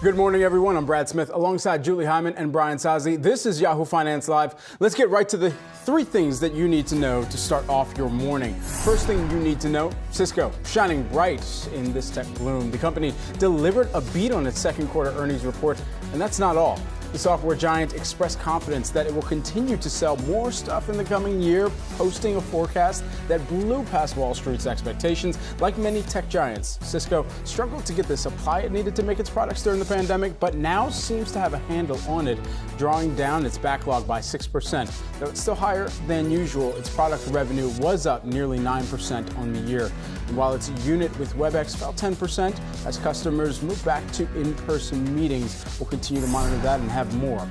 Good morning, everyone. I'm Brad Smith alongside Julie Hyman and Brian Sazi. This is Yahoo Finance Live. Let's get right to the three things that you need to know to start off your morning. First thing you need to know, Cisco shining bright in this tech gloom. The company delivered a beat on its second quarter earnings report, and that's not all. The software giant expressed confidence that it will continue to sell more stuff in the coming year, posting a forecast that blew past Wall Street's expectations. Like many tech giants, Cisco struggled to get the supply it needed to make its products during the pandemic, but now seems to have a handle on it, drawing down its backlog by 6%. Though it's still higher than usual, its product revenue was up nearly 9% on the year. And while its unit with WebEx fell 10% as customers move back to in-person meetings, we'll continue to monitor that and have more.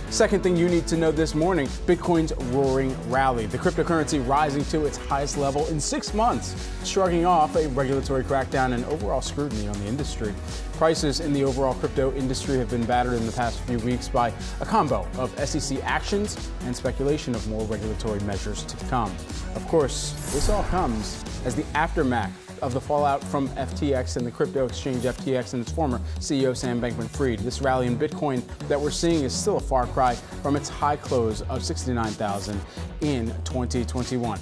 Second thing you need to know this morning, Bitcoin's roaring rally. The cryptocurrency rising to its highest level in 6 months, shrugging off a regulatory crackdown and overall scrutiny on the industry. Prices in the overall crypto industry have been battered in the past few weeks by a combo of SEC actions and speculation of more regulatory measures to come. Of course, this all comes as the aftermath of the fallout from FTX and the crypto exchange FTX and its former CEO Sam Bankman-Fried. This rally in Bitcoin that we're seeing is still a far cry from its high close of 69,000 in 2021.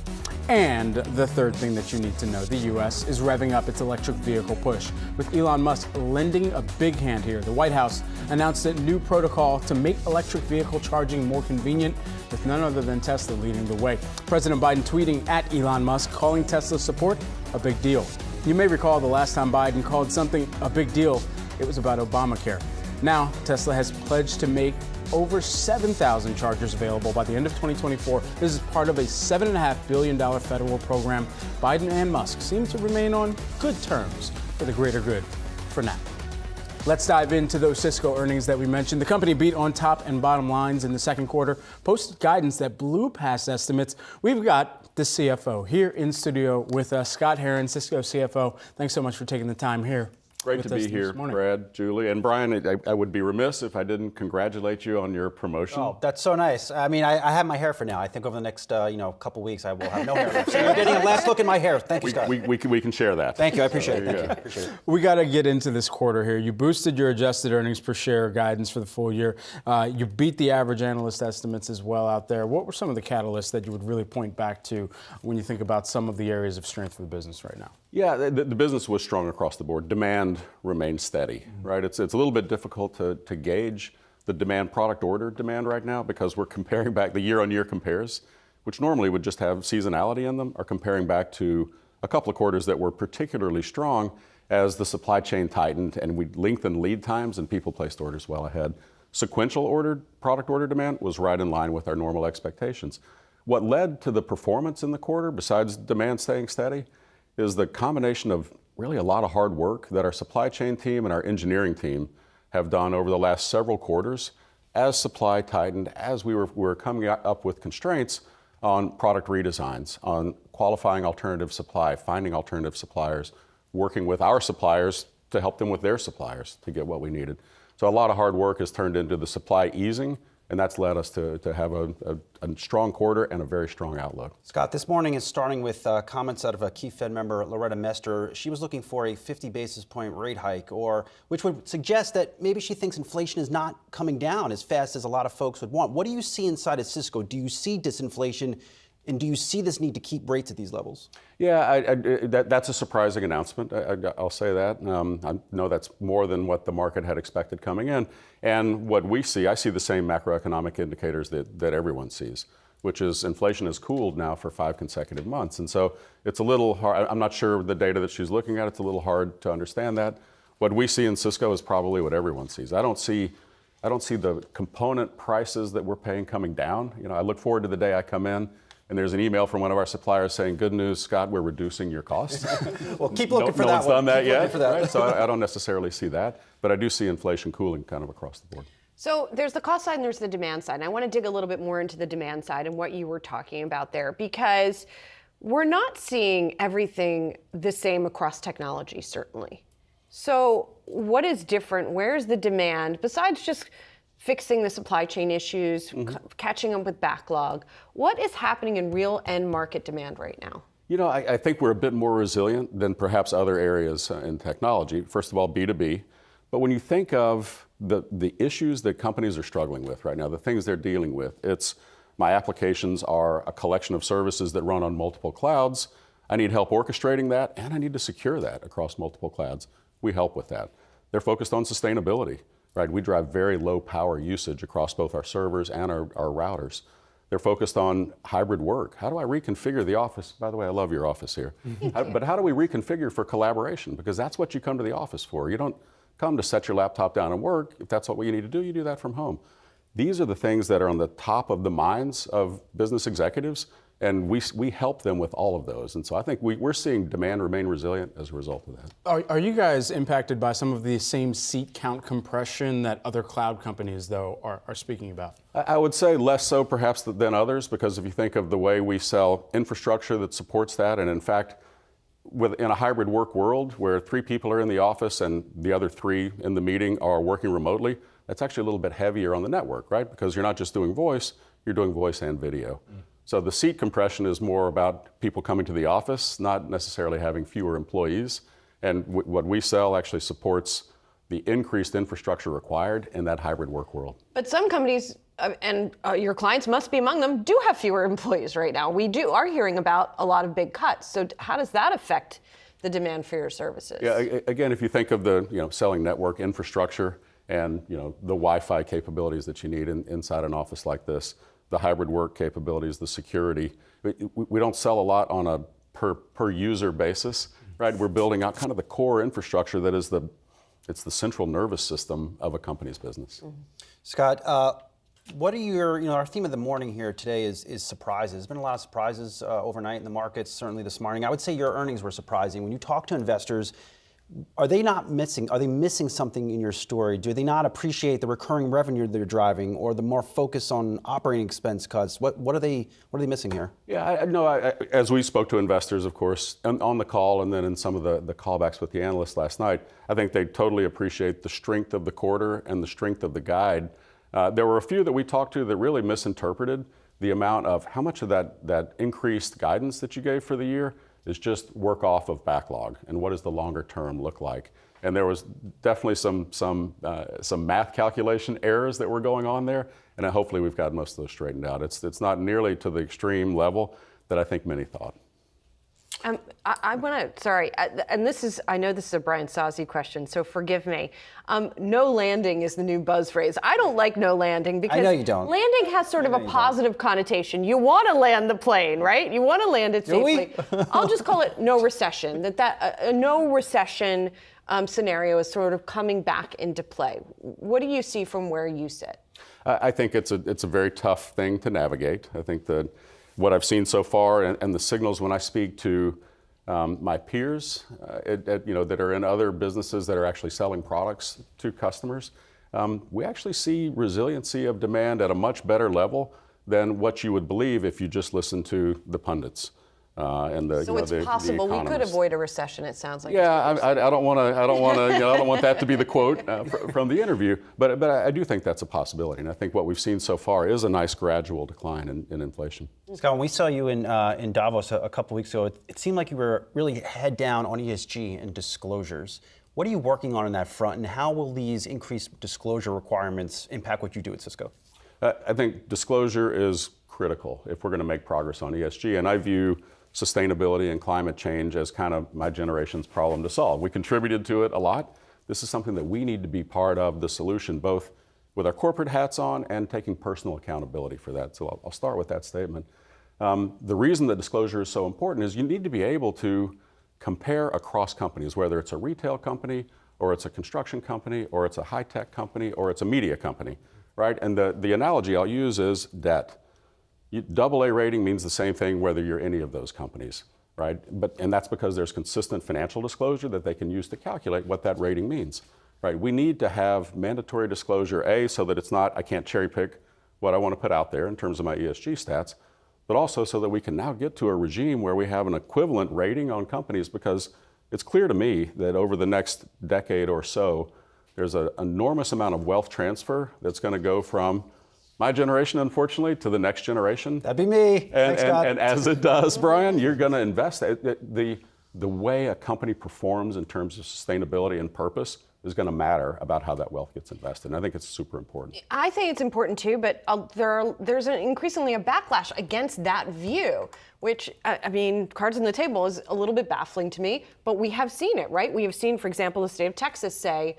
And the third thing that you need to know, the U.S. is revving up its electric vehicle push, with Elon Musk lending a big hand here. The White House announced a new protocol to make electric vehicle charging more convenient, with none other than Tesla leading the way. President Biden tweeting at Elon Musk, calling Tesla's support a big deal. You may recall the last time Biden called something a big deal, it was about Obamacare. Now, Tesla has pledged to make over 7,000 chargers available by the end of 2024. This is part of a $7.5 billion federal program. Biden and Musk seem to remain on good terms for the greater good for now. Let's dive into those Cisco earnings that we mentioned. The company beat on top and bottom lines in the second quarter, posted guidance that blew past estimates. We've got the CFO here in studio with us, Scott Herren, Cisco CFO. Thanks so much for taking the time here. Great to be here, Brad, Julie, and Brian. I would be remiss if I didn't congratulate you on your promotion. Oh, that's so nice. I mean, I have my hair for now. I think over the next couple weeks, I will have no hair left. So you're getting a last look at my hair. Thank you, Scott. We can share that. Thank you. I appreciate it. Thank you. Appreciate it. We got to get into this quarter here. You boosted your adjusted earnings per share guidance for the full year. You beat the average analyst estimates as well out there. What were some of the catalysts that you would really point back to when you think about some of the areas of strength for the business right now? Yeah, the business was strong across the board. Demand remained steady, right? It's a little bit difficult to gauge the demand, product order demand right now, because we're comparing back the year-on-year compares, which normally would just have seasonality in them, are comparing back to a couple of quarters that were particularly strong as the supply chain tightened and we lengthened lead times and people placed orders well ahead. Sequential product order demand was right in line with our normal expectations. What led to the performance in the quarter, besides demand staying steady, is the combination of really a lot of hard work that our supply chain team and our engineering team have done over the last several quarters as supply tightened, as we were coming up with constraints on product redesigns, on qualifying alternative supply, finding alternative suppliers, working with our suppliers to help them with their suppliers to get what we needed. So a lot of hard work has turned into the supply easing, and that's led us to have a strong quarter and a very strong outlook. Scott, this morning is starting with comments out of a key Fed member, Loretta Mester. She was looking for a 50 basis point rate hike, which would suggest that maybe she thinks inflation is not coming down as fast as a lot of folks would want. What do you see inside of Cisco? Do you see disinflation? And do you see this need to keep rates at these levels? Yeah, that's a surprising announcement. I'll say that. I know that's more than what the market had expected coming in. And what we see, I see the same macroeconomic indicators that everyone sees, which is inflation has cooled now for 5 consecutive months. And so it's a little hard. I'm not sure the data that she's looking at. It's a little hard to understand that. What we see in Cisco is probably what everyone sees. I don't see the component prices that we're paying coming down. I look forward to the day I come in and there's an email from one of our suppliers saying, "Good news, Scott, we're reducing your costs." Well, keep looking for that. No one's done that yet, right? So I don't necessarily see that, but I do see inflation cooling kind of across the board. So there's the cost side and there's the demand side. And I want to dig a little bit more into the demand side and what you were talking about there, because we're not seeing everything the same across technology, certainly. So what is different? Where's the demand, besides just fixing the supply chain issues, catching up with backlog? What is happening in real end market demand right now? I think we're a bit more resilient than perhaps other areas in technology. First of all, B2B. But when you think of the issues that companies are struggling with right now, the things they're dealing with, it's my applications are a collection of services that run on multiple clouds. I need help orchestrating that, and I need to secure that across multiple clouds. We help with that. They're focused on sustainability, right? We drive very low power usage across both our servers and our routers. They're focused on hybrid work. How do I reconfigure the office? By the way, I love your office here. But how do we reconfigure for collaboration? Because that's what you come to the office for. You don't come to set your laptop down and work. If that's what you need to do, you do that from home. These are the things that are on the top of the minds of business executives, and we help them with all of those. And so I think we're seeing demand remain resilient as a result of that. Are you guys impacted by some of the same seat count compression that other cloud companies, though, are speaking about? I would say less so perhaps than others, because if you think of the way we sell infrastructure that supports that, and in fact, in a hybrid work world where 3 people are in the office and the other 3 in the meeting are working remotely, that's actually a little bit heavier on the network, right? Because you're not just doing voice, you're doing voice and video. So the seat compression is more about people coming to the office, not necessarily having fewer employees. And what we sell actually supports the increased infrastructure required in that hybrid work world. But some companies, and your clients must be among them, do have fewer employees right now. We are hearing about a lot of big cuts. So how does that affect the demand for your services? Yeah, again, if you think of the selling network infrastructure and the Wi-Fi capabilities that you need inside an office like this, the hybrid work capabilities, the security, we don't sell a lot on a per user basis, right? We're building out kind of the core infrastructure that is the central nervous system of a company's business. Mm-hmm. Scott, what are our theme of the morning here today is surprises. There's been a lot of surprises overnight in the markets, certainly this morning. I would say your earnings were surprising. When you talk to investors, are they missing something in your story? Do they not appreciate the recurring revenue they're driving, or the more focus on operating expense cuts? What are they missing here? Yeah, as we spoke to investors, of course, on the call and then in some of the callbacks with the analysts last night, I think they totally appreciate the strength of the quarter and the strength of the guide. There were a few that we talked to that really misinterpreted the amount of how much of that increased guidance that you gave for the year is just work off of backlog, and what does the longer term look like? And there was definitely some math calculation errors that were going on there, and hopefully we've got most of those straightened out. It's not nearly to the extreme level that I think many thought. I want to, sorry, and I know this is a Brian Sozzi question, so forgive me. No landing is the new buzz phrase. I don't like no landing because I know you don't. Landing has sort of a positive connotation. You want to land the plane, right? You want to land it safely. I'll just call it no recession. A no recession scenario is sort of coming back into play. What do you see from where you sit? I think it's a very tough thing to navigate. I think that what I've seen so far and the signals when I speak to my peers that are in other businesses that are actually selling products to customers, we actually see resiliency of demand at a much better level than what you would believe if you just listen to the pundits. So it's possible we could avoid a recession. It sounds like. Yeah, I don't want to. I don't want that to be the quote from the interview. But I do think that's a possibility, and I think what we've seen so far is a nice gradual decline in inflation. Scott, when we saw you in Davos a couple weeks ago, it seemed like you were really head down on ESG and disclosures. What are you working on that front, and how will these increased disclosure requirements impact what you do at Cisco? I think disclosure is critical if we're going to make progress on ESG, and I view sustainability and climate change as kind of my generation's problem to solve. We contributed to it a lot. This is something that we need to be part of the solution, both with our corporate hats on and taking personal accountability for that. So I'll start with that statement. The reason that disclosure is so important is you need to be able to compare across companies, whether it's a retail company or it's a construction company or it's a high-tech company or it's a media company, right? And the analogy I'll use is debt. AA rating means the same thing whether you're any of those companies, right? And that's because there's consistent financial disclosure that they can use to calculate what that rating means, right? We need to have mandatory disclosure, so that it's not, I can't cherry pick what I want to put out there in terms of my ESG stats, but also so that we can now get to a regime where we have an equivalent rating on companies, because it's clear to me that over the next decade or so, there's an enormous amount of wealth transfer that's going to go from my generation, unfortunately, to the next generation. That'd be me. Thanks, Scott. And as it does, Brian, you're going to invest. The way a company performs in terms of sustainability and purpose is going to matter about how that wealth gets invested. And I think it's super important. I think it's important too, but there's increasingly a backlash against that view, which, I mean, cards on the table is a little bit baffling to me, but we have seen it, right? We have seen, for example, the state of Texas say,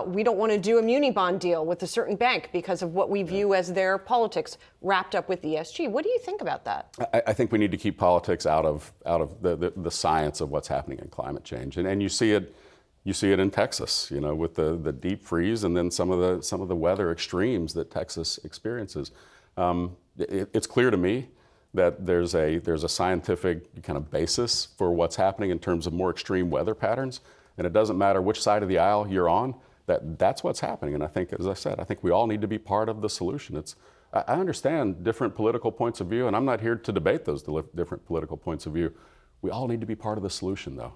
we don't want to do a muni bond deal with a certain bank because of what we view as their politics wrapped up with ESG. What do you think about that? I think we need to keep politics out of the science of what's happening in climate change, and you see it. You see it in Texas, you know, with the deep freeze and then some of the weather extremes that Texas experiences. It's clear to me that there's a scientific kind of basis for what's happening in terms of more extreme weather patterns, and it doesn't matter which side of the aisle you're on. That's what's happening, and I think, as I said, I think we all need to be part of the solution. I understand different political points of view, and I'm not here to debate those different political points of view. We all need to be part of the solution, though.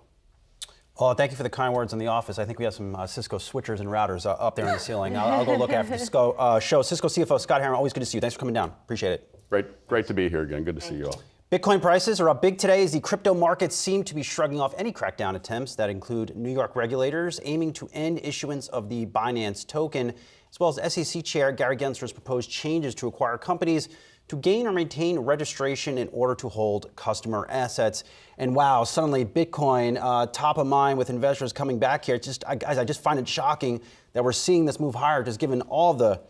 Well, thank you for the kind words in the office. I think we have some Cisco switchers and routers up there in the ceiling. I'll go look after the Cisco show. Cisco CFO Scott Herron, always good to see you. Thanks for coming down. Appreciate it. Great to be here again. Good to see you all. Bitcoin prices are up big today as the crypto markets seem to be shrugging off any crackdown attempts that include New York regulators aiming to end issuance of the Binance token, as well as SEC Chair Gary Gensler's proposed changes to acquire companies to gain or maintain registration in order to hold customer assets. And wow, suddenly Bitcoin top of mind with investors coming back here. I just find it shocking that we're seeing this move higher, just given all the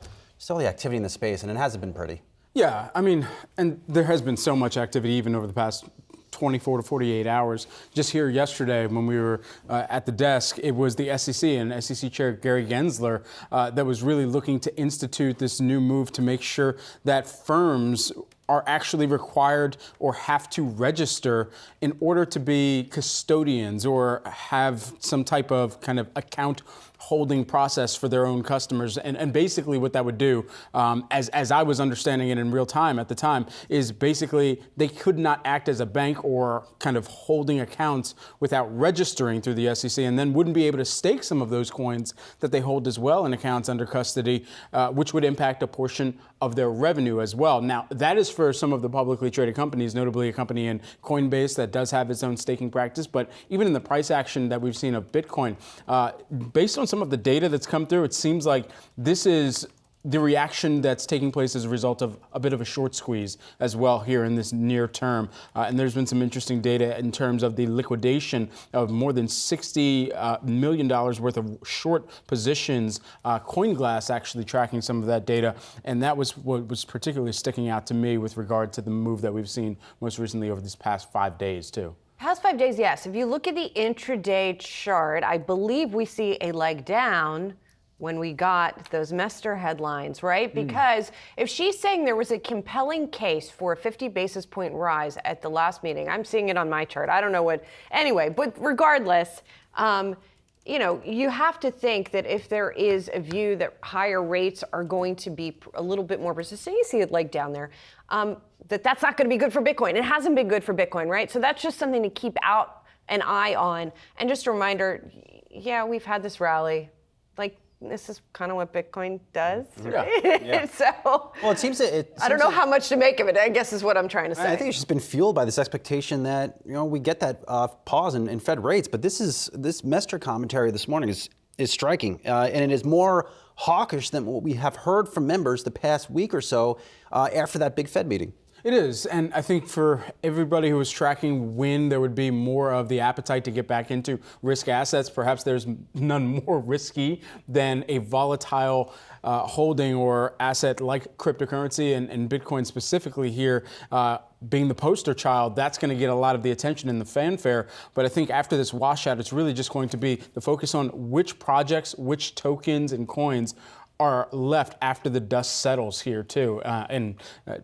activity in the space, and it hasn't been pretty. Yeah, I mean, and there has been so much activity even over the past 24 to 48 hours. Just here yesterday when we were at the desk, it was the SEC and SEC Chair Gary Gensler that was really looking to institute this new move to make sure that firms are actually required or have to register in order to be custodians or have some type of kind of account holding process for their own customers. And basically what that would do, as I was understanding it in real time at the time, is basically they could not act as a bank or kind of holding accounts without registering through the SEC, and then wouldn't be able to stake some of those coins that they hold as well in accounts under custody, which would impact a portion of their revenue as well. Now, that is for some of the publicly traded companies, notably a company in Coinbase that does have its own staking practice. But even in the price action that we've seen of Bitcoin, based on some of the data that's come through, it seems like this is the reaction that's taking place as a result of a bit of a short squeeze as well here in this near term. And there's been some interesting data in terms of the liquidation of more than $60 million worth of short positions. CoinGlass actually tracking some of that data. And that was what was particularly sticking out to me with regard to the move that we've seen most recently over these past 5 days too. Past 5 days, yes. If you look at the intraday chart, I believe we see a leg down when we got those Mester headlines, right? Because if she's saying there was a compelling case for a 50 basis point rise at the last meeting, I'm seeing it on my chart. I don't know what, anyway, but regardless, you know, you have to think that if there is a view that higher rates are going to be a little bit more persistent, you see it leg down there, that's not going to be good for Bitcoin. It hasn't been good for Bitcoin, right? So that's just something to keep out an eye on. And just a reminder, yeah, we've had this rally. Like, this is kind of what Bitcoin does. Right? Yeah. So, well, it seems that I don't know how much to make of it, I guess is what I'm trying to say. I think it's just been fueled by this expectation that, you know, we get that pause in Fed rates. But this Mester commentary this morning is striking, and it is more hawkish than what we have heard from members the past week or so after that big Fed meeting. It is, and I think for everybody who was tracking when there would be more of the appetite to get back into risk assets, perhaps there's none more risky than a volatile holding or asset like cryptocurrency and Bitcoin specifically here. Being the poster child, that's going to get a lot of the attention and the fanfare. But I think after this washout, it's really just going to be the focus on which projects, which tokens and coins are left after the dust settles here too, and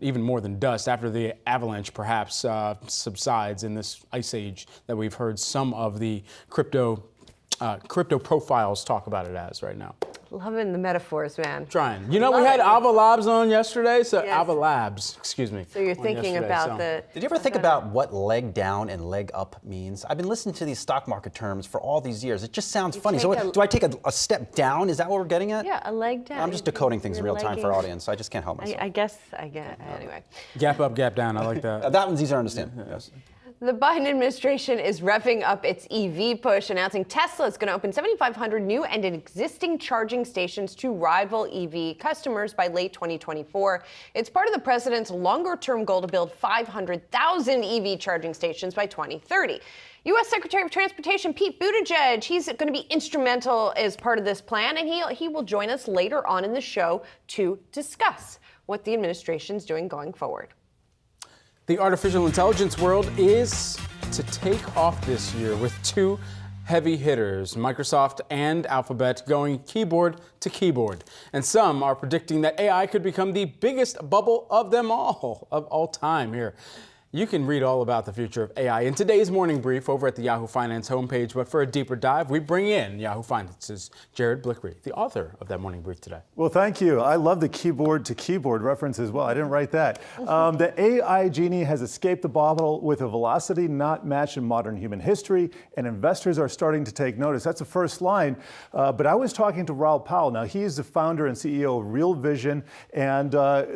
even more than dust, after the avalanche perhaps subsides in this ice age that we've heard some of the crypto profiles talk about it as right now. Loving the metaphors, man. Trying. You know, we had Ava Labs on yesterday, so Yes. Ava Labs, excuse me. So you're thinking about the... Did you ever think about what leg down and leg up means? I've been listening to these stock market terms for all these years. It just sounds funny. So do I take a step down? Is that what we're getting at? Yeah, a leg down. I'm just decoding things in real time for our audience. I just can't help myself. I guess, anyway. Gap up, gap down, I like that. That one's easier to understand. Yes. The Biden administration is revving up its EV push, announcing Tesla is going to open 7,500 new and existing charging stations to rival EV customers by late 2024. It's part of the president's longer-term goal to build 500,000 EV charging stations by 2030. U.S. Secretary of Transportation Pete Buttigieg, he's going to be instrumental as part of this plan, and he will join us later on in the show to discuss what the administration's doing going forward. The artificial intelligence world is to take off this year with two heavy hitters, Microsoft and Alphabet, going keyboard to keyboard. And some are predicting that AI could become the biggest bubble of them all time here. You can read all about the future of AI in today's morning brief over at the Yahoo Finance homepage. But for a deeper dive, we bring in Yahoo Finance's Jared Blickery, the author of that morning brief today. Well, thank you. I love the keyboard to keyboard reference as well. I didn't write that. The AI genie has escaped the bottle with a velocity not matched in modern human history, and investors are starting to take notice. That's the first line. But I was talking to Raoul Pal. Now, he is the founder and CEO of Real Vision, and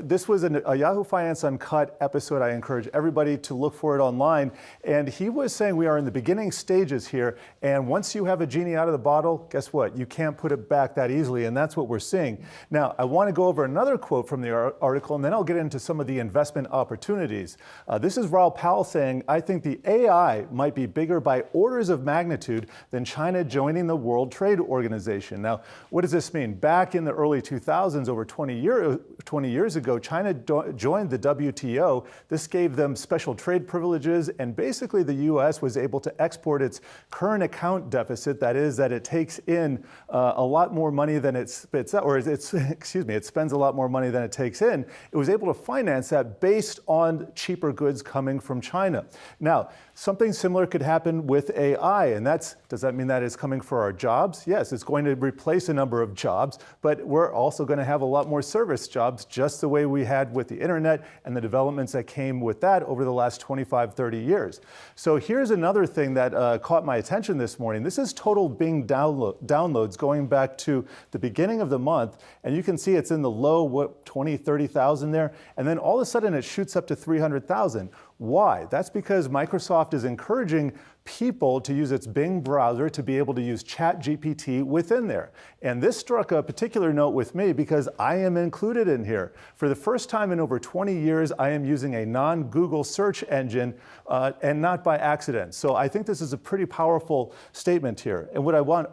this was a Yahoo Finance Uncut episode. I encourage everybody to look for it online. And he was saying we are in the beginning stages here. And once you have a genie out of the bottle, guess what? You can't put it back that easily. And that's what we're seeing. Now, I want to go over another quote from the article, and then I'll get into some of the investment opportunities. This is Raoul Pal saying, I think the AI might be bigger by orders of magnitude than China joining the World Trade Organization. Now, what does this mean? Back in the early 2000s, over 20 years ago, China joined the WTO. This gave them special trade privileges, and basically the U.S. was able to export its current account deficit. That is, that it takes in a lot more money than it spits out, or it spends a lot more money than it takes in. It was able to finance that based on cheaper goods coming from China. Now, something similar could happen with AI, and does that mean that it's coming for our jobs? Yes, it's going to replace a number of jobs, but we're also going to have a lot more service jobs, just the way we had with the internet and the developments that came with that over the last 25, 30 years. So here's another thing that caught my attention this morning. This is total Bing downloads going back to the beginning of the month, and you can see it's in the low, 20, 30,000 there, and then all of a sudden it shoots up to 300,000. Why? That's because Microsoft is encouraging people to use its Bing browser to be able to use ChatGPT within there. And this struck a particular note with me because I am included in here. For the first time in over 20 years, I am using a non-Google search engine and not by accident. So I think this is a pretty powerful statement here. And what I want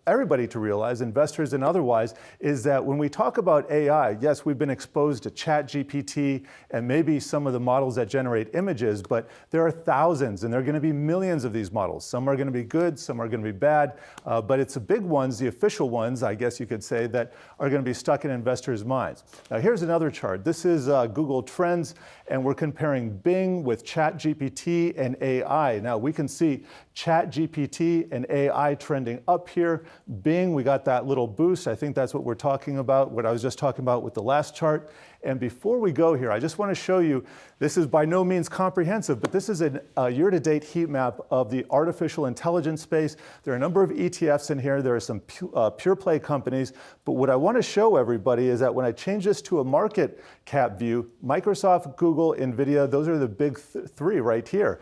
everybody to realize, investors and otherwise, is that when we talk about AI, yes, we've been exposed to ChatGPT and maybe some of the models that generate images, but there are thousands and there are going to be millions of these models. Some are going to be good, some are going to be bad, but it's the big ones, the official ones, I guess you could say, that are going to be stuck in investors' minds. Now here's another chart. This is Google Trends, and we're comparing Bing with ChatGPT and AI. Now we can see ChatGPT and AI trending up here. Bing, we got that little boost. I think that's what we're talking about, what I was just talking about with the last chart. And before we go here, I just want to show you, this is by no means comprehensive, but this is a year-to-date heat map of the artificial intelligence space. There are a number of ETFs in here. There are some pure play companies. But what I want to show everybody is that when I change this to a market cap view, Microsoft, Google, NVIDIA, those are the big three right here.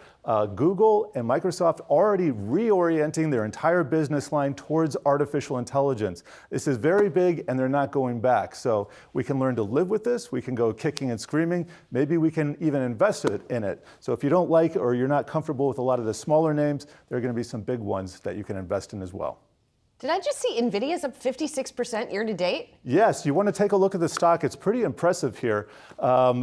Google and Microsoft already reorienting their entire business line towards artificial intelligence. This is very big and they're not going back. So we can learn to live with this. We can go kicking and screaming. Maybe we can even invest in it. So if you don't like or you're not comfortable with a lot of the smaller names, there are going to be some big ones that you can invest in as well. Did I just see NVIDIA's up 56% year to date? Yes, you want to take a look at the stock. It's pretty impressive here. I'm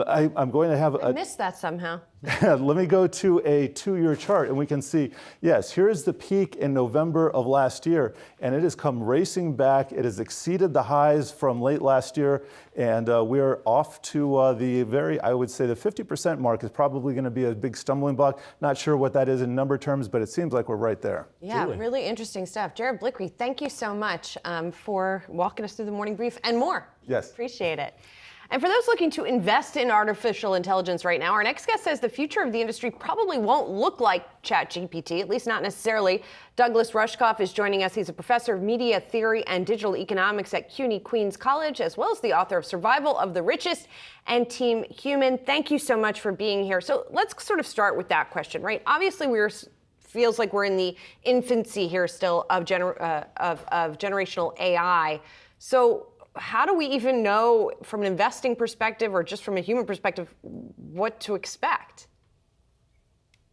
going to have I missed that somehow. Let me go to a 2-year chart and we can see, yes, here's the peak in November of last year, and it has come racing back. It has exceeded the highs from late last year, and we're off to I would say the 50% mark is probably going to be a big stumbling block. Not sure what that is in number terms, but it seems like we're right there. Yeah, really interesting stuff. Jared Blickery, thank you so much for walking us through the morning brief and more. Yes. Appreciate it. And for those looking to invest in artificial intelligence right now, our next guest says the future of the industry probably won't look like ChatGPT, at least not necessarily. Douglas Rushkoff is joining us. He's a professor of media theory and digital economics at CUNY Queens College, as well as the author of Survival of the Richest and Team Human. Thank you so much for being here. So let's sort of start with that question, right? Obviously, feels like we're in the infancy here still of generational AI. So how do we even know from an investing perspective or just from a human perspective what to expect?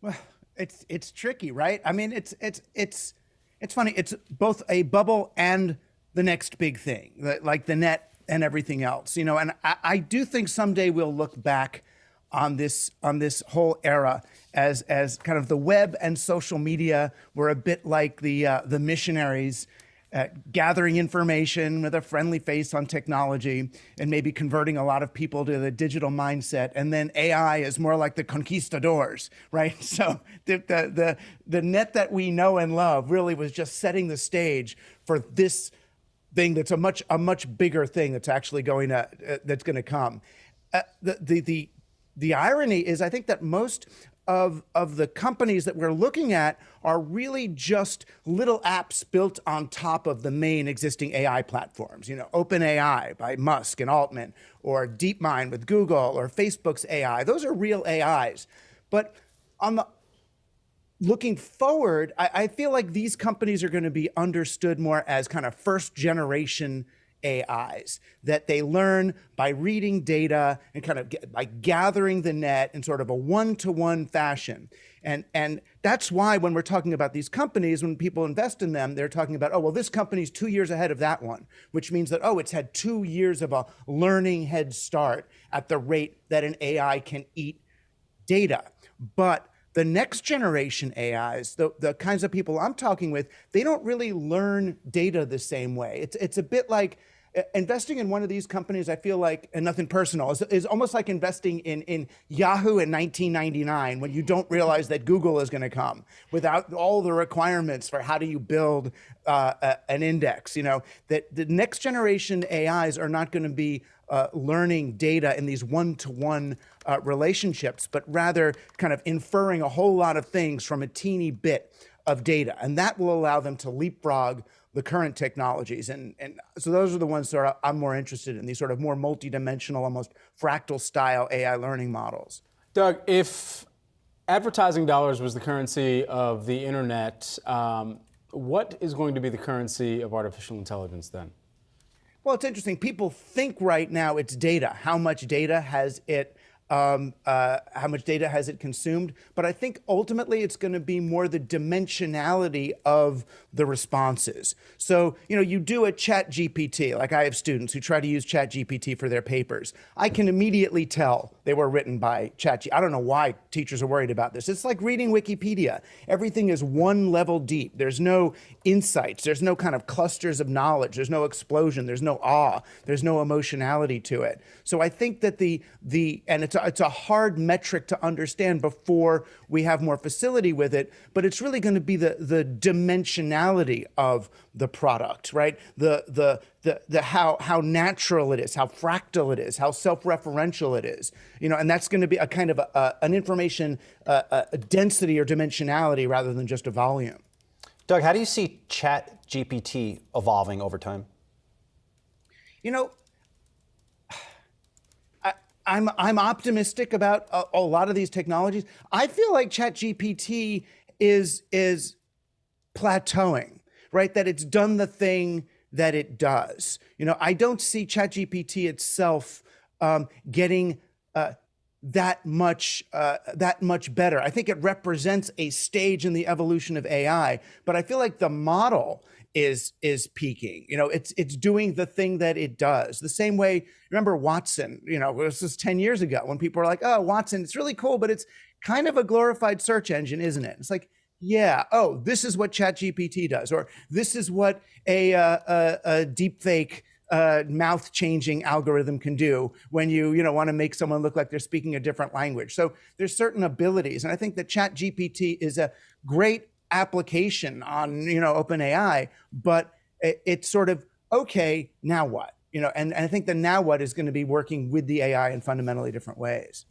Well, it's tricky, right? I mean, it's funny. It's both a bubble and the next big thing, like the net and everything else, you know. And I do think someday we'll look back on this whole era as kind of the web and social media were a bit like the missionaries gathering information with a friendly face on technology and maybe converting a lot of people to the digital mindset. And then AI is more like the conquistadors, right? So the net that we know and love really was just setting the stage for this thing that's a much bigger thing that's actually going to come. The irony is, I think that most of the companies that we're looking at are really just little apps built on top of the main existing AI platforms. You know, OpenAI by Musk and Altman, or DeepMind with Google, or Facebook's AI. Those are real AIs. But looking forward, I feel like these companies are going to be understood more as kind of first generation AIs, that they learn by reading data and kind of by gathering the net in sort of a one-to-one fashion. And that's why when we're talking about these companies, when people invest in them, they're talking about, oh, well, this company's 2 years ahead of that one, which means that, oh, it's had 2 years of a learning head start at the rate that an AI can eat data. But the next generation AIs, the kinds of people I'm talking with, they don't really learn data the same way. It's a bit like investing in one of these companies, I feel like, and nothing personal, is almost like investing in Yahoo in 1999 when you don't realize that Google is going to come without all the requirements for how do you build an index. You know, that the next generation AIs are not going to be learning data in these one-to-one relationships, but rather kind of inferring a whole lot of things from a teeny bit of data. And that will allow them to leapfrog the current technologies. And so those are the ones that I'm more interested in, these sort of more multidimensional, almost fractal style AI learning models. Doug, if advertising dollars was the currency of the internet, what is going to be the currency of artificial intelligence then? Well, it's interesting. People think right now it's data. How much data has it consumed? But I think ultimately it's going to be more the dimensionality of the responses. So, you know, you do a ChatGPT, like I have students who try to use ChatGPT for their papers. I can immediately tell they were written by ChatGPT. I don't know why teachers are worried about this. It's like reading Wikipedia. Everything is one level deep. There's no insights. There's no kind of clusters of knowledge. There's no explosion. There's no awe. There's no emotionality to it. So I think that and it's a hard metric to understand before we have more facility with it, but it's really going to be the dimensionality of the product, right? The how natural it is, how fractal it is, how self-referential it is, you know, and that's going to be a kind of an information a density or dimensionality rather than just a volume. Doug, how do you see ChatGPT evolving over time? You know, I'm optimistic about a lot of these technologies. I feel like ChatGPT is plateauing, right? That it's done the thing that it does. You know, I don't see ChatGPT itself getting that much better. I think it represents a stage in the evolution of AI, but I feel like the model is peaking. You know, it's doing the thing that it does. The same way, remember Watson, you know, this was 10 years ago when people were like, oh, Watson, it's really cool, but it's kind of a glorified search engine, isn't it? It's like, yeah, oh, this is what ChatGPT does, or this is what a deepfake mouth-changing algorithm can do when you want to make someone look like they're speaking a different language. So there's certain abilities, and I think that ChatGPT is a great application on OpenAI, but it's sort of, okay, now what? and I think the now what is going to be working with the AI in fundamentally different ways.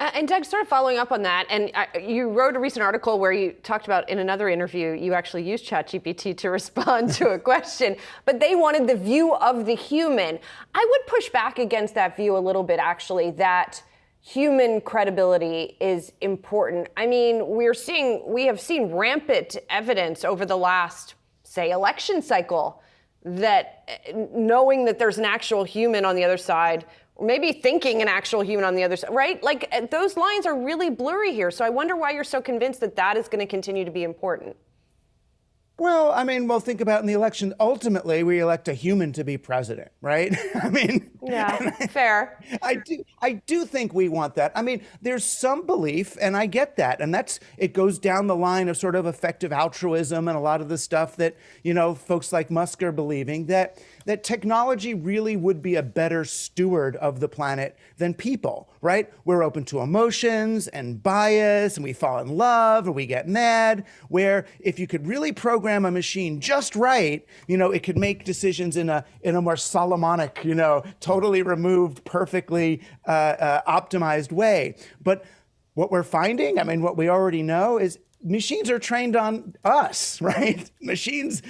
And Doug, sort of following up on that, and you wrote a recent article where you talked about in another interview, you actually used ChatGPT to respond to a question, but they wanted the view of the human. I would push back against that view a little bit, actually, that human credibility is important. I mean, we have seen rampant evidence over the last, say, election cycle that knowing that there's an actual human on the other side, or maybe thinking an actual human on the other side, right? Like those lines are really blurry here. So I wonder why you're so convinced that that is going to continue to be important. Well, I mean, think about in the election, ultimately we elect a human to be president, right? I mean, yeah, fair. I do think we want that. I mean, there's some belief, and I get that. And it goes down the line of sort of effective altruism and a lot of the stuff that, folks like Musk are believing, that technology really would be a better steward of the planet than people, right? We're open to emotions and bias, and we fall in love or we get mad, where if you could really program a machine just right, it could make decisions in a more Solomonic, totally removed, perfectly optimized way. But what we're finding, what we already know is machines are trained on us, right? Machines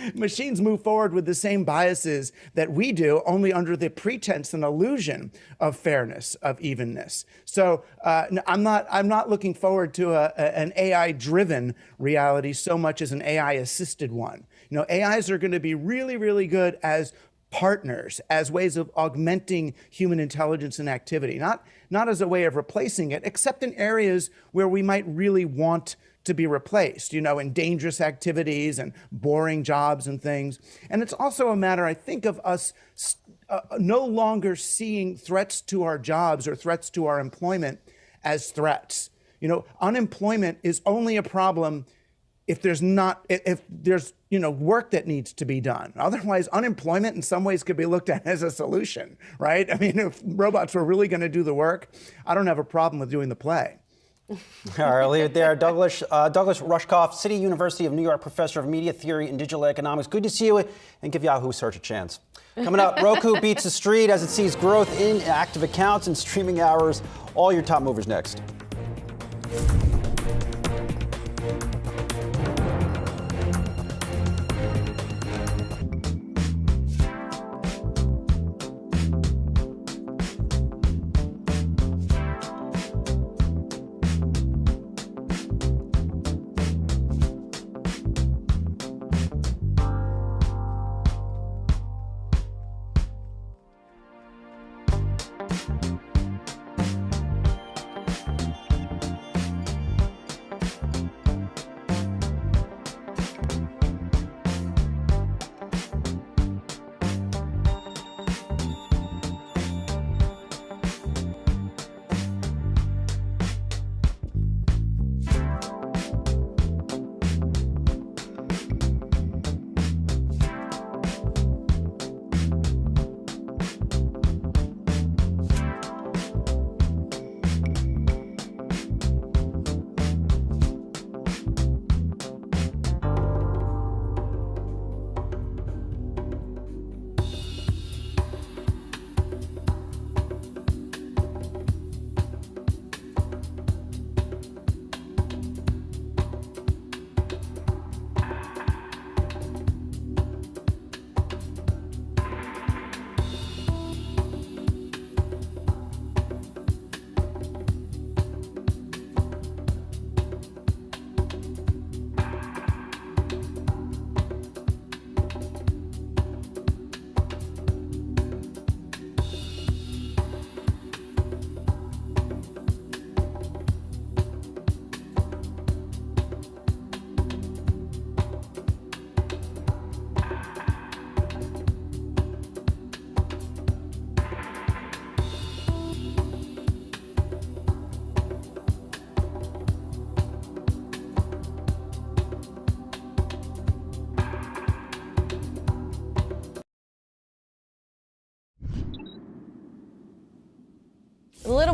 move forward with the same biases that we do, only under the pretense and illusion of fairness, of evenness. So I'm not looking forward to an AI-driven reality so much as an AI-assisted one. AIs are going to be really, really good as partners, as ways of augmenting human intelligence and activity, not as a way of replacing it, except in areas where we might really want to be replaced, in dangerous activities and boring jobs and things. And it's also a matter, I think, of us no longer seeing threats to our jobs or threats to our employment as threats. Unemployment is only a problem if there's work that needs to be done. Otherwise, unemployment in some ways could be looked at as a solution, right? I mean, if robots were really going to do the work, I don't have a problem with doing the play. All right, I'll leave it there. Douglas Rushkoff, City University of New York professor of media theory and digital economics. Good to see you, and give Yahoo Search a chance. Coming up, Roku beats the street as it sees growth in active accounts and streaming hours. All your top movers next.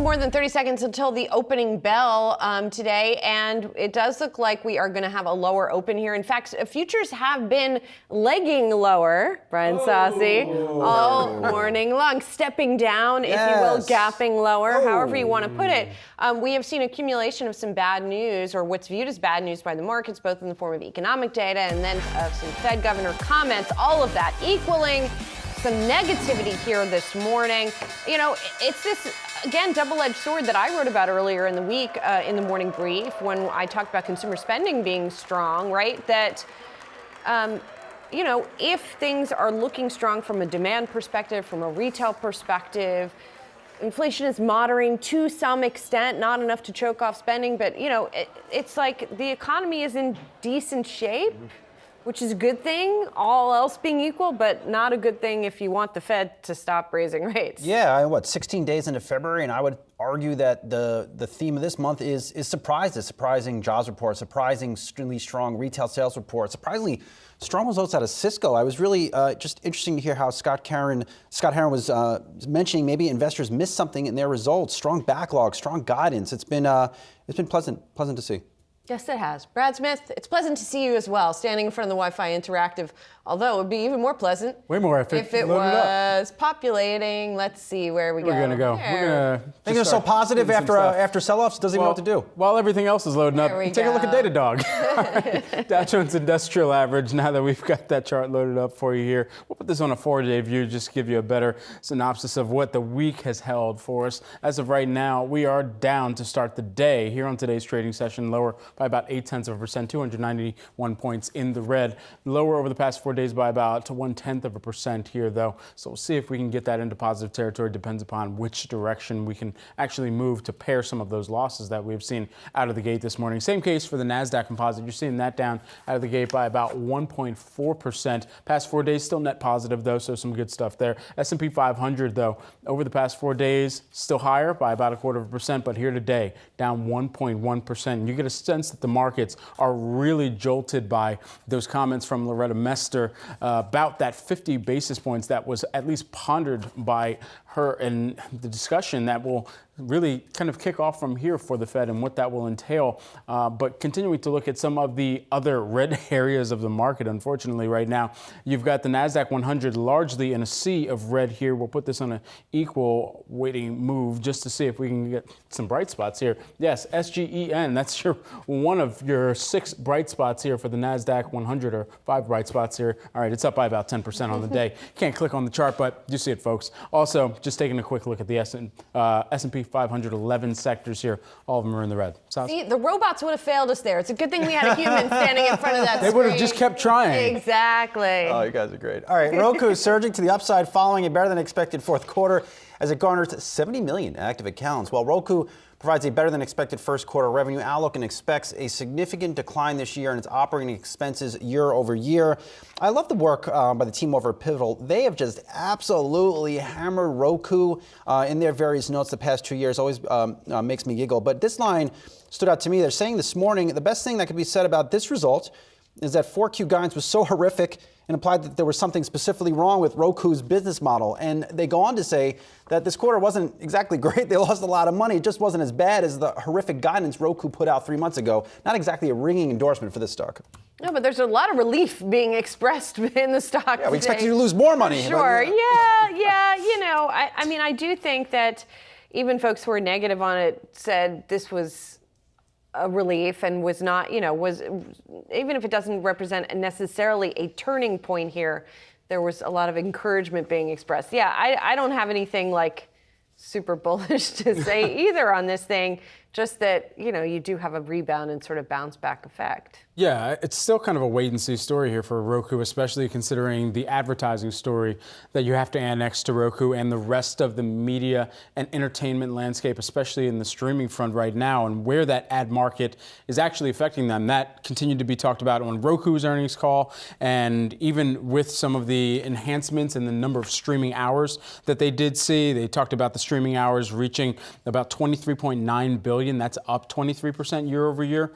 more than 30 seconds until the opening bell today, and it does look like we are going to have a lower open here. In fact, futures have been legging lower, Brian Sassi, all morning long, stepping down, if you will, gapping lower, however you want to put it. We have seen accumulation of some bad news, or what's viewed as bad news by the markets, both in the form of economic data and then some Fed governor comments, all of that equaling some negativity here this morning. You know, it's this, again, double-edged sword that I wrote about earlier in the week in the morning brief when I talked about consumer spending being strong, right? That, you know, if things are looking strong from a demand perspective, from a retail perspective, inflation is moderating to some extent, not enough to choke off spending, but, you know, it's like the economy is in decent shape, which is a good thing, all else being equal, but not a good thing if you want the Fed to stop raising rates. Yeah, 16 days into February, and I would argue that the theme of this month is surprises. Surprising jobs report, surprisingly strong retail sales report, surprisingly strong results out of Cisco. I was really just interesting to hear how Scott Herren was mentioning maybe investors missed something in their results. Strong backlog, strong guidance. It's been pleasant to see. Yes, it has. Brad Smith, it's pleasant to see you as well, standing in front of the Wi-Fi Interactive, although it would be even more pleasant. Way more if it was populating. Let's see where we go. We're going to go. There. Things are so positive after sell-offs, doesn't even know what to do. While everything else is loading up, take a look at Datadog. Right. Dow Jones Industrial Average, now that we've got that chart loaded up for you here, we'll put this on a 4-day view just to give you a better synopsis of what the week has held for us. As of right now, we are down to start the day here on today's trading session, lower by about 0.8%, 291 points in the red. Lower over the past 4 days by about 0.1% here, though. So we'll see if we can get that into positive territory. Depends upon which direction we can actually move to pair some of those losses that we've seen out of the gate this morning. Same case for the Nasdaq Composite. You're seeing that down out of the gate by about 1.4%. Past 4 days, still net positive, though, so some good stuff there. S&P 500, though, over the past 4 days, still higher by about 0.25%, but here today, down 1.1%. You get a sense that the markets are really jolted by those comments from Loretta Mester about that 50 basis points that was at least pondered by her in the discussion that will really kind of kick off from here for the Fed and what that will entail. But continuing to look at some of the other red areas of the market, unfortunately, right now, you've got the Nasdaq 100 largely in a sea of red here. We'll put this on an equal weighting move just to see if we can get some bright spots here. Yes, SGEN, that's one of your 6 bright spots here for the Nasdaq 100, or 5 bright spots here. All right, it's up by about 10% on the day. Can't click on the chart, but you see it, folks. Also, just taking a quick look at the S&P 500, 11 sectors here. All of them are in the red. See, the robots would have failed us there. It's a good thing we had a human standing in front of that screen. They would have just kept trying. Exactly. Oh, you guys are great. All right, Roku is surging to the upside following a better than expected fourth quarter as it garners 70 million active accounts. While Roku provides a better than expected first quarter revenue outlook and expects a significant decline this year in its operating expenses year over year. I love the work by the team over at Pivotal. They have just absolutely hammered Roku in their various notes the past 2 years. Always makes me giggle. But this line stood out to me. They're saying this morning, the best thing that could be said about this result is that 4Q guidance was so horrific and implied that there was something specifically wrong with Roku's business model. And they go on to say that this quarter wasn't exactly great. They lost a lot of money. It just wasn't as bad as the horrific guidance Roku put out 3 months ago. Not exactly a ringing endorsement for this stock. No, but there's a lot of relief being expressed in the stock today. We expect you to lose more money. Sure, yeah. You know, I mean, I do think that even folks who are negative on it said this was a relief and was not, was, even if it doesn't represent necessarily a turning point here, there was a lot of encouragement being expressed. Yeah, I don't have anything like super bullish to say either on this thing, just that, you do have a rebound and sort of bounce back effect. Yeah, it's still kind of a wait and see story here for Roku, especially considering the advertising story that you have to annex to Roku and the rest of the media and entertainment landscape, especially in the streaming front right now, and where that ad market is actually affecting them. That continued to be talked about on Roku's earnings call, and even with some of the enhancements in the number of streaming hours that they did see. They talked about the streaming hours reaching about 23.9 billion. That's up 23% year over year.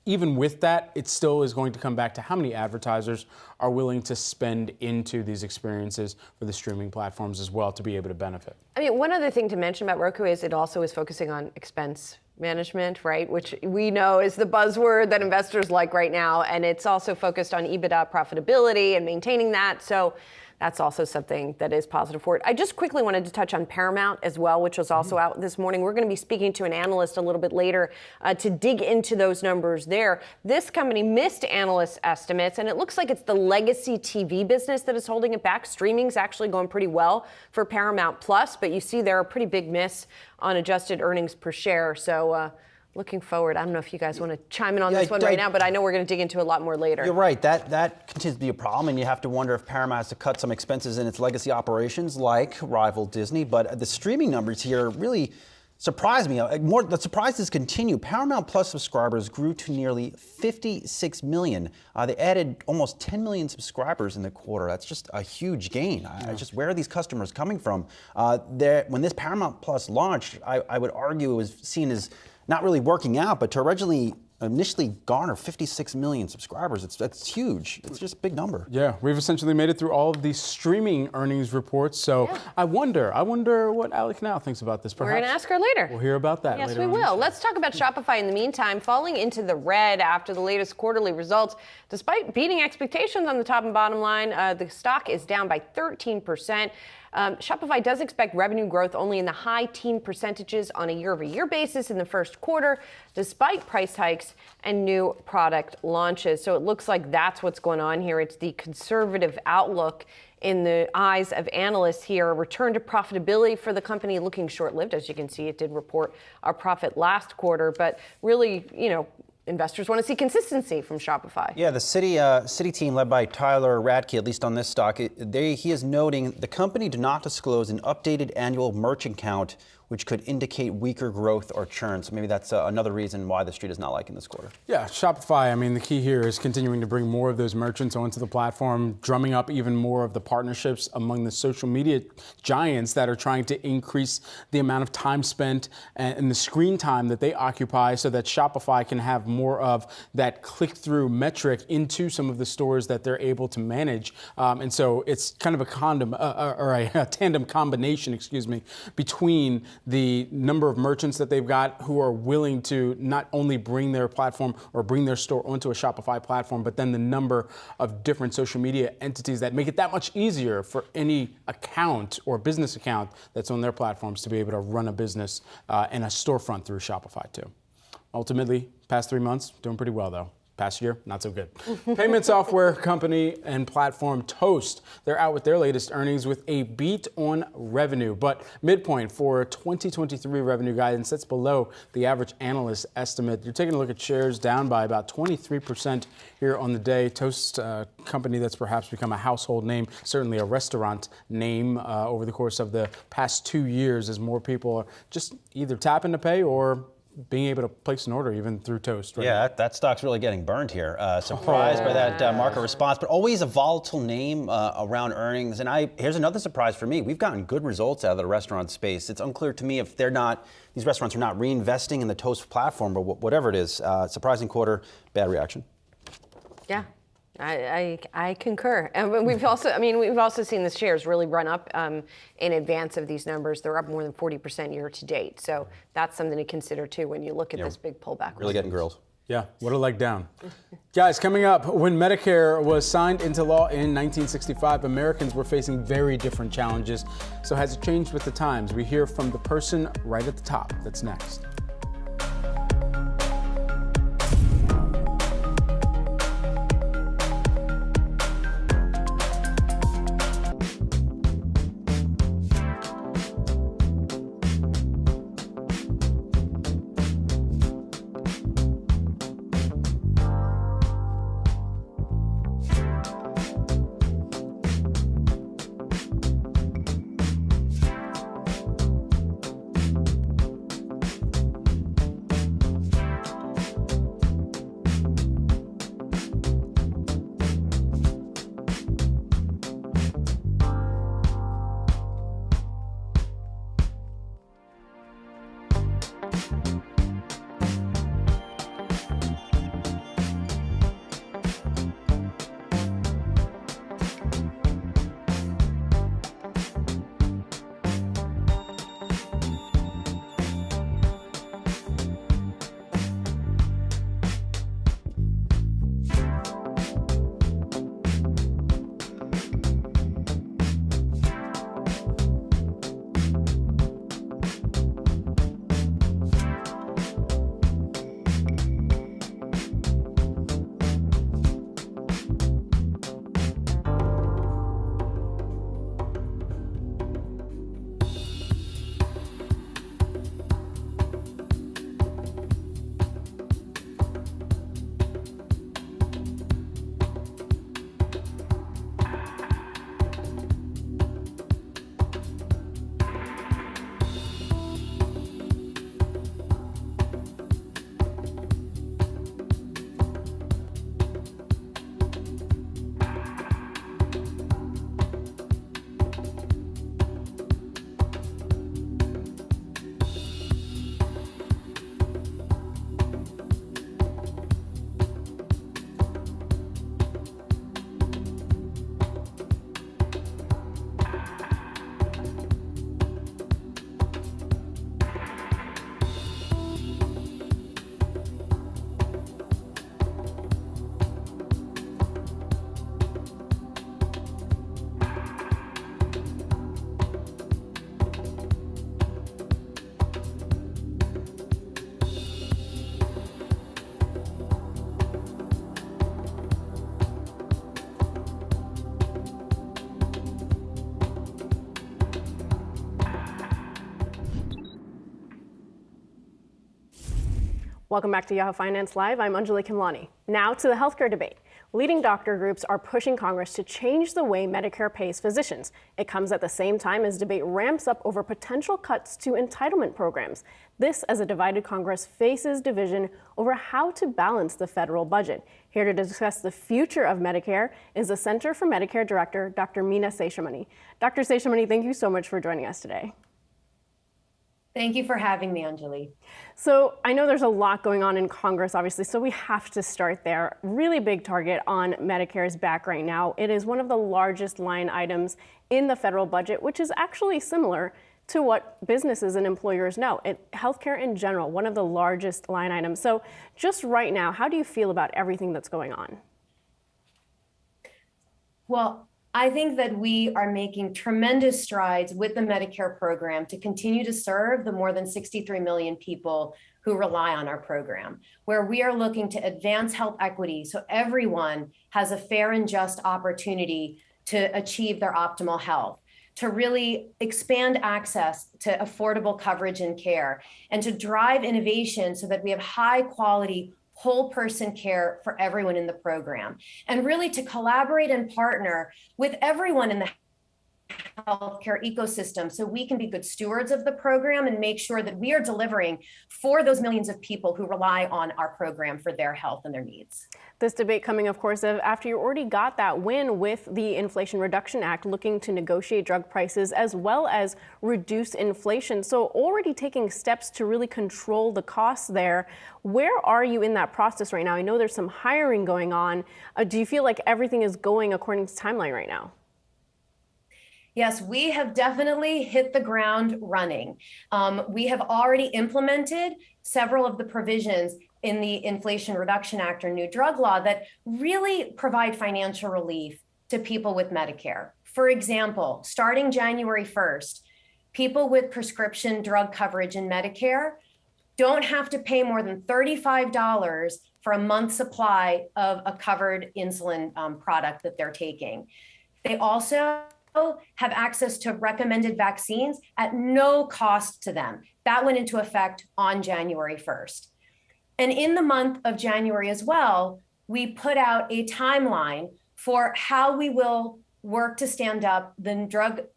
even with that, it still is going to come back to how many advertisers are willing to spend into these experiences for the streaming platforms as well to be able to benefit. I mean, one other thing to mention about Roku is it also is focusing on expense management, right? Which we know is the buzzword that investors like right now. And it's also focused on EBITDA profitability and maintaining that. So that's also something that is positive for it. I just quickly wanted to touch on Paramount as well, which was also out this morning. We're going to be speaking to an analyst a little bit later to dig into those numbers there. This company missed analyst estimates, and it looks like it's the legacy TV business that is holding it back. Streaming's actually going pretty well for Paramount Plus, but you see there a pretty big miss on adjusted earnings per share. So looking forward, I don't know if you guys want to chime in on this one right now, but I know we're going to dig into a lot more later. You're right. That continues to be a problem, and you have to wonder if Paramount has to cut some expenses in its legacy operations, like rival Disney. But the streaming numbers here really surprised me. The surprises continue. Paramount Plus subscribers grew to nearly 56 million. They added almost 10 million subscribers in the quarter. That's just a huge gain. Where are these customers coming from? When this Paramount Plus launched, I would argue it was seen as not really working out, but to initially garner 56 million subscribers, that's huge. It's just a big number. Yeah, we've essentially made it through all of these streaming earnings reports. So yeah. I wonder what Alec now thinks about this. Perhaps we're going to ask her later. We'll hear about that later. Yes, we will. Let's talk about Shopify in the meantime. Falling into the red after the latest quarterly results. Despite beating expectations on the top and bottom line, the stock is down by 13%. Shopify does expect revenue growth only in the high teen percentages on a year-over-year basis in the first quarter, despite price hikes and new product launches. So it looks like that's what's going on here. It's the conservative outlook in the eyes of analysts here. A return to profitability for the company looking short-lived. As you can see, it did report a profit last quarter, but really, investors want to see consistency from Shopify. Yeah, the Citi team led by Tyler Radke, at least on this stock, he is noting the company did not disclose an updated annual merchant count, which could indicate weaker growth or churn. So maybe that's another reason why the street is not liking this quarter. Yeah, Shopify, the key here is continuing to bring more of those merchants onto the platform, drumming up even more of the partnerships among the social media giants that are trying to increase the amount of time spent and the screen time that they occupy so that Shopify can have more of that click-through metric into some of the stores that they're able to manage. And so it's kind of a tandem combination, between the number of merchants that they've got who are willing to not only bring their platform or bring their store onto a Shopify platform, but then the number of different social media entities that make it that much easier for any account or business account that's on their platforms to be able to run a business and a storefront through Shopify too. Ultimately, past 3 months, doing pretty well though. Past year, not so good. Payment software company and platform Toast. They're out with their latest earnings with a beat on revenue, but midpoint for 2023 revenue guidance, that's below the average analyst estimate. You're taking a look at shares down by about 23% here on the day. Toast, company that's perhaps become a household name, certainly a restaurant name over the course of the past 2 years as more people are just either tapping to pay or being able to place an order even through Toast. Right? Yeah, that stock's really getting burned here. Surprised by that market response, but always a volatile name around earnings. And here's another surprise for me. We've gotten good results out of the restaurant space. It's unclear to me if these restaurants are not reinvesting in the Toast platform, but whatever it is, surprising quarter, bad reaction. Yeah. I concur. And we've also seen the shares really run up in advance of these numbers. They're up more than 40% year to date. So that's something to consider too when you look at this big pullback. Really getting grilled. Yeah, what a leg down. Guys, coming up, when Medicare was signed into law in 1965, Americans were facing very different challenges. So has it changed with the times? We hear from the person right at the top. That's next. Welcome back to Yahoo Finance Live. I'm Anjali Kimlani. Now to the healthcare debate. Leading doctor groups are pushing Congress to change the way Medicare pays physicians. It comes at the same time as debate ramps up over potential cuts to entitlement programs. This as a divided Congress faces division over how to balance the federal budget. Here to discuss the future of Medicare is the Center for Medicare Director, Dr. Meena Seshamani. Dr. Seshamani, thank you so much for joining us today. Thank you for having me, Anjali. So I know there's a lot going on in Congress, obviously, so we have to start there. Really big target on Medicare's back right now. It is one of the largest line items in the federal budget, which is actually similar to what businesses and employers know. Healthcare in general, one of the largest line items. So just right now, how do you feel about everything that's going on? Well, I think that we are making tremendous strides with the Medicare program to continue to serve the more than 63 million people who rely on our program, where we are looking to advance health equity so everyone has a fair and just opportunity to achieve their optimal health, to really expand access to affordable coverage and care, and to drive innovation so that we have high quality whole person care for everyone in the program, and really to collaborate and partner with everyone in the healthcare ecosystem so we can be good stewards of the program and make sure that we are delivering for those millions of people who rely on our program for their health and their needs. This debate coming, of course, after you already got that win with the Inflation Reduction Act, looking to negotiate drug prices as well as reduce inflation. So already taking steps to really control the costs there. Where are you in that process right now? I know there's some hiring going on. Do you feel like everything is going according to timeline right now? Yes, we have definitely hit the ground running. We have already implemented several of the provisions in the Inflation Reduction Act or new drug law that really provide financial relief to people with Medicare. For example, starting January 1st, people with prescription drug coverage in Medicare don't have to pay more than $35 for a month's supply of a covered insulin product that they're taking. They also have access to recommended vaccines at no cost to them. That went into effect on January 1st. And in the month of January as well, we put out a timeline for how we will work to stand up the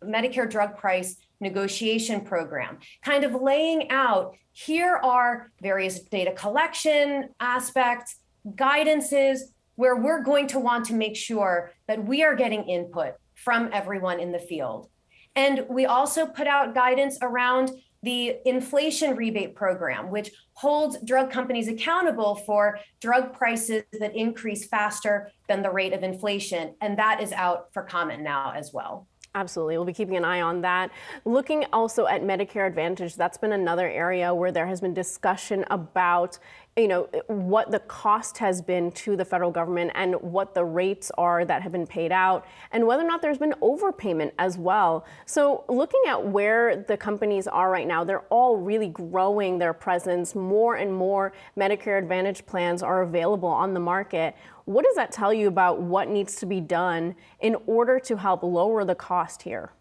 Medicare drug price negotiation program, kind of laying out, here are various data collection aspects, guidances, where we're going to want to make sure that we are getting input from everyone in the field. And we also put out guidance around the inflation rebate program, which holds drug companies accountable for drug prices that increase faster than the rate of inflation. And that is out for comment now as well. Absolutely. We'll be keeping an eye on that. Looking also at Medicare Advantage, that's been another area where there has been discussion about, what the cost has been to the federal government and what the rates are that have been paid out and whether or not there's been overpayment as well. So looking at where the companies are right now, they're all really growing their presence. More and more Medicare Advantage plans are available on the market. What does that tell you about what needs to be done in order to help lower the cost here?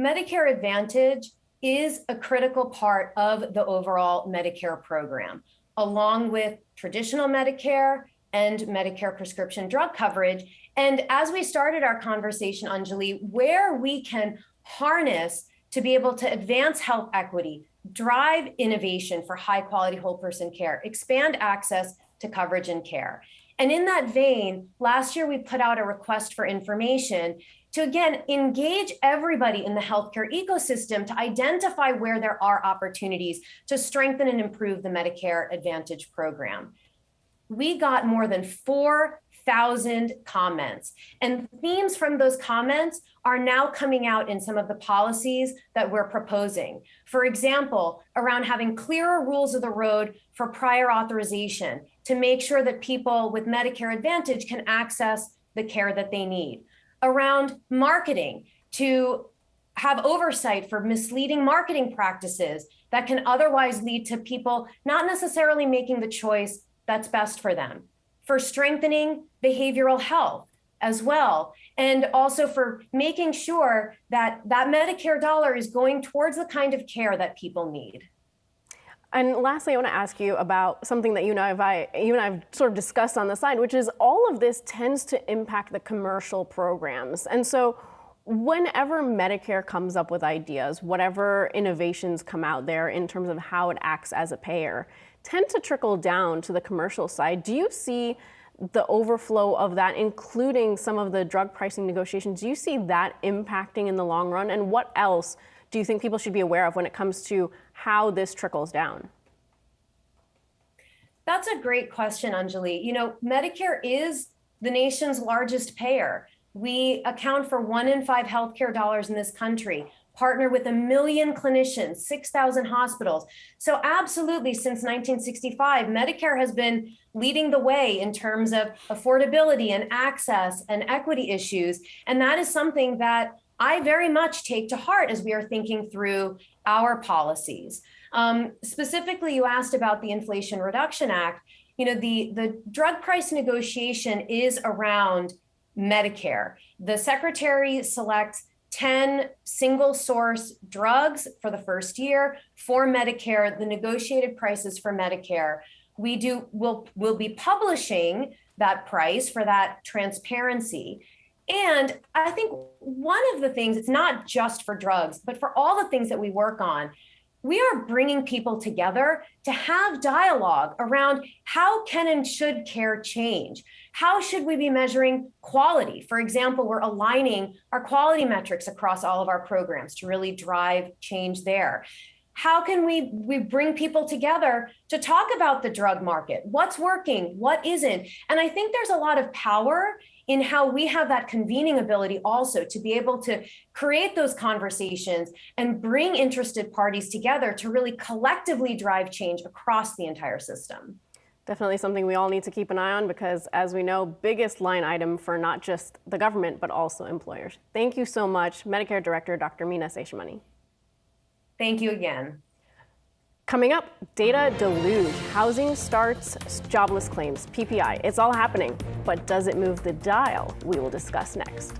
Medicare Advantage is a critical part of the overall Medicare program, along with traditional Medicare and Medicare prescription drug coverage. And as we started our conversation, Anjali, where we can harness to be able to advance health equity, drive innovation for high quality whole person care, expand access to coverage and care. And in that vein, last year we put out a request for information to, again, engage everybody in the healthcare ecosystem to identify where there are opportunities to strengthen and improve the Medicare Advantage program. We got more than 4,000 comments, and themes from those comments are now coming out in some of the policies that we're proposing. For example, around having clearer rules of the road for prior authorization to make sure that people with Medicare Advantage can access the care that they need. Around marketing, to have oversight for misleading marketing practices that can otherwise lead to people not necessarily making the choice that's best for them. For strengthening behavioral health as well, and also for making sure that that Medicare dollar is going towards the kind of care that people need. And lastly, I want to ask you about something that you and I've sort of discussed on the side, which is all of this tends to impact the commercial programs. And so whenever Medicare comes up with ideas, whatever innovations come out there in terms of how it acts as a payer, tend to trickle down to the commercial side. Do you see the overflow of that, including some of the drug pricing negotiations, do you see that impacting in the long run? And what else do you think people should be aware of when it comes to how this trickles down? That's a great question, Anjali. You know, Medicare is the nation's largest payer. We account for 1 in 5 healthcare dollars in this country, partner with 1 million clinicians, 6,000 hospitals. So absolutely, since 1965, Medicare has been leading the way in terms of affordability and access and equity issues. And that is something that I very much take to heart as we are thinking through our policies. Specifically, you asked about the Inflation Reduction Act. You know, the drug price negotiation is around Medicare. The secretary selects 10 single source drugs for the first year for Medicare, the negotiated prices for Medicare. We'll be publishing that price for that transparency. And I think one of the things, it's not just for drugs, but for all the things that we work on, we are bringing people together to have dialogue around how can and should care change? How should we be measuring quality? For example, we're aligning our quality metrics across all of our programs to really drive change there. How can we bring people together to talk about the drug market? What's working? What isn't? And I think there's a lot of power in how we have that convening ability also to be able to create those conversations and bring interested parties together to really collectively drive change across the entire system. Definitely something we all need to keep an eye on because, as we know, biggest line item for not just the government, but also employers. Thank you so much, Medicare Director Dr. Meena Seshmani. Thank you again. Coming up, data deluge, housing starts, jobless claims, PPI. It's all happening, but does it move the dial? We will discuss next.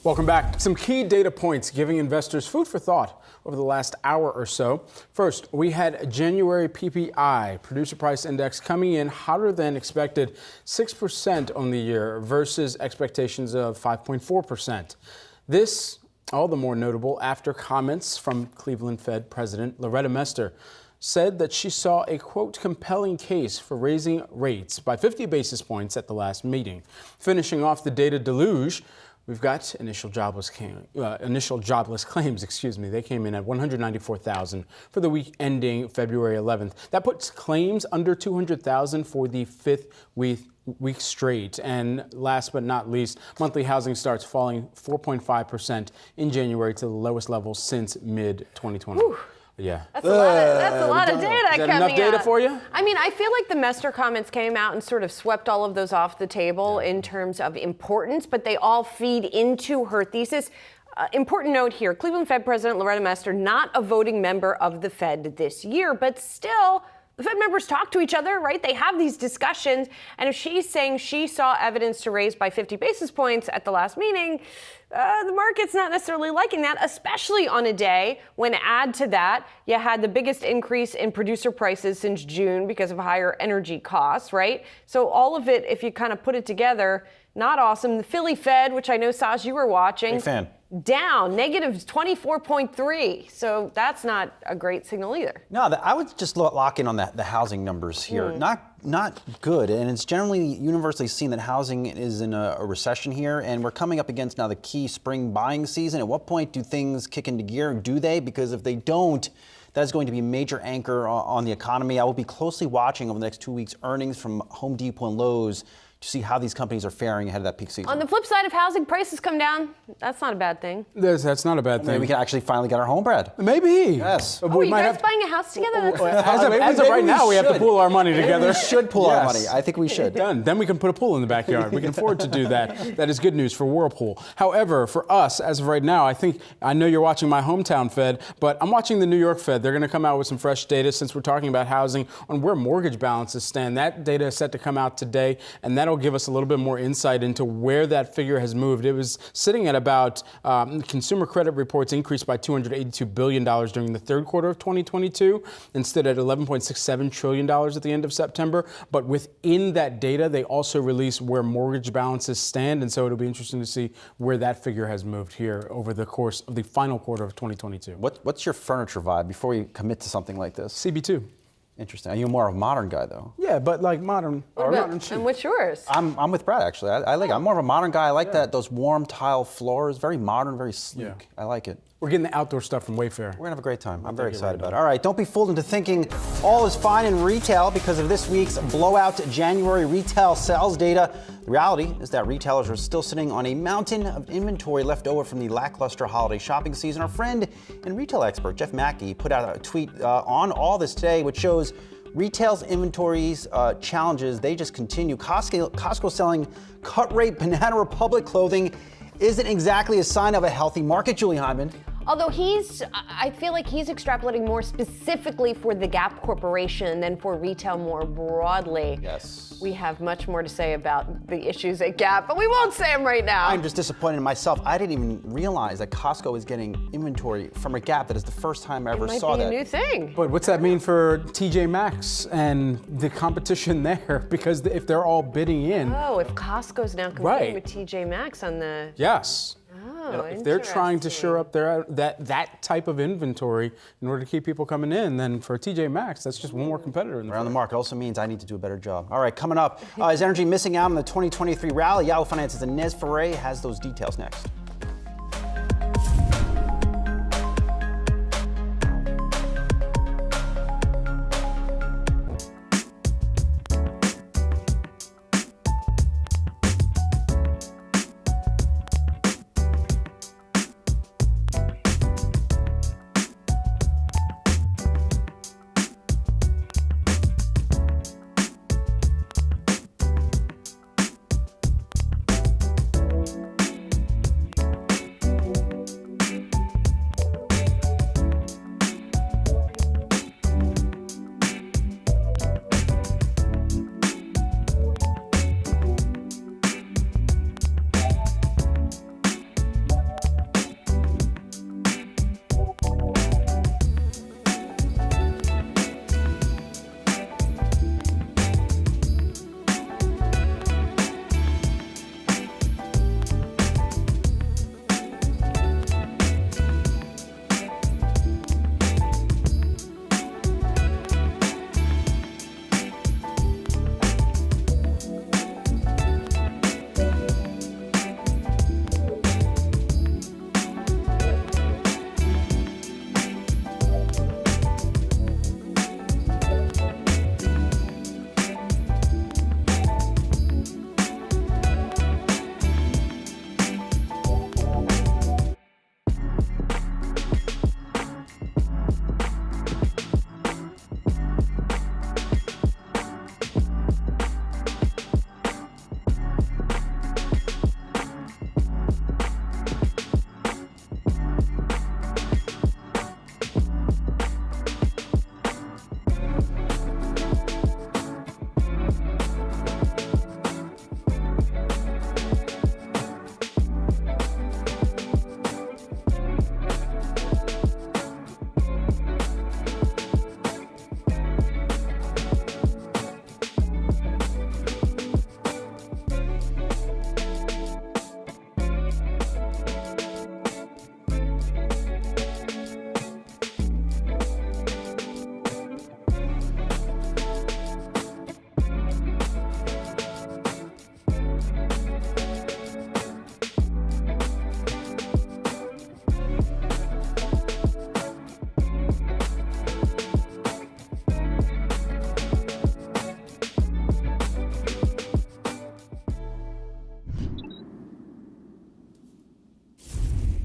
Welcome back. Some key data points giving investors food for thought over the last hour or so. First, we had January PPI, Producer Price Index, coming in hotter than expected, 6% on the year versus expectations of 5.4%. This all the more notable after comments from Cleveland Fed President Loretta Mester said that she saw a, quote, compelling case for raising rates by 50 basis points at the last meeting. Finishing off the data deluge, we've got initial jobless claims. They came in at 194,000 for the week ending February 11th. That puts claims under 200,000 for the fifth week straight. And last but not least, monthly housing starts falling 4.5% in January to the lowest level since mid-2020. Yeah. That's a lot of data Is that coming enough data out. for you? I mean, I feel like the Mester comments came out and sort of swept all of those off the table in terms of importance, but they all feed into her thesis. Important note here, Cleveland Fed President Loretta Mester, not a voting member of the Fed this year, but still, the Fed members talk to each other, right? They have these discussions. And if she's saying she saw evidence to raise by 50 basis points at the last meeting, the market's not necessarily liking that, especially on a day when, add to that, you had the biggest increase in producer prices since June because of higher energy costs, right? So all of it, if you kind of put it together, not awesome. The Philly Fed, which I know, Saj, you were watching. Big fan. Down, negative 24.3. So that's not a great signal either. No, I would just lock in on the housing numbers here. Not good, and it's generally universally seen that housing is in a recession here, and we're coming up against now the key spring buying season. At what point do things kick into gear? Do they? Because if they don't, that is going to be a major anchor on the economy. I will be closely watching over the next 2 weeks earnings from Home Depot and Lowe's to see how these companies are faring ahead of that peak season. On the flip side, if housing prices come down, that's not a bad thing. That's not a bad thing. Maybe we can actually finally get our home, Brad. Maybe. Yes. Oh, you guys buying a house together? As of right now, we have to pool our money together. We should pool our Yes. money. I think we should. Done. Then we can put a pool in the backyard. We can afford to do that. That is good news for Whirlpool. However, for us, as of right now, I know you're watching my hometown Fed, but I'm watching the New York Fed. They're going to come out with some fresh data since we're talking about housing on where mortgage balances stand. That data is set to come out today, and that'll give us a little bit more insight into where that figure has moved. It was sitting at about, consumer credit reports increased by $282 billion during the third quarter of 2022 and stood at $11.67 trillion at the end of September. But within that data, they also release where mortgage balances stand. And so it'll be interesting to see where that figure has moved here over the course of the final quarter of 2022. What's your furniture vibe before we commit to something like this? CB2. Interesting. Are you more of a modern guy, though? Yeah, but like modern. Modern chic. And what's yours? I'm with Brad, actually. I like it. I'm more of a modern guy. I like those warm tile floors. Very modern, very sleek. Yeah. I like it. We're getting the outdoor stuff from Wayfair. We're going to have a great time. I'm very excited about it. All right, don't be fooled into thinking all is fine in retail because of this week's blowout January retail sales data. The reality is that retailers are still sitting on a mountain of inventory left over from the lackluster holiday shopping season. Our friend and retail expert, Jeff Mackey, put out a tweet on all this today, which shows retail's inventories challenges, they just continue. Costco selling cut-rate Banana Republic clothing isn't exactly a sign of a healthy market, Julie Hyman. Although I feel like he's extrapolating more specifically for the Gap Corporation than for retail more broadly. Yes. We have much more to say about the issues at Gap, but we won't say them right now. I'm just disappointed in myself. I didn't even realize that Costco is getting inventory from a Gap. That is the first time I ever saw that. It might be a new thing. But what's that mean for TJ Maxx and the competition there? Because if they're all bidding in. Oh, if Costco's now competing with TJ Maxx on the... Yes. Oh, if they're trying to shore up their that type of inventory in order to keep people coming in, then for TJ Maxx, that's just one more competitor in the Around the market also means I need to do a better job. All right, coming up, is energy missing out on the 2023 rally? Yahoo Finance's Inez Ferre has those details next.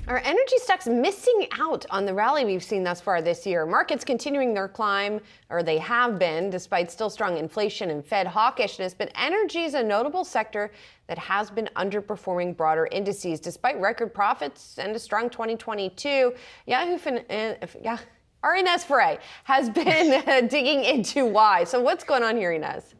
Are energy stocks missing out on the rally we've seen thus far this year? Markets continuing their climb, or they have been, despite still strong inflation and Fed hawkishness, but energy is a notable sector that has been underperforming broader indices despite record profits and a strong 2022. Yahoo our Inez Ferre has been digging into why. So what's going on here, Inez?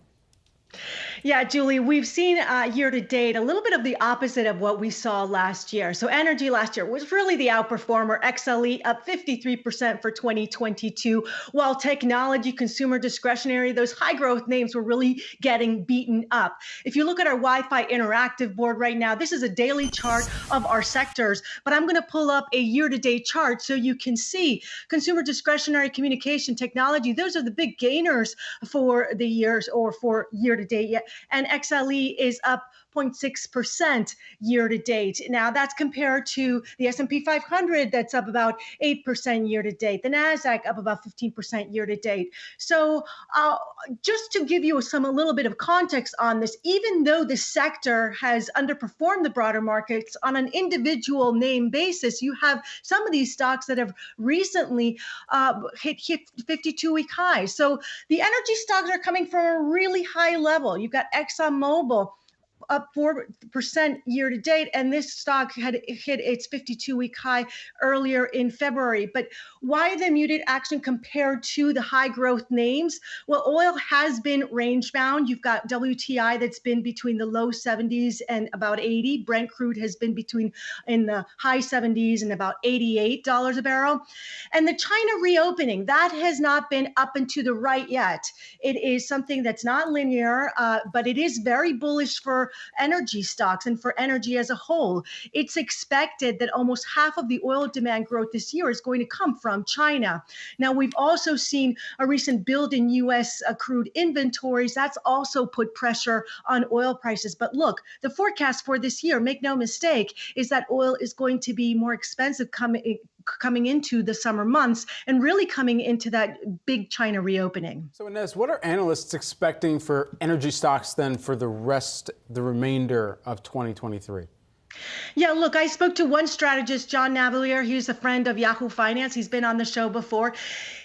Yeah, Julie, we've seen year to date a little bit of the opposite of what we saw last year. So energy last year was really the outperformer. XLE up 53% for 2022, while technology, consumer discretionary, those high growth names were really getting beaten up. If you look at our Wi-Fi interactive board right now, this is a daily chart of our sectors, but I'm going to pull up a year to date chart so you can see consumer discretionary, communication, technology. Those are the big gainers for the years or for year to date. And XLE is up 0.6% year to date. Now that's compared to the S&P 500 that's up about 8% year to date. The Nasdaq up about 15% year to date. So just to give you a little bit of context on this, even though the sector has underperformed the broader markets on an individual name basis, you have some of these stocks that have recently hit 52-week highs. So the energy stocks are coming from a really high level. You've got ExxonMobil up 4% year to date, and this stock had hit its 52-week high earlier in February. But why the muted action compared to the high growth names? Well, oil has been range bound. You've got WTI that's been between the low 70s and about 80. Brent crude has been in the high 70s and about $88 a barrel. And the China reopening, that has not been up and to the right yet. It is something that's not linear, but it is very bullish for energy stocks and for energy as a whole. It's expected that almost half of the oil demand growth this year is going to come from China. Now, we've also seen a recent build in U.S. crude inventories. That's also put pressure on oil prices. But look, the forecast for this year, make no mistake, is that oil is going to be more expensive coming into the summer months and really coming into that big China reopening. So Inez, what are analysts expecting for energy stocks then for the remainder of 2023? Yeah, look, I spoke to one strategist, John Navalier. He's a friend of Yahoo Finance. He's been on the show before.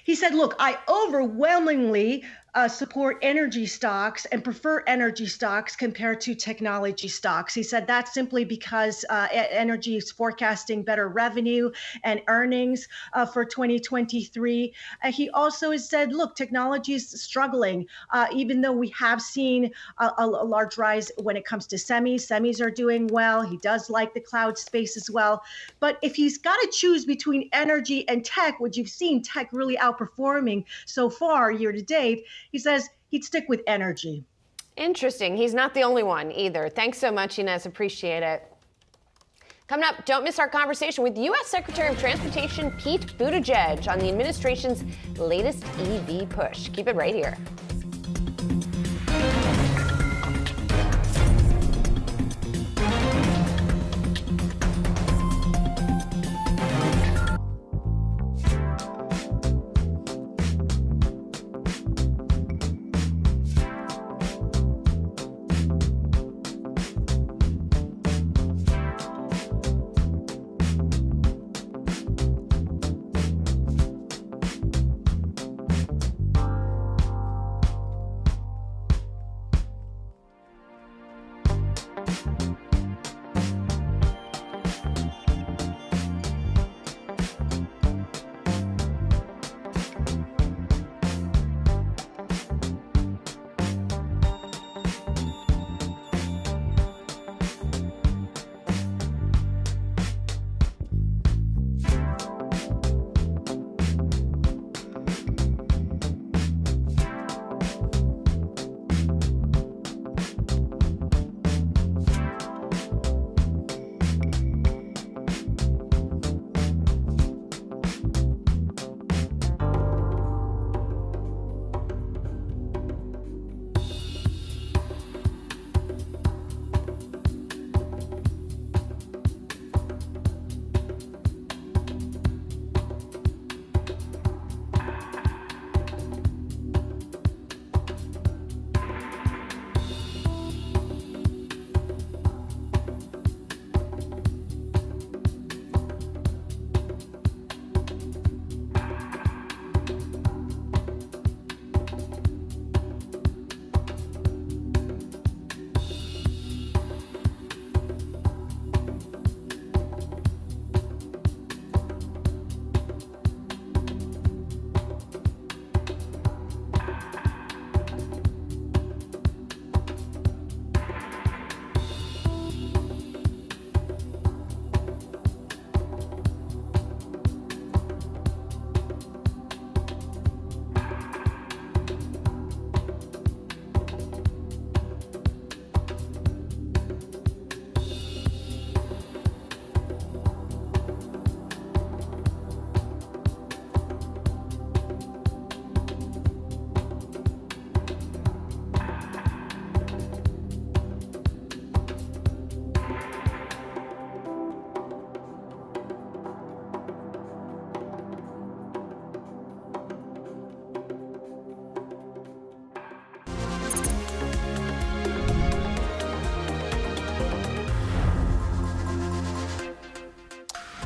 He said, look, I overwhelmingly support energy stocks and prefer energy stocks compared to technology stocks. He said that's simply because energy is forecasting better revenue and earnings for 2023. He also has said, look, technology is struggling, even though we have seen a large rise when it comes to semis. Semis are doing well. He does like the cloud space as well. But if he's got to choose between energy and tech, which you've seen tech really outperforming so far year to date, he says he'd stick with energy. Interesting. He's not the only one either. Thanks so much, Inez. Appreciate it. Coming up, don't miss our conversation with U.S. Secretary of Transportation Pete Buttigieg on the administration's latest EV push. Keep it right here.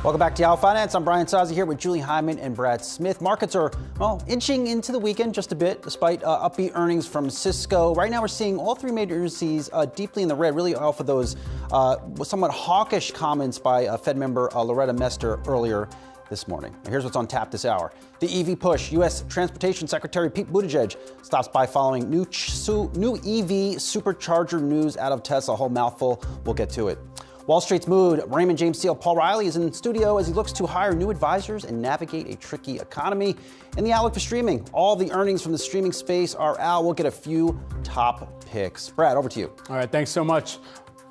Welcome back to Yahoo Finance. I'm Brian Sozzi here with Julie Hyman and Brad Smith. Markets are, well, inching into the weekend just a bit, despite upbeat earnings from Cisco. Right now, we're seeing all three major indices deeply in the red, really off of those somewhat hawkish comments by Fed member Loretta Mester earlier this morning. Now, here's what's on tap this hour. The EV push. U.S. Transportation Secretary Pete Buttigieg stops by following new EV supercharger news out of Tesla. A whole mouthful. We'll get to it. Wall Street's mood. Raymond James CEO Paul Reilly is in studio as he looks to hire new advisors and navigate a tricky economy. And the outlook for streaming. All the earnings from the streaming space are out. We'll get a few top picks. Brad, over to you. All right, thanks so much.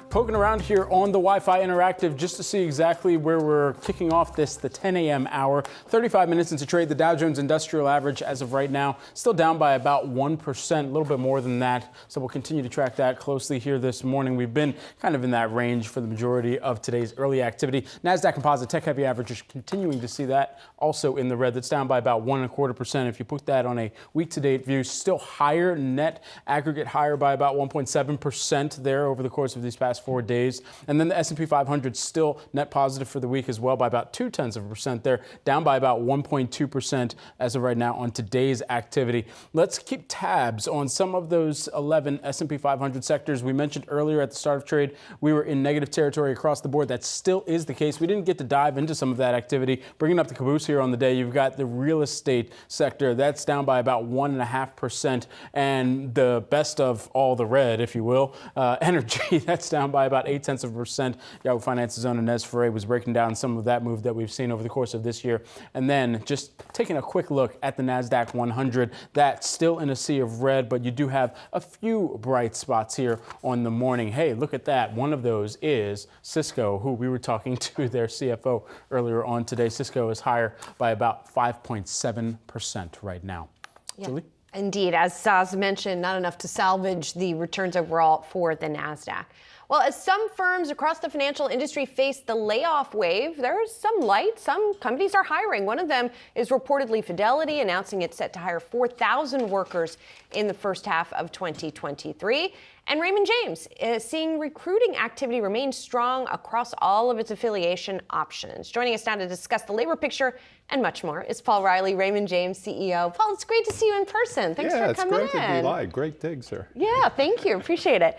Poking around here on the Wi-Fi Interactive just to see exactly where we're kicking off the 10 a.m. hour. 35 minutes into trade, the Dow Jones Industrial Average as of right now still down by about 1%, a little bit more than that. So we'll continue to track that closely here this morning. We've been kind of in that range for the majority of today's early activity. Nasdaq Composite tech-heavy average is continuing to see that also in the red. That's down by about 1.25%. If you put that on a week-to-date view, still higher, net aggregate higher by about 1.7% there over the course of these past 4 days. And then the S&P 500 still net positive for the week as well by about 0.2% there, down by about 1.2% as of right now on today's activity. Let's keep tabs on some of those 11 S&P 500 sectors. We mentioned earlier at the start of trade, we were in negative territory across the board. That still is the case. We didn't get to dive into some of that activity. Bringing up the caboose here on the day, you've got the real estate sector. That's down by about 1.5%. And the best of all the red, if you will, energy, that's down by about 0.8%. Yahoo Finance's own Inez Ferre was breaking down some of that move that we've seen over the course of this year. And then just taking a quick look at the Nasdaq 100, that's still in a sea of red, but you do have a few bright spots here on the morning. Hey, look at that. One of those is Cisco, who we were talking to their CFO earlier on today. Cisco is higher by about 5.7% right now. Yeah. Julie? Indeed, as Saz mentioned, not enough to salvage the returns overall for the NASDAQ. Well, as some firms across the financial industry face the layoff wave, there's some light. Some companies are hiring. One of them is reportedly Fidelity, announcing it's set to hire 4,000 workers in the first half of 2023. And Raymond James is seeing recruiting activity remain strong across all of its affiliation options. Joining us now to discuss the labor picture and much more is Paul Reilly, Raymond James CEO. Paul, it's great to see you in person. Thanks for coming in. Yeah, it's great to be live. Great digs there. Yeah, thank you. Appreciate it.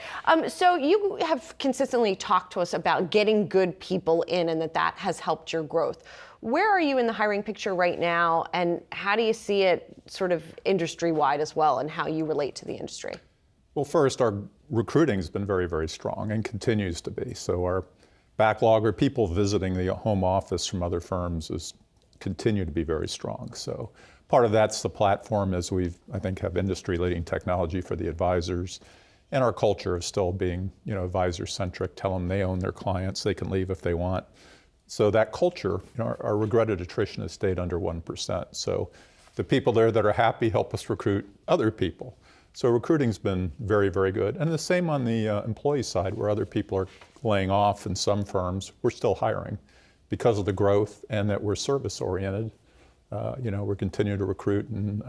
So you have consistently talked to us about getting good people in and that has helped your growth. Where are you in the hiring picture right now, and how do you see it sort of industry-wide as well, and how you relate to the industry? Well, first, our recruiting has been very, very strong and continues to be. So our backlog, or people visiting the home office from other firms, is continue to be very strong. So part of that's the platform, as I think, have industry-leading technology for the advisors, and our culture of still being, advisor-centric. Tell them they own their clients, they can leave if they want. So that culture, our regretted attrition has stayed under 1%. So the people there that are happy help us recruit other people. So recruiting's been very, very good. And the same on the employee side, where other people are laying off in some firms, we're still hiring because of the growth and that we're service-oriented. We're continuing to recruit and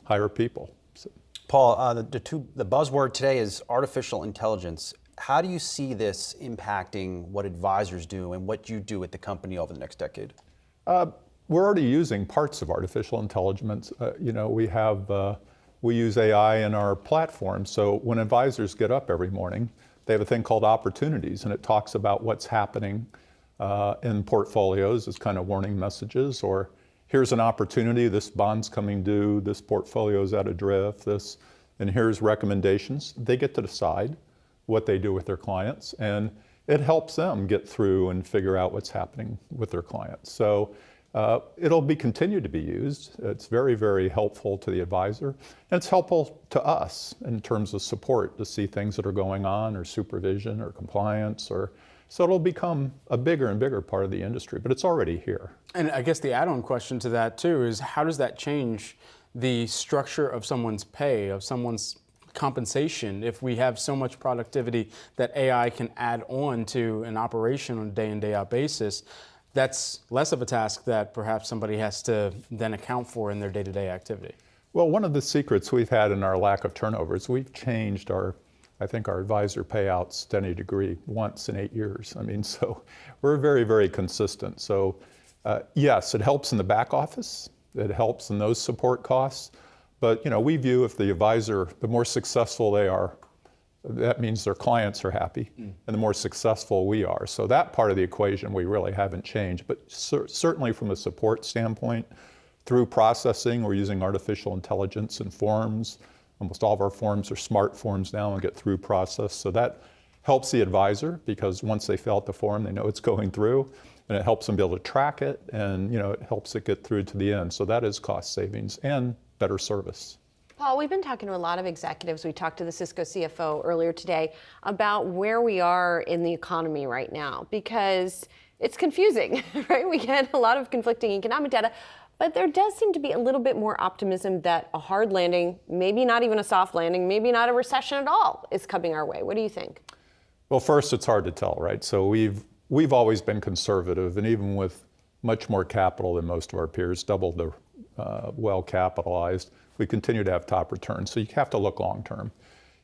hire people. So. Paul, the buzzword today is artificial intelligence. How do you see this impacting what advisors do and what you do at the company over the next decade? We're already using parts of artificial intelligence. We use AI in our platform. So when advisors get up every morning, they have a thing called opportunities, and it talks about what's happening in portfolios as kind of warning messages, or here's an opportunity, this bond's coming due, this portfolio's out of drift, and here's recommendations. They get to decide what they do with their clients, and it helps them get through and figure out what's happening with their clients. So it'll be continued to be used. It's very, very helpful to the advisor, and it's helpful to us in terms of support to see things that are going on, or supervision, or compliance, so it'll become a bigger and bigger part of the industry, but it's already here. And I guess the add-on question to that too is, how does that change the structure of someone's pay, of someone's compensation, if we have so much productivity that AI can add on to an operation on a day in, day out basis? That's less of a task that perhaps somebody has to then account for in their day-to-day activity. Well, one of the secrets we've had in our lack of turnover is we've changed our I think our advisor payouts to any degree once in 8 years. I mean, so we're very, very consistent. So yes, it helps in the back office. It helps in those support costs. But we view if the advisor, the more successful they are, that means their clients are happy, and the more successful we are. So that part of the equation we really haven't changed. But certainly from a support standpoint, through processing, we're using artificial intelligence in forms. Almost all of our forms are smart forms now and get through process. So that helps the advisor because once they fill out the form, they know it's going through, and it helps them be able to track it, and it helps it get through to the end. So that is cost savings and better service. Paul, we've been talking to a lot of executives. We talked to the Cisco CFO earlier today about where we are in the economy right now because it's confusing, right? We get a lot of conflicting economic data, but there does seem to be a little bit more optimism that a hard landing, maybe not even a soft landing, maybe not a recession at all, is coming our way. What do you think? Well, first, it's hard to tell, right? So we've always been conservative, and even with much more capital than most of our peers, double the well capitalized, we continue to have top returns. So you have to look long term.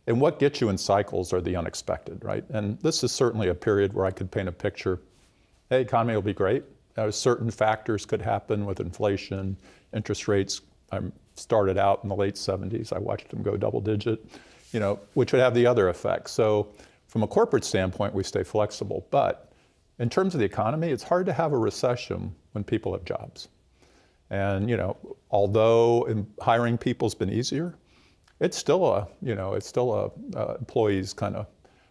And what gets you in cycles are the unexpected, right? And this is certainly a period where I could paint a picture. Hey, economy will be great. Certain factors could happen with inflation, interest rates. I started out in the late 70s. I watched them go double digit, which would have the other effect. So from a corporate standpoint, we stay flexible. But in terms of the economy, it's hard to have a recession when people have jobs. And although hiring people's been easier, it's still a employees kind of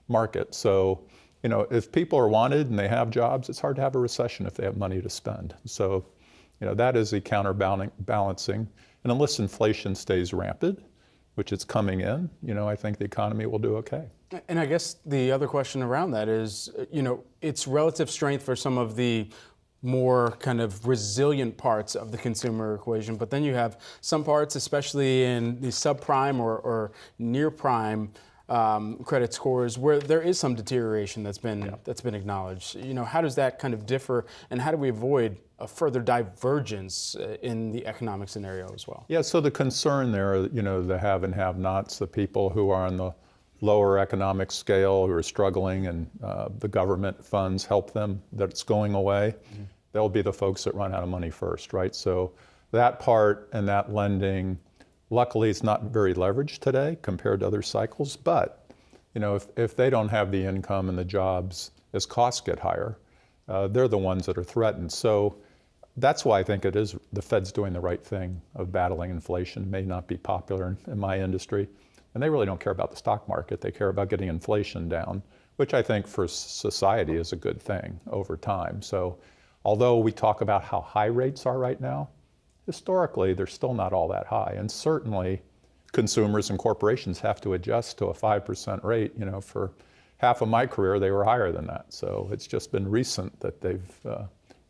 market. So if people are wanted and they have jobs, it's hard to have a recession if they have money to spend. So that is the counterbalancing. And unless inflation stays rampant, which it's coming in, I think the economy will do okay. And I guess the other question around that is, it's relative strength for some of the more kind of resilient parts of the consumer equation, but then you have some parts, especially in the subprime or near prime credit scores, where there is some deterioration that's been acknowledged. How does that kind of differ, and how do we avoid a further divergence in the economic scenario as well? Yeah, so the concern there, the have and have-nots, the people who are on the lower economic scale who are struggling, and the government funds help them, that it's going away. Mm-hmm. They'll be the folks that run out of money first, right? So that part and that lending, luckily it's not very leveraged today compared to other cycles, but if they don't have the income and the jobs as costs get higher, they're the ones that are threatened. So that's why I think it is the Fed's doing the right thing of battling inflation. May not be popular in my industry. And they really don't care about the stock market. They care about getting inflation down, which I think for society is a good thing over time. So although we talk about how high rates are right now, historically they're still not all that high. And certainly consumers and corporations have to adjust to a 5% rate. For half of my career, they were higher than that. So it's just been recent that they've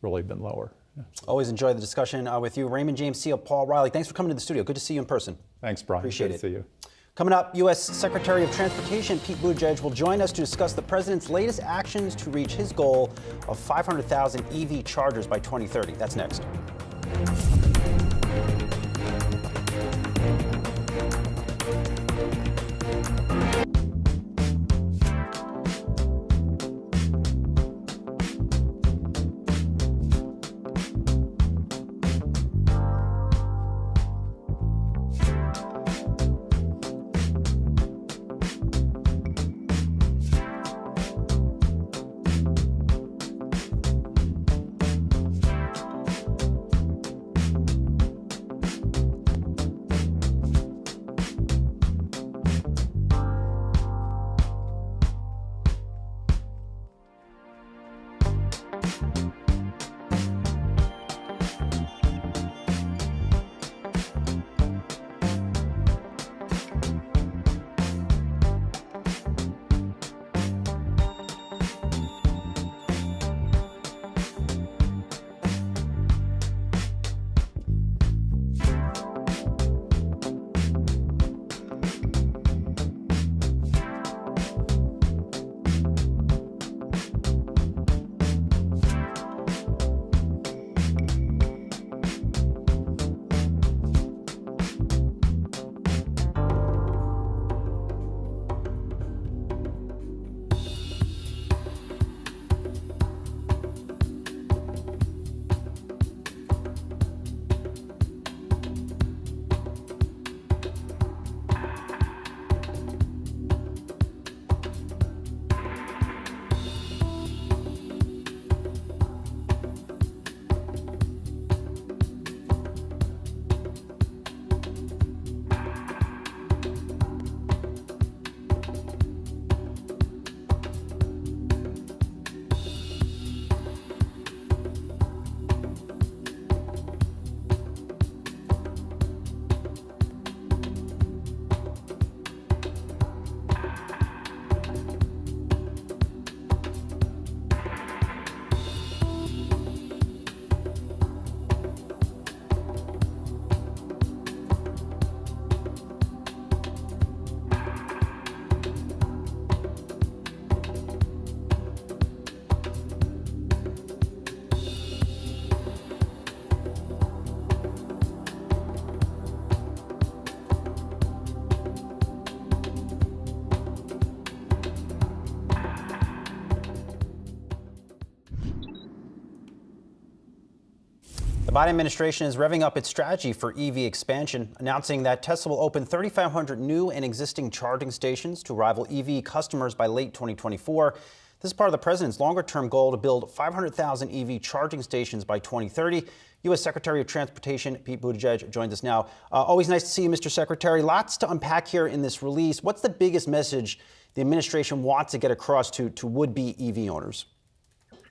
really been lower. Yeah. Always enjoy the discussion with you. Raymond James CEO Paul Reilly, thanks for coming to the studio. Good to see you in person. Thanks, Brian. Appreciate Good it. to see you. Coming up, U.S. Secretary of Transportation Pete Buttigieg will join us to discuss the president's latest actions to reach his goal of 500,000 EV chargers by 2030. That's next. Biden administration is revving up its strategy for EV expansion, announcing that Tesla will open 3,500 new and existing charging stations to rival EV customers by late 2024. This is part of the president's longer-term goal to build 500,000 EV charging stations by 2030. U.S. Secretary of Transportation Pete Buttigieg joins us now. Always nice to see you, Mr. Secretary. Lots to unpack here in this release. What's the biggest message the administration wants to get across to would-be EV owners?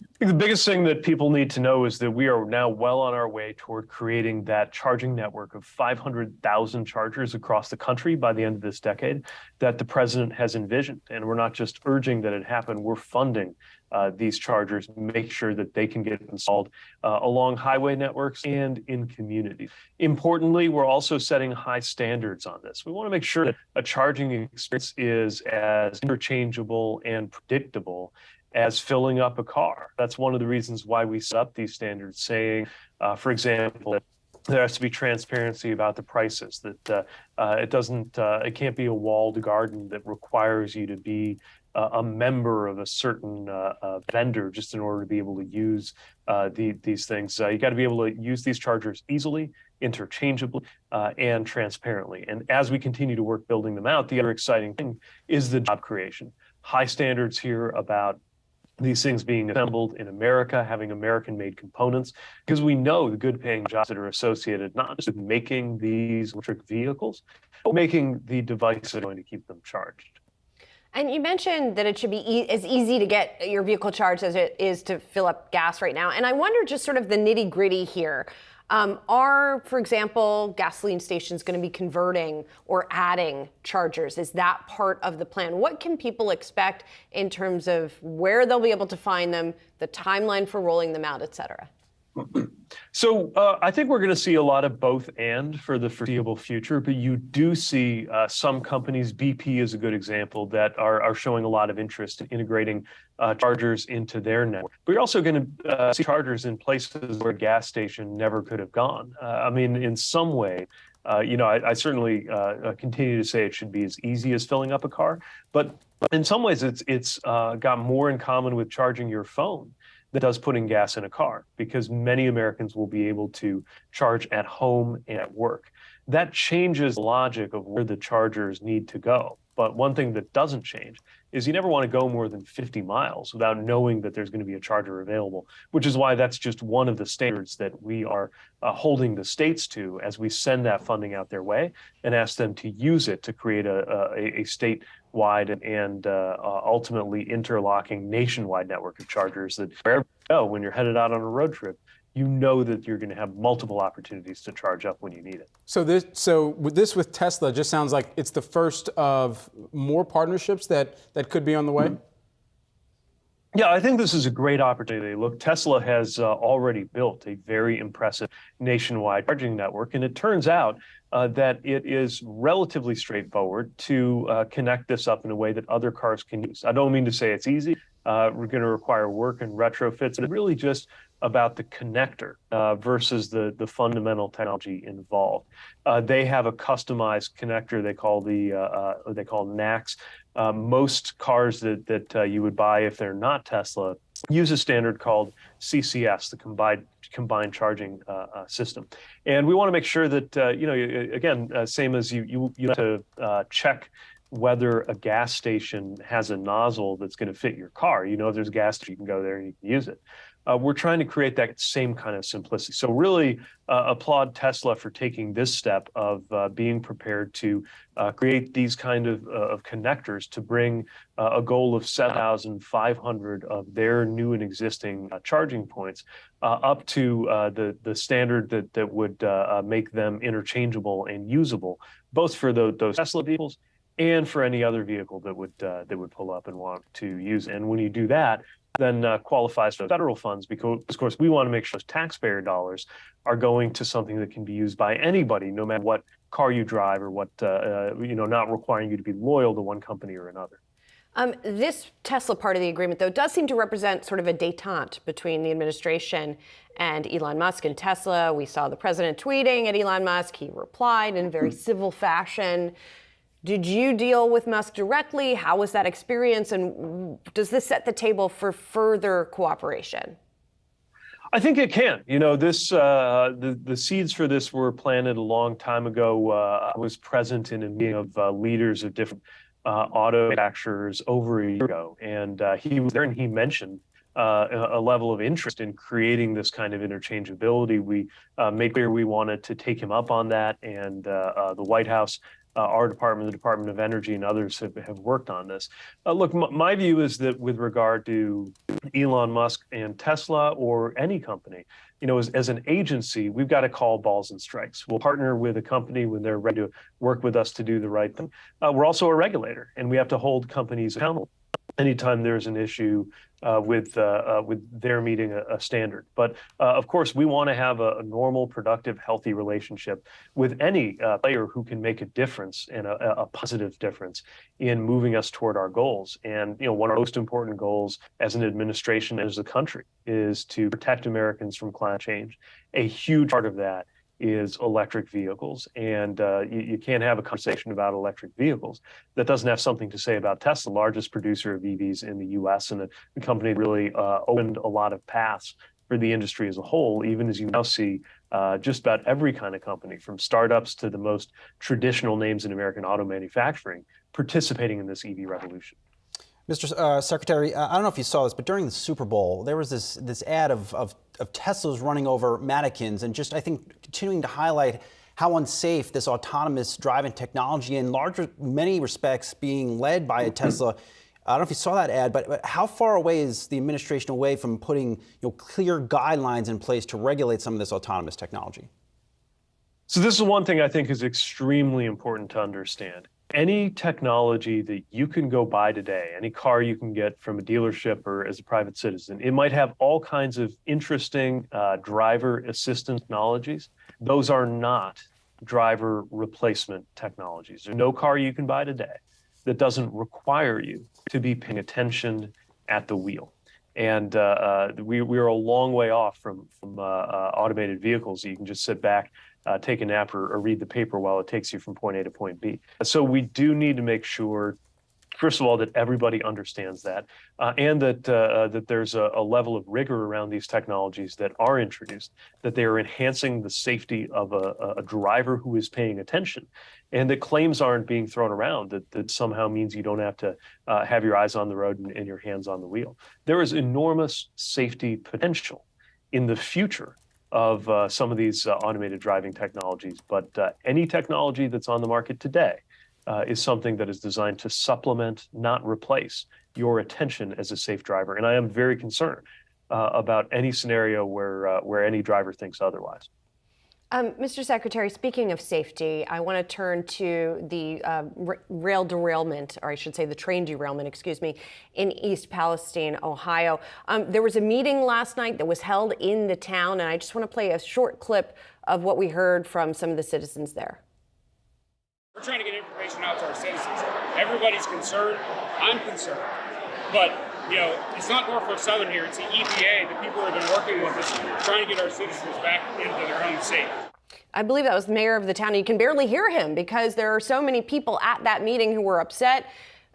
I think the biggest thing that people need to know is that we are now well on our way toward creating that charging network of 500,000 chargers across the country by the end of this decade that the president has envisioned. And we're not just urging that it happen, we're funding these chargers, make sure that they can get installed along highway networks and in communities. Importantly, we're also setting high standards on this. We want to make sure that a charging experience is as interchangeable and predictable as filling up a car. That's one of the reasons why we set up these standards, saying, for example, there has to be transparency about the prices, that it can't be a walled garden that requires you to be a member of a certain vendor just in order to be able to use these things. You got to be able to use these chargers easily, interchangeably, and transparently. And as we continue to work building them out, the other exciting thing is the job creation. High standards here about these things being assembled in America, having American-made components, because we know the good-paying jobs that are associated not just with making these electric vehicles, but making the devices that are going to keep them charged. And you mentioned that it should be as easy to get your vehicle charged as it is to fill up gas right now. And I wonder just sort of the nitty-gritty here. Are, for example, gasoline stations going to be converting or adding chargers? Is that part of the plan? What can people expect in terms of where they'll be able to find them, the timeline for rolling them out, et cetera? So I think we're going to see a lot of both and for the foreseeable future, but you do see some companies, BP is a good example, that are showing a lot of interest in integrating chargers into their network. But you're also going to see chargers in places where a gas station never could have gone. I mean, in some way, I certainly continue to say it should be as easy as filling up a car, but in some ways it's got more in common with charging your phone that does putting gas in a car, because many Americans will be able to charge at home and at work. That changes the logic of where the chargers need to go. But one thing that doesn't change is you never want to go more than 50 miles without knowing that there's going to be a charger available, which is why that's just one of the standards that we are holding the states to as we send that funding out their way and ask them to use it to create a state-wide and ultimately interlocking nationwide network of chargers that wherever you go, when you're headed out on a road trip, you know that you're going to have multiple opportunities to charge up when you need it. So with Tesla just sounds like it's the first of more partnerships that could be on the way? Yeah, I think this is a great opportunity. Look, Tesla has already built a very impressive nationwide charging network, and it turns out that it is relatively straightforward to connect this up in a way that other cars can use. I don't mean to say it's easy. We're going to require work and retrofits. It's really just about the connector versus the fundamental technology involved. They have a customized connector they call NACS. Most cars that you would buy if they're not Tesla use a standard called CCS, the combined charging system. And we want to make sure that again, same as you have to check whether a gas station has a nozzle that's going to fit your car. If there's gas, you can go there and you can use it. We're trying to create that same kind of simplicity. So really applaud Tesla for taking this step of being prepared to create these kind of connectors to bring a goal of 7,500 of their new and existing charging points up to the standard that would make them interchangeable and usable, both for those Tesla vehicles and for any other vehicle that would pull up and want to use. And when you do that, then qualifies for federal funds, because of course we want to make sure those taxpayer dollars are going to something that can be used by anybody, no matter what car you drive or what, not requiring you to be loyal to one company or another. This Tesla part of the agreement, though, does seem to represent sort of a détente between the administration and Elon Musk and Tesla. We saw the president tweeting at Elon Musk. He replied in a very civil fashion. Did you deal with Musk directly? How was that experience? And does this set the table for further cooperation? I think it can. You know, this the seeds for this were planted a long time ago. I was present in a meeting of leaders of different auto manufacturers over a year ago, and he was there and he mentioned a level of interest in creating this kind of interchangeability. We made clear we wanted to take him up on that, and the White House, our department, the Department of Energy, and others have worked on this. Look, my view is that with regard to Elon Musk and Tesla or any company, you know, as an agency, we've got to call balls and strikes. We'll partner with a company when they're ready to work with us to do the right thing. We're also a regulator, and we have to hold companies accountable anytime there's an issue with their meeting a standard. But of course, we want to have a normal, productive, healthy relationship with any player who can make a difference and a positive difference in moving us toward our goals. And you know, one of the most important goals as an administration and as a country is to protect Americans from climate change. A huge part of that is electric vehicles. And you can't have a conversation about electric vehicles that doesn't have something to say about Tesla, the largest producer of EVs in the US, and the company really opened a lot of paths for the industry as a whole, even as you now see just about every kind of company, from startups to the most traditional names in American auto manufacturing, participating in this EV revolution. Mr. Secretary, I don't know if you saw this, but during the Super Bowl, there was this ad of Teslas running over mannequins, and just, I think, continuing to highlight how unsafe this autonomous driving technology, in many respects being led by a Tesla. I don't know if you saw that ad, but how far away is the administration away from putting clear guidelines in place to regulate some of this autonomous technology? So this is one thing I think is extremely important to understand. Any technology that you can go buy today, any car you can get from a dealership or as a private citizen, it might have all kinds of interesting driver assistance technologies. Those are not driver replacement technologies. There's no car you can buy today that doesn't require you to be paying attention at the wheel. And we're a long way off from automated vehicles. You can just sit back, take a nap, or read the paper while it takes you from point A to point B. So we do need to make sure, first of all, that everybody understands that, and that there's a level of rigor around these technologies that are introduced, that they are enhancing the safety of a driver who is paying attention, and that claims aren't being thrown around that somehow means you don't have to have your eyes on the road and your hands on the wheel. There is enormous safety potential in the future of some of these automated driving technologies, but any technology that's on the market today is something that is designed to supplement, not replace, your attention as a safe driver. And I am very concerned about any scenario where any driver thinks otherwise. Mr. Secretary, speaking of safety, I want to turn to the rail derailment, or I should say the train derailment, excuse me, in East Palestine, Ohio. There was a meeting last night that was held in the town, and I just want to play a short clip of what we heard from some of the citizens there. We're trying to get information out to our citizens. Everybody's concerned. I'm concerned. But, you know, it's not Norfolk Southern here. It's the EPA, the people who have been working with us, trying to get our citizens back into their homes safe. I believe that was the mayor of the town. You can barely hear him because there are so many people at that meeting who were upset.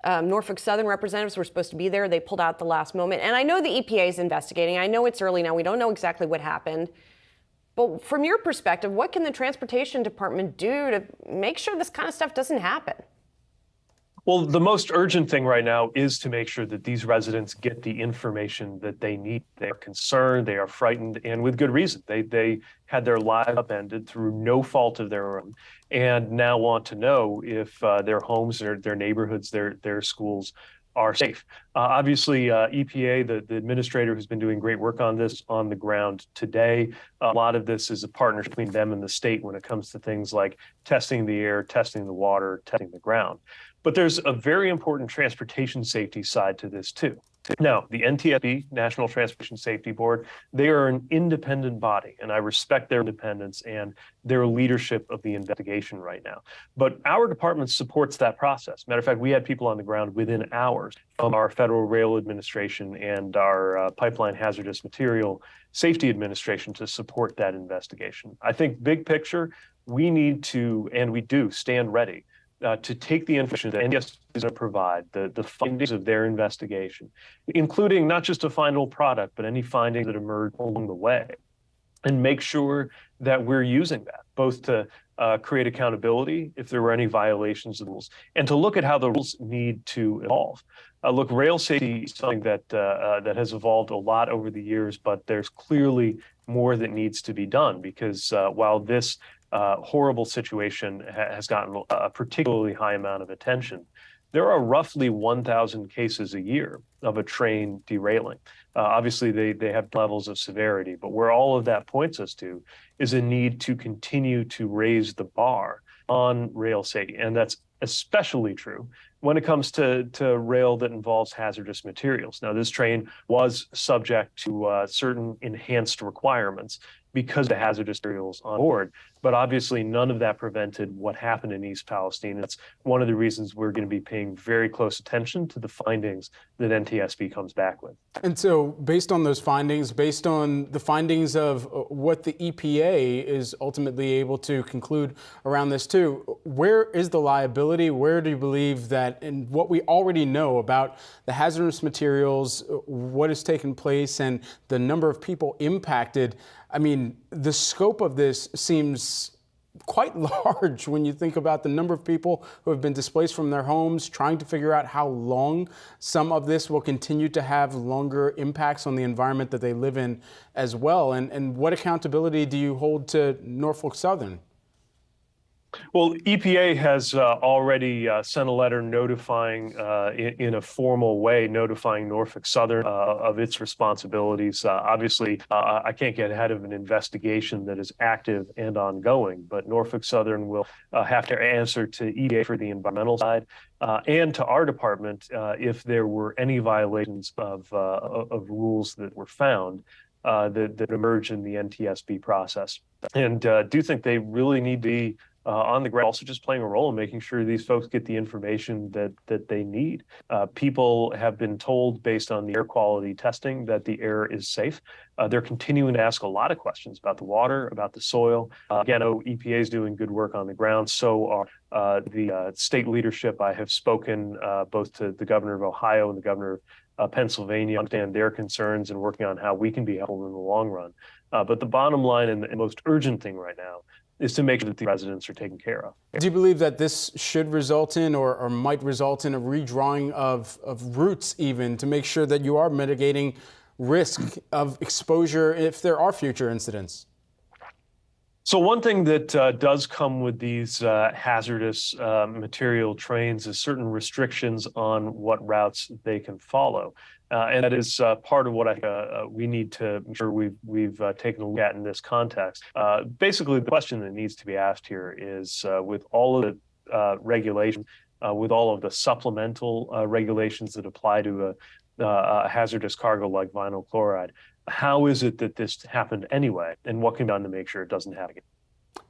Norfolk Southern representatives were supposed to be there. They pulled out at the last moment. And I know the EPA is investigating. I know it's early now. We don't know exactly what happened. But from your perspective, what can the Transportation Department do to make sure this kind of stuff doesn't happen? Well, the most urgent thing right now is to make sure that these residents get the information that they need. They are concerned, they are frightened, and with good reason. They had their lives upended through no fault of their own, and now want to know if their homes, their neighborhoods, their schools are safe. Obviously, EPA, the administrator who's been doing great work on this on the ground today. A lot of this is a partnership between them and the state when it comes to things like testing the air, testing the water, testing the ground. But there's a very important transportation safety side to this too. Now, the NTSB, National Transportation Safety Board, they are an independent body, and I respect their independence and their leadership of the investigation right now. But our department supports that process. Matter of fact, we had people on the ground within hours from our Federal Rail Administration and our Pipeline Hazardous Material Safety Administration to support that investigation. I think big picture, we need to, and we do, stand ready to take the information that NTSB is going to provide, the findings of their investigation, including not just a final product, but any findings that emerge along the way, and make sure that we're using that, both to create accountability if there were any violations of the rules, and to look at how the rules need to evolve. Look, rail safety is something that has evolved a lot over the years, but there's clearly more that needs to be done, because while this horrible situation has gotten a particularly high amount of attention, there are roughly 1,000 cases a year of a train derailing. Obviously, they have levels of severity, but where all of that points us to is a need to continue to raise the bar on rail safety. And that's especially true when it comes to rail that involves hazardous materials. Now, this train was subject to certain enhanced requirements because of the hazardous materials on board. But obviously, none of that prevented what happened in East Palestine. That's one of the reasons we're going to be paying very close attention to the findings that NTSB comes back with. And so, based on those findings, based on the findings of what the EPA is ultimately able to conclude around this too, where is the liability? Where do you believe that, and what we already know about the hazardous materials, what has taken place, and the number of people impacted? I mean, the scope of this seems quite large when you think about the number of people who have been displaced from their homes, trying to figure out how long some of this will continue to have longer impacts on the environment that they live in as well. And what accountability do you hold to Norfolk Southern? Well, EPA has already sent a letter notifying, in a formal way, notifying Norfolk Southern of its responsibilities. Obviously, I can't get ahead of an investigation that is active and ongoing, but Norfolk Southern will have to answer to EPA for the environmental side and to our department if there were any violations of rules that were found that emerged in the NTSB process. And do think they really need to be on the ground, also just playing a role in making sure these folks get the information that they need. People have been told, based on the air quality testing, that the air is safe. They're continuing to ask a lot of questions about the water, about the soil. Again, EPA is doing good work on the ground. So are the state leadership. I have spoken both to the governor of Ohio and the governor of Pennsylvania, understand their concerns and working on how we can be helpful in the long run. But the bottom line and the most urgent thing right now is to make sure that the residents are taken care of. Do you believe that this should result in or might result in a redrawing of routes even to make sure that you are mitigating risk of exposure if there are future incidents? So one thing that does come with these hazardous material trains is certain restrictions on what routes they can follow. And that is part of what we need to make sure we've taken a look at in this context. Basically, the question that needs to be asked here is, with all of the regulation, with all of the supplemental regulations that apply to a hazardous cargo like vinyl chloride, how is it that this happened anyway, and what can be done to make sure it doesn't happen again?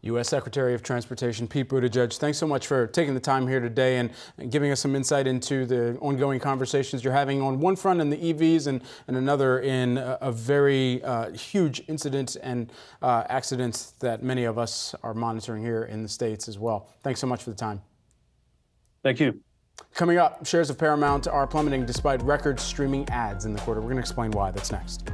U.S. Secretary of Transportation Pete Buttigieg, thanks so much for taking the time here today and giving us some insight into the ongoing conversations you're having on one front in the EVs and another in a very huge incident and accidents that many of us are monitoring here in the States as well. Thanks so much for the time. Thank you. Coming up, shares of Paramount are plummeting despite record streaming ads in the quarter. We're going to explain why. That's next.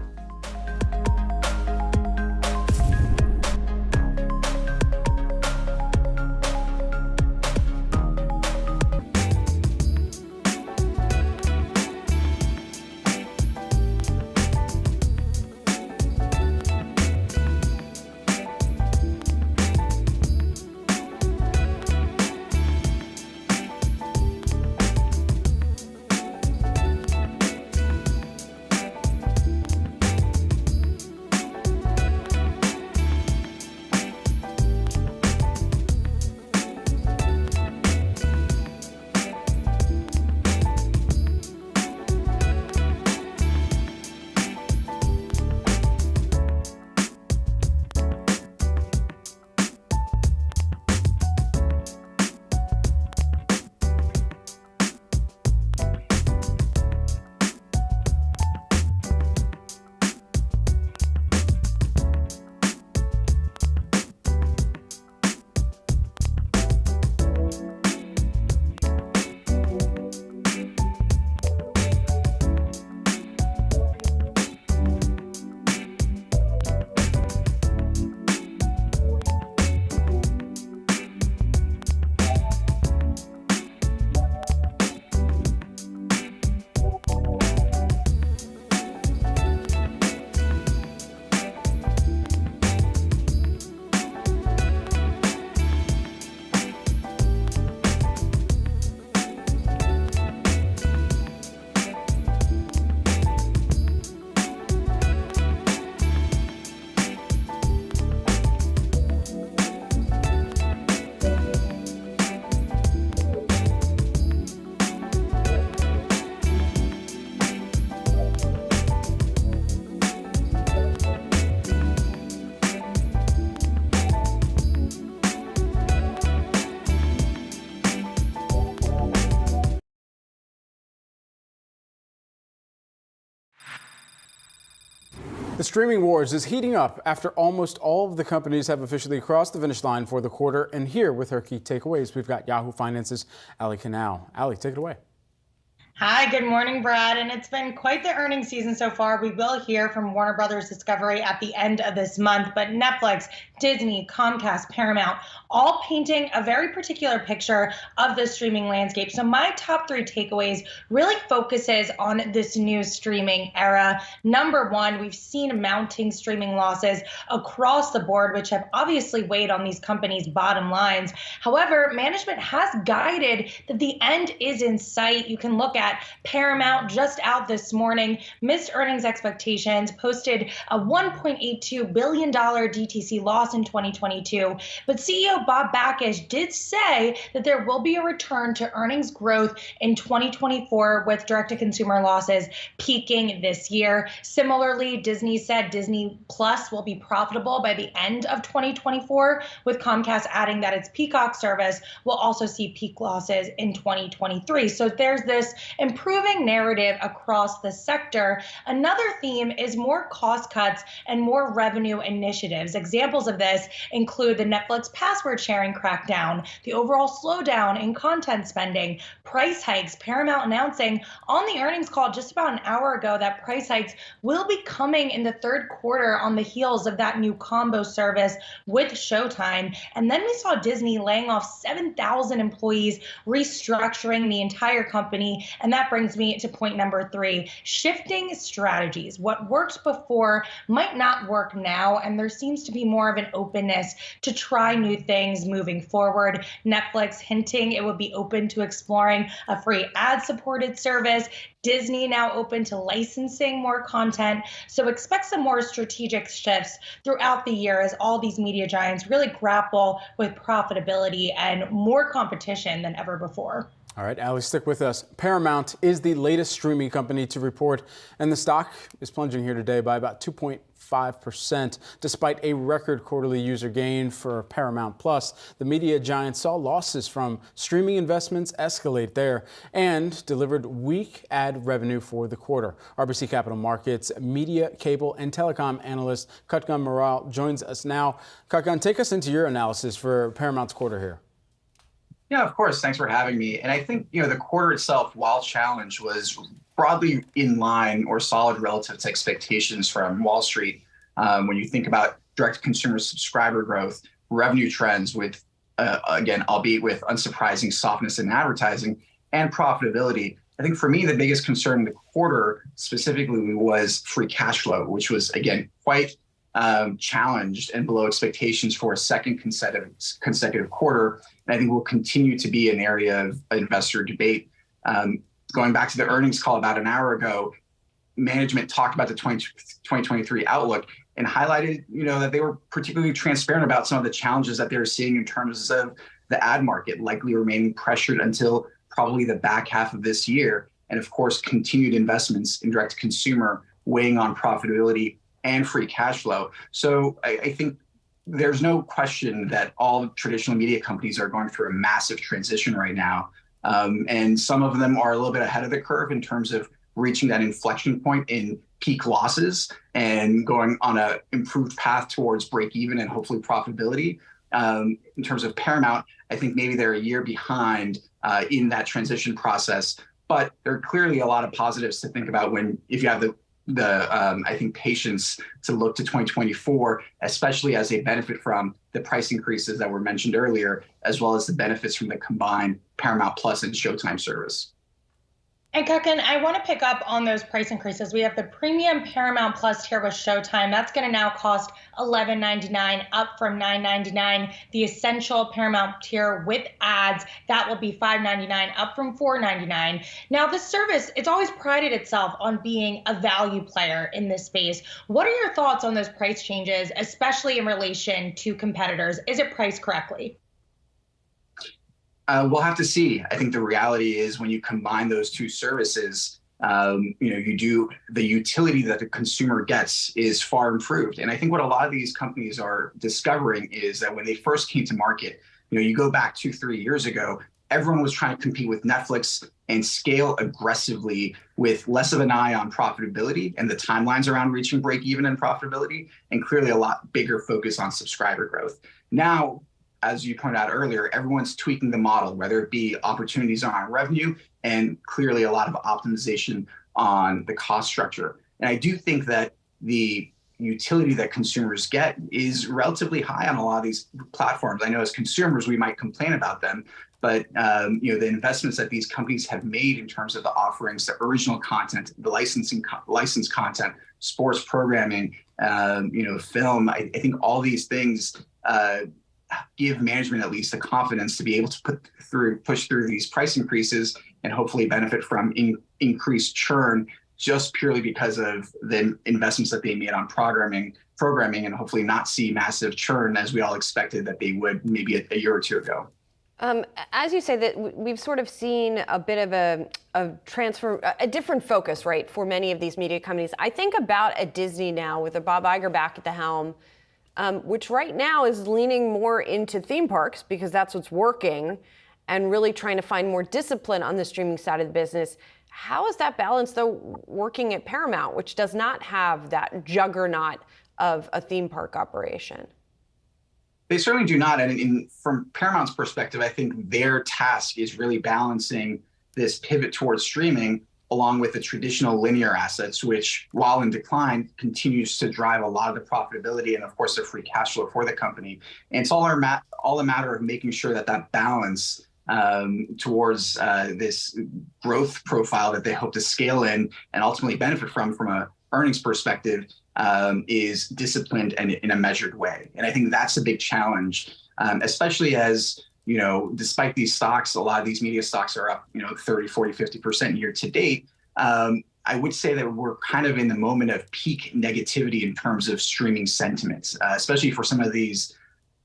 The streaming wars is heating up after almost all of the companies have officially crossed the finish line for the quarter. And here with her key takeaways, we've got Yahoo Finance's Ali Canal. Ali, take it away. Hi, good morning, Brad. And it's been quite the earnings season so far. We will hear from Warner Brothers Discovery at the end of this month, but Netflix, Disney, Comcast, Paramount, all painting a very particular picture of the streaming landscape. So my top three takeaways really focuses on this new streaming era. Number one, we've seen mounting streaming losses across the board, which have obviously weighed on these companies' bottom lines. However, management has guided that the end is in sight. You can look at Paramount just out this morning, missed earnings expectations, posted a $1.82 billion DTC loss in 2022. But CEO Bob Bakish did say that there will be a return to earnings growth in 2024 with direct-to-consumer losses peaking this year. Similarly, Disney said Disney Plus will be profitable by the end of 2024, with Comcast adding that its Peacock service will also see peak losses in 2023. So there's this improving narrative across the sector. Another theme is more cost cuts and more revenue initiatives. Examples of this include the Netflix password sharing crackdown, the overall slowdown in content spending, price hikes, Paramount announcing on the earnings call just about an hour ago that price hikes will be coming in the third quarter on the heels of that new combo service with Showtime. And then we saw Disney laying off 7,000 employees, restructuring the entire company. And that brings me to point number three, shifting strategies. What worked before might not work now, and there seems to be more of an openness to try new things moving forward. Netflix hinting it would be open to exploring a free ad-supported service. Disney now open to licensing more content. So expect some more strategic shifts throughout the year as all these media giants really grapple with profitability and more competition than ever before. All right, Ali, stick with us. Paramount is the latest streaming company to report, and the stock is plunging here today by about 2.5%. Despite a record quarterly user gain for Paramount Plus, the media giant saw losses from streaming investments escalate there and delivered weak ad revenue for the quarter. RBC Capital Markets media, cable, and telecom analyst Kutgun Moral joins us now. Kutgun, take us into your analysis for Paramount's quarter here. Yeah, of course. Thanks for having me. And I think, the quarter itself, while challenged, was broadly in line or solid relative to expectations from Wall Street. When you think about direct-to-consumer subscriber growth, revenue trends with, again, albeit with unsurprising softness in advertising and profitability, I think for me, the biggest concern in the quarter specifically was free cash flow, which was, again, quite challenged and below expectations for a second consecutive quarter. And I think will continue to be an area of investor debate. Going back to the earnings call about an hour ago, management talked about the 2023 outlook and highlighted, that they were particularly transparent about some of the challenges that they're seeing in terms of the ad market likely remaining pressured until probably the back half of this year. And of course, continued investments in direct to consumer weighing on profitability and free cash flow. So I think there's no question that all traditional media companies are going through a massive transition right now. And some of them are a little bit ahead of the curve in terms of reaching that inflection point in peak losses and going on an improved path towards break even and hopefully profitability. In terms of Paramount, I think maybe they're a year behind in that transition process, but there are clearly a lot of positives to think about if you have the I think patience to look to 2024, especially as they benefit from the price increases that were mentioned earlier, as well as the benefits from the combined Paramount Plus and Showtime service. And Kutgun, I want to pick up on those price increases. We have the premium Paramount Plus tier with Showtime. That's going to now cost $11.99, up from $9.99. The essential Paramount tier with ads, that will be $5.99, up from $4.99. Now, this service, it's always prided itself on being a value player in this space. What are your thoughts on those price changes, especially in relation to competitors? Is it priced correctly? We'll have to see. I think the reality is when you combine those two services, the utility that the consumer gets is far improved. And I think what a lot of these companies are discovering is that when they first came to market, you go back 2-3 years ago, everyone was trying to compete with Netflix and scale aggressively with less of an eye on profitability and the timelines around reaching break even and profitability, and clearly a lot bigger focus on subscriber growth. Now, as you pointed out earlier, everyone's tweaking the model, whether it be opportunities on revenue and clearly a lot of optimization on the cost structure. And I do think that the utility that consumers get is relatively high on a lot of these platforms. I know as consumers, we might complain about them, but the investments that these companies have made in terms of the offerings, the original content, the licensed content, sports programming, film, I think all these things give management at least the confidence to be able to push through these price increases and hopefully benefit from increased churn just purely because of the investments that they made on programming and hopefully not see massive churn as we all expected that they would maybe a year or two ago. As you say, that we've sort of seen a bit of a transfer, a different focus, right, for many of these media companies. I think about a Disney now with a Bob Iger back at the helm, which right now is leaning more into theme parks because that's what's working, and really trying to find more discipline on the streaming side of the business. How is that balance, though, working at Paramount, which does not have that juggernaut of a theme park operation? They certainly do not. And from Paramount's perspective, I think their task is really balancing this pivot towards streaming along with the traditional linear assets, which, while in decline, continues to drive a lot of the profitability and, of course, the free cash flow for the company. And it's all a matter of making sure that balance towards this growth profile that they hope to scale in and ultimately benefit from a earnings perspective is disciplined and in a measured way. And I think that's a big challenge, especially as, despite these stocks, a lot of these media stocks are up, 30, 40, 50% year to date. I would say that we're kind of in the moment of peak negativity in terms of streaming sentiments, especially for some of these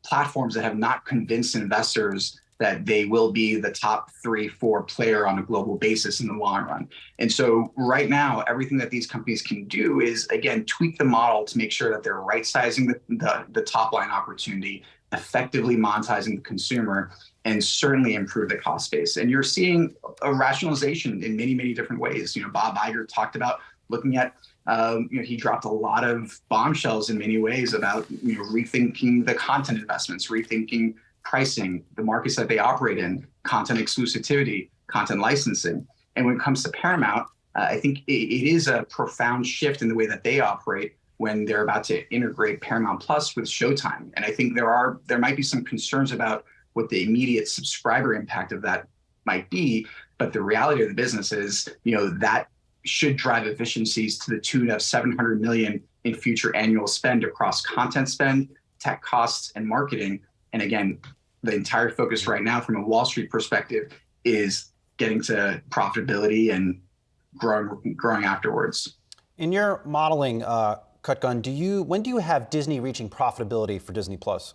platforms that have not convinced investors that they will be the top 3-4 player on a global basis in the long run. And so right now, everything that these companies can do is, again, tweak the model to make sure that they're right-sizing the top line opportunity, effectively monetizing the consumer, and certainly improve the cost base. And you're seeing a rationalization in many, many different ways. Bob Iger talked about looking at, he dropped a lot of bombshells in many ways about, rethinking the content investments, rethinking pricing, the markets that they operate in, content exclusivity, content licensing. And when it comes to Paramount, I think it is a profound shift in the way that they operate when they're about to integrate Paramount Plus with Showtime. And I think there might be some concerns about what the immediate subscriber impact of that might be. But the reality of the business is, that should drive efficiencies to the tune of $700 million in future annual spend across content spend, tech costs, and marketing. And again, the entire focus right now from a Wall Street perspective is getting to profitability and growing afterwards. In your modeling, Cutgun, when do you have Disney reaching profitability for Disney Plus?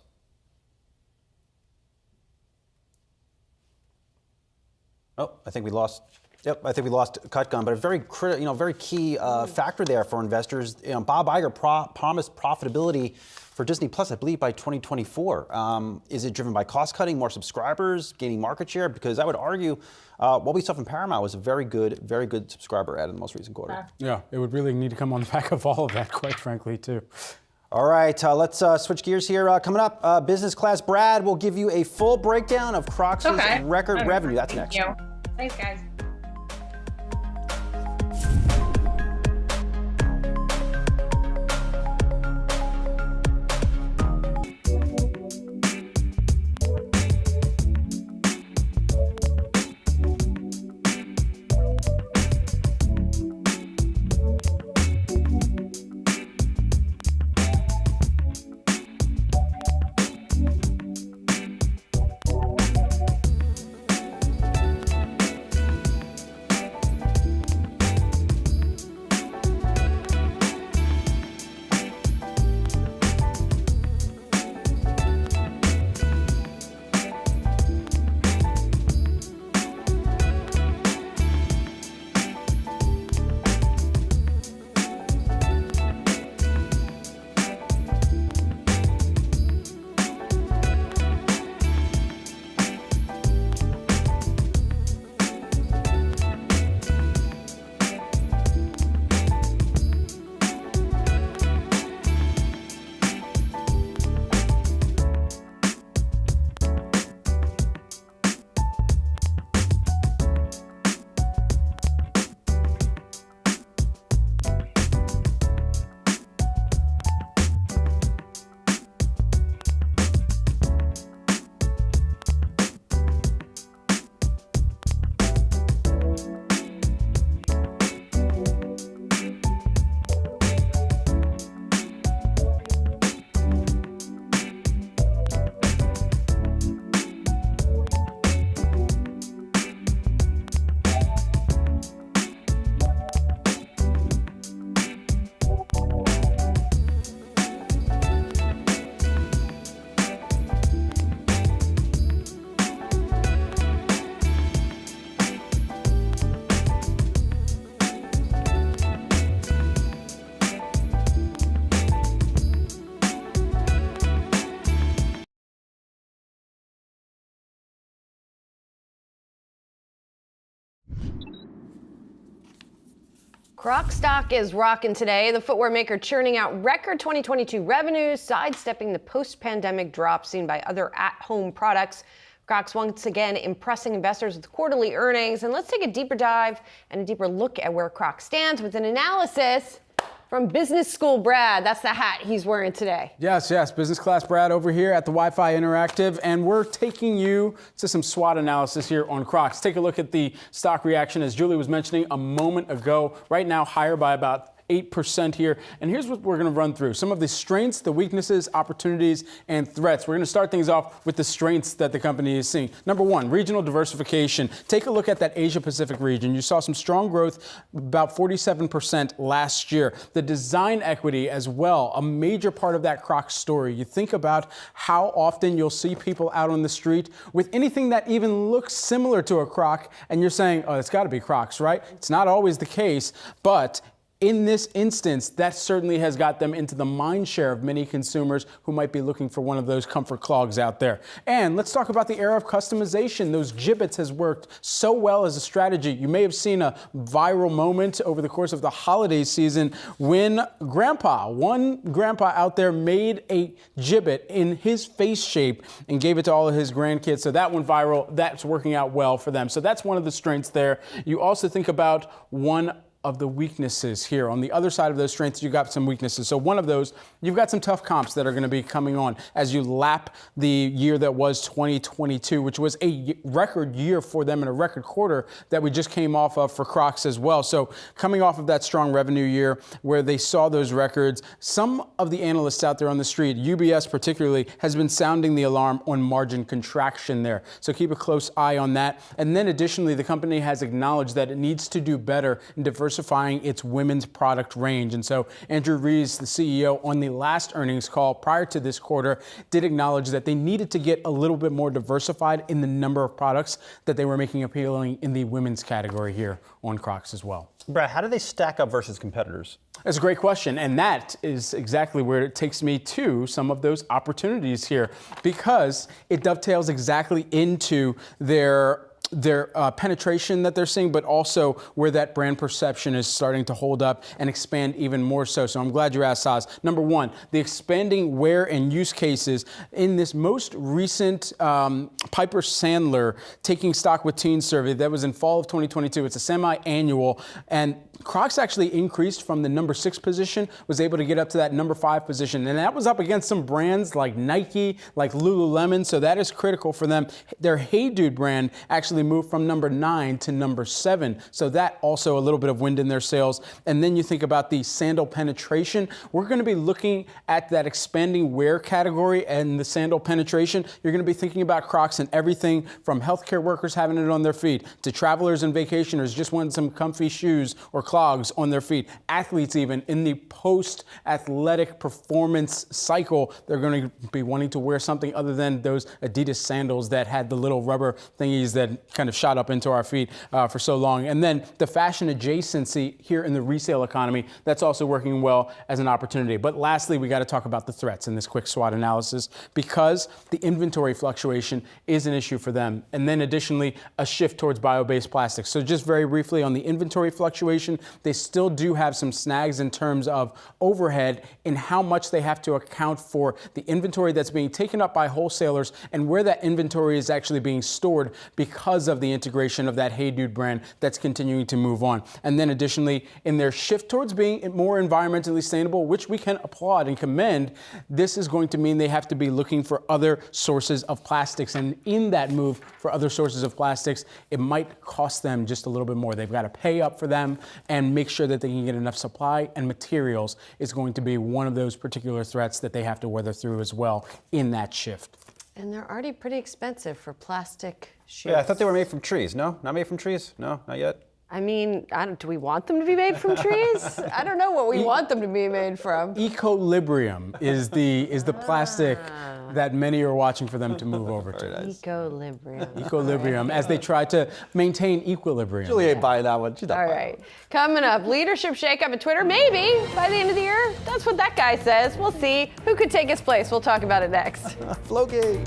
Oh, I think we lost. Yep, I think we lost Cutgun, but a very key factor there for investors. Bob Iger promised profitability for Disney Plus, I believe, by 2024. Is it driven by cost cutting, more subscribers, gaining market share? Because I would argue what we saw from Paramount was a very good subscriber add in the most recent quarter. Yeah, it would really need to come on the back of all of that, quite frankly, too. All right, let's switch gears here. Coming up, business class Brad will give you a full breakdown of Crocs' record revenue. That's next. Thank you. Thanks, guys. Crocs stock is rocking today. The footwear maker churning out record 2022 revenues, sidestepping the post-pandemic drop seen by other at-home products. Crocs once again impressing investors with quarterly earnings. And let's take a deeper dive and a deeper look at where Crocs stands with an analysis from Business School Brad. That's the hat he's wearing today. Yes, business class Brad over here at the Wi-Fi Interactive, and we're taking you to some SWOT analysis here on Crocs. Take a look at the stock reaction, as Julie was mentioning a moment ago. Right now, higher by about 8% here. And here's what we're going to run through. Some of the strengths, the weaknesses, opportunities, and threats. We're going to start things off with the strengths that the company is seeing. Number one, regional diversification. Take a look at that Asia Pacific region. You saw some strong growth, about 47% last year. The design equity as well, a major part of that Crocs story. You think about how often you'll see people out on the street with anything that even looks similar to a Croc, and you're saying, oh, it's got to be Crocs, right? It's not always the case, but in this instance, that certainly has got them into the mind share of many consumers who might be looking for one of those comfort clogs out there. And let's talk about the era of customization. Those gibbets has worked so well as a strategy. You may have seen a viral moment over the course of the holiday season when one grandpa out there made a gibbet in his face shape and gave it to all of his grandkids. So that went viral. That's working out well for them. So that's one of the strengths there. You also think about one of the weaknesses here. On the other side of those strengths, you've got some weaknesses. So one of those, you've got some tough comps that are going to be coming on as you lap the year that was 2022, which was a record year for them and a record quarter that we just came off of for Crocs as well. So coming off of that strong revenue year where they saw those records, some of the analysts out there on the street, UBS particularly, has been sounding the alarm on margin contraction there. So keep a close eye on that. And then additionally, the company has acknowledged that it needs to do better in diversifying its women's product range. And so Andrew Rees, the CEO, on the last earnings call prior to this quarter, did acknowledge that they needed to get a little bit more diversified in the number of products that they were making appealing in the women's category here on Crocs as well. Brad, how do they stack up versus competitors? That's a great question, and that is exactly where it takes me to some of those opportunities here, because it dovetails exactly into their penetration that they're seeing, but also where that brand perception is starting to hold up and expand even more so. So I'm glad you asked, Saz. Number one, the expanding wear and use cases. In this most recent Piper Sandler Taking Stock with Teens survey that was in fall of 2022, it's a semi-annual, and Crocs actually increased from the number 6 position, was able to get up to that number 5 position. And that was up against some brands like Nike, like Lululemon. So that is critical for them. Their Hey Dude brand actually moved from number 9 to number 7. So that also a little bit of wind in their sails. And then you think about the sandal penetration. We're going to be looking at that expanding wear category and the sandal penetration. You're going to be thinking about Crocs and everything from healthcare workers having it on their feet to travelers and vacationers just wanting some comfy shoes or clogs on their feet. Athletes even in the post-athletic performance cycle, they're going to be wanting to wear something other than those Adidas sandals that had the little rubber thingies that kind of shot up into our feet for so long. And then the fashion adjacency here in the resale economy, that's also working well as an opportunity. But lastly, we got to talk about the threats in this quick SWOT analysis, because the inventory fluctuation is an issue for them. And then additionally, a shift towards bio-based plastics. So just very briefly on the inventory fluctuation, they still do have some snags in terms of overhead in how much they have to account for the inventory that's being taken up by wholesalers and where that inventory is actually being stored because of the integration of that Hey Dude brand that's continuing to move on. And then additionally, in their shift towards being more environmentally sustainable, which we can applaud and commend, this is going to mean they have to be looking for other sources of plastics. And in that move for other sources of plastics, it might cost them just a little bit more. They've got to pay up for them and make sure that they can get enough supply, and materials is going to be one of those particular threats that they have to weather through as well in that shift. And they're already pretty expensive for plastic shoes. Yeah, I thought they were made from trees. No? Not made from trees? No, not yet? I mean, do we want them to be made from trees? I don't know what we want them to be made from. Equilibrium is the plastic that many are watching for them to move over to. Equilibrium. Equilibrium, as they try to maintain equilibrium. Julie ain't buying that one. She's not All right. Coming up, leadership shakeup at Twitter. Maybe by the end of the year. That's what that guy says. We'll see who could take his place. We'll talk about it next. Floki.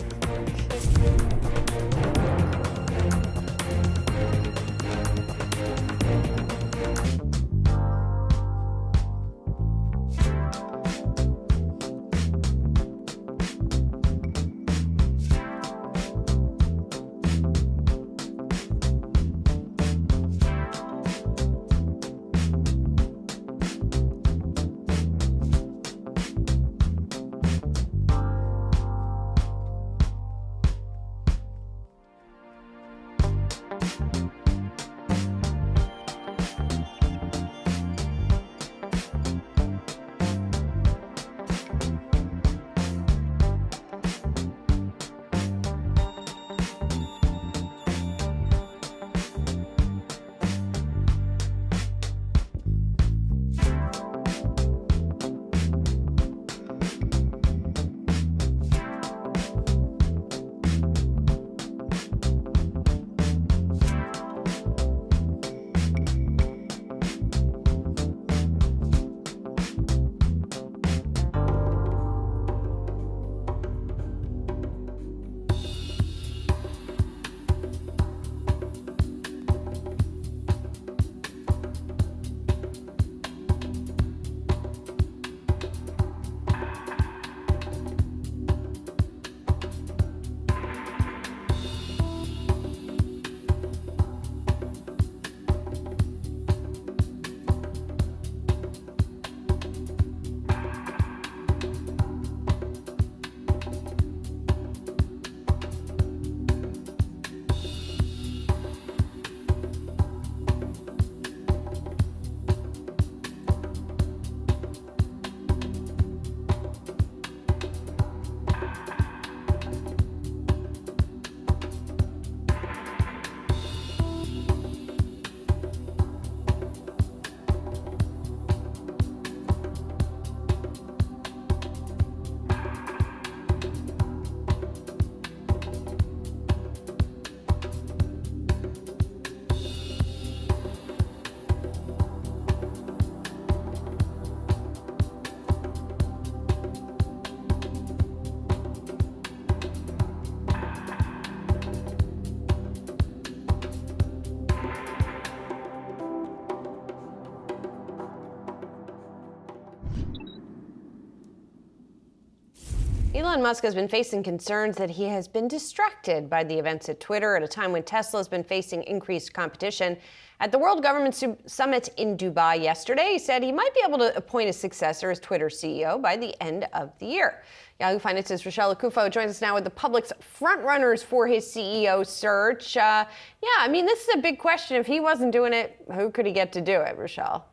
Elon Musk has been facing concerns that he has been distracted by the events at Twitter at a time when Tesla has been facing increased competition. At the World Government Summit in Dubai yesterday, he said he might be able to appoint a successor as Twitter CEO by the end of the year. Yahoo Finance's Rochelle Akufo joins us now with the public's frontrunners for his CEO search. This is a big question. If he wasn't doing it, who could he get to do it, Rochelle?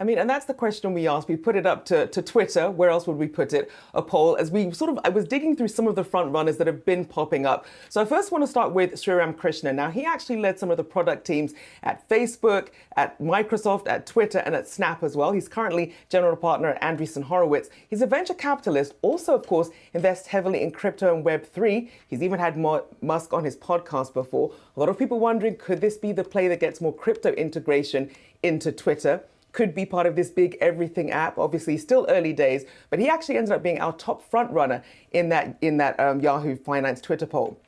And that's the question we asked. We put it up to Twitter. Where else would we put it? A poll. I was digging through some of the front runners that have been popping up. So I first want to start with Sriram Krishna. Now, he actually led some of the product teams at Facebook, at Microsoft, at Twitter, and at Snap as well. He's currently general partner at Andreessen Horowitz. He's a venture capitalist, also, of course, invests heavily in crypto and Web3. He's even had Musk on his podcast before. A lot of people wondering, could this be the play that gets more crypto integration into Twitter? Could be part of this big everything app. Obviously, still early days, but he actually ended up being our top front runner in that Yahoo Finance Twitter poll.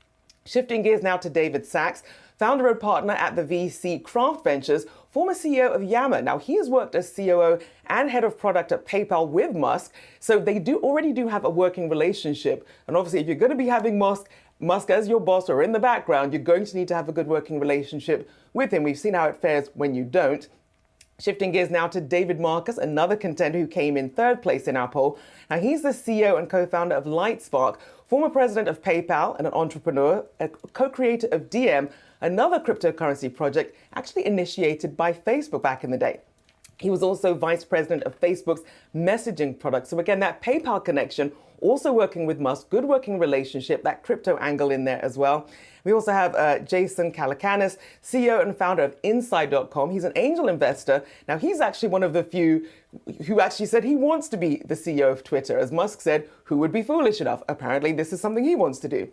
Shifting gears now to David Sachs, founder and partner at the VC Craft Ventures, former CEO of Yammer. Now, he has worked as COO and head of product at PayPal with Musk, so they already do have a working relationship. And obviously, if you're going to be having Musk as your boss or in the background, you're going to need to have a good working relationship with him. We've seen how it fares when you don't. Shifting gears now to David Marcus, another contender who came in third place in our poll. Now, he's the CEO and co-founder of Lightspark, former president of PayPal and an entrepreneur, a co-creator of Diem, another cryptocurrency project actually initiated by Facebook back in the day. He was also vice president of Facebook's messaging product. So again, that PayPal connection, also working with Musk, good working relationship, that crypto angle in there as well. We also have Jason Calacanis, CEO and founder of Inside.com. He's an angel investor. Now, he's actually one of the few who actually said he wants to be the CEO of Twitter. As Musk said, who would be foolish enough? Apparently, this is something he wants to do.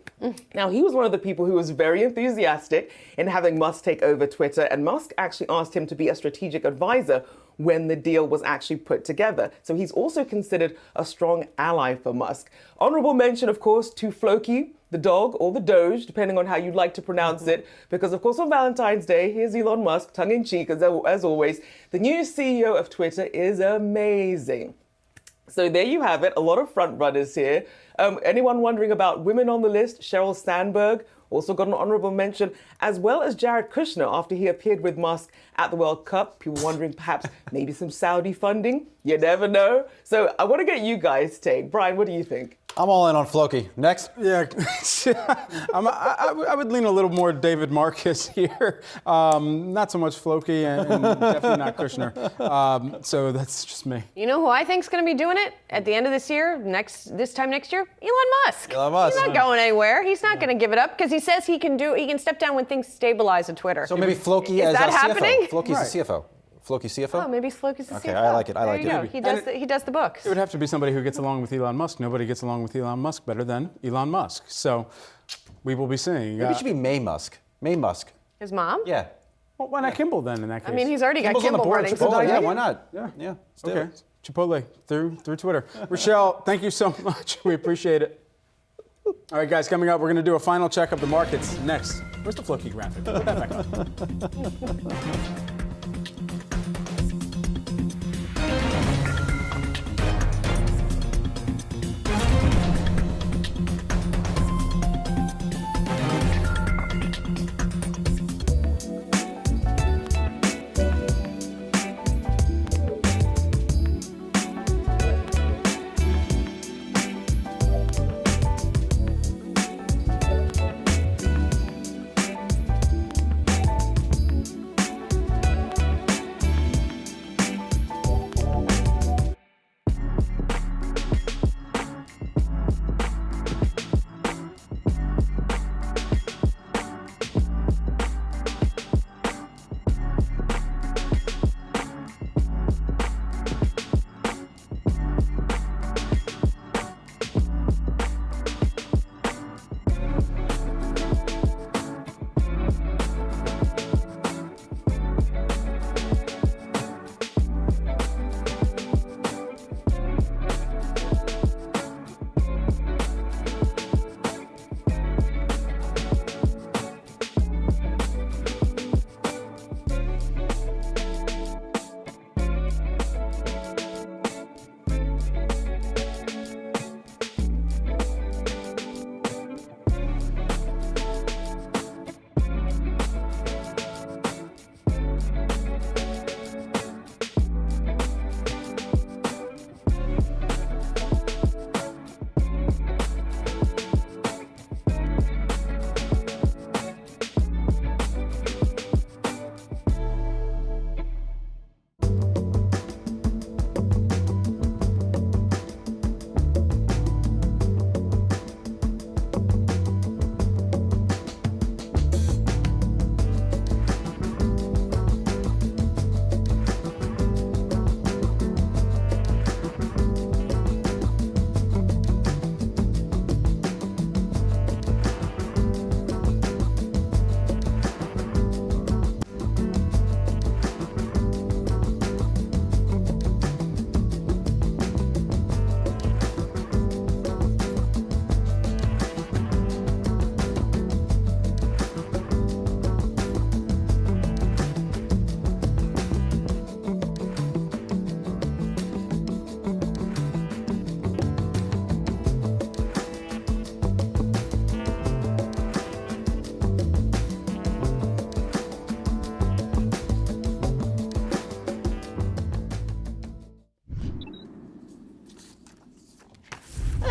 Now, he was one of the people who was very enthusiastic in having Musk take over Twitter, and Musk actually asked him to be a strategic advisor when the deal was actually put together. So he's also considered a strong ally for Musk. Honorable mention, of course, to Floki, the dog, or the Doge, depending on how you'd like to pronounce it. Because, of course, on Valentine's Day, here's Elon Musk, tongue-in-cheek, as always. The new CEO of Twitter is amazing. So there you have it, a lot of front runners here. Anyone wondering about women on the list? Sheryl Sandberg also got an honorable mention, as well as Jared Kushner after he appeared with Musk at the World Cup. People wondering perhaps maybe some Saudi funding. You never know. So I want to get you guys' take. Brian, what do you think? I'm all in on Floki. Next. Yeah, I would lean a little more David Marcus here. Not so much Floki and definitely not Kushner. So that's just me. You know who I think is going to be doing it at the end of this year, this time next year? Elon Musk. Elon Musk. He's not going anywhere. He's not going to give it up because he says he can step down when things stabilize at Twitter. So maybe Floki is as that our happening? CFO. Floki's the CFO. Floki CFO? Oh, maybe Floki's the CFO. Okay, I like it. I like it. He does the books. It would have to be somebody who gets along with Elon Musk. Nobody gets along with Elon Musk better than Elon Musk. So we will be seeing. Maybe it should be May Musk. May Musk. His mom? Yeah. Well, why not Kimball then in that case? I mean, he's already got Kimball's on the Kimball board. running. Chipotle, yeah, why not? Yeah. Let's do Okay. it. Chipotle through Twitter. Rochelle, thank you so much. We appreciate it. All right, guys, coming up, we're going to do a final check of the markets next. Where's the Floki graphic? Put that back up.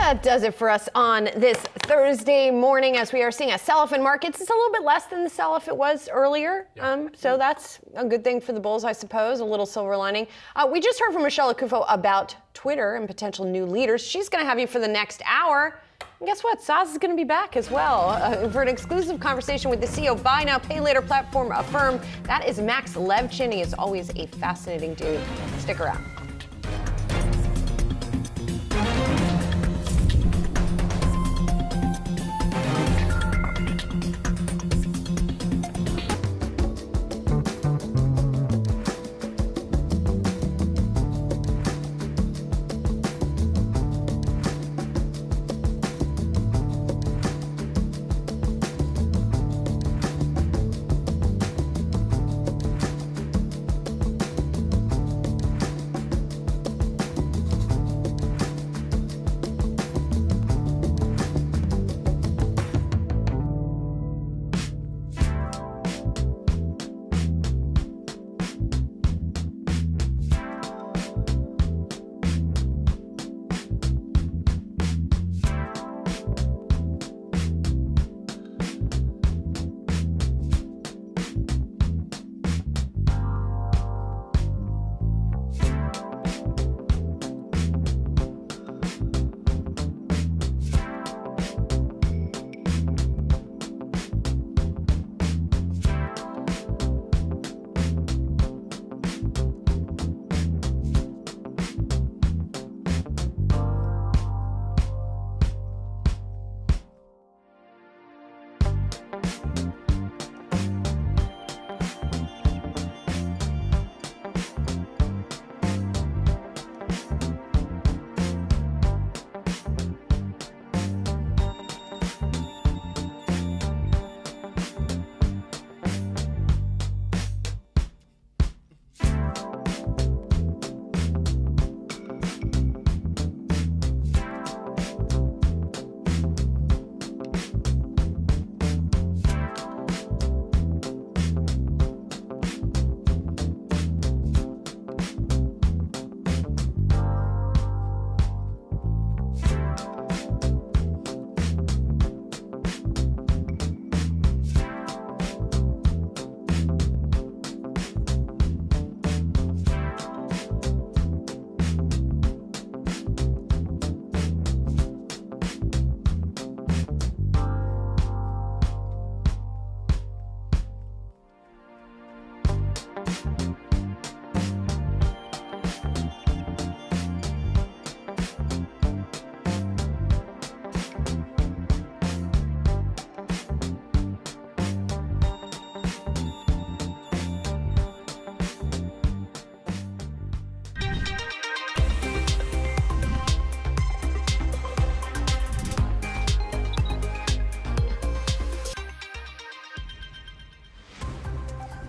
That does it for us on this Thursday morning as we are seeing a sell-off in markets. It's a little bit less than the sell-off it was earlier. So that's a good thing for the bulls, I suppose, a little silver lining. We just heard from Rochelle Akufo about Twitter and potential new leaders. She's going to have you for the next hour. And guess what? Saz is going to be back as well for an exclusive conversation with the CEO of buy now, pay later platform Affirm. That is Max Levchin. He is always a fascinating dude. Stick around.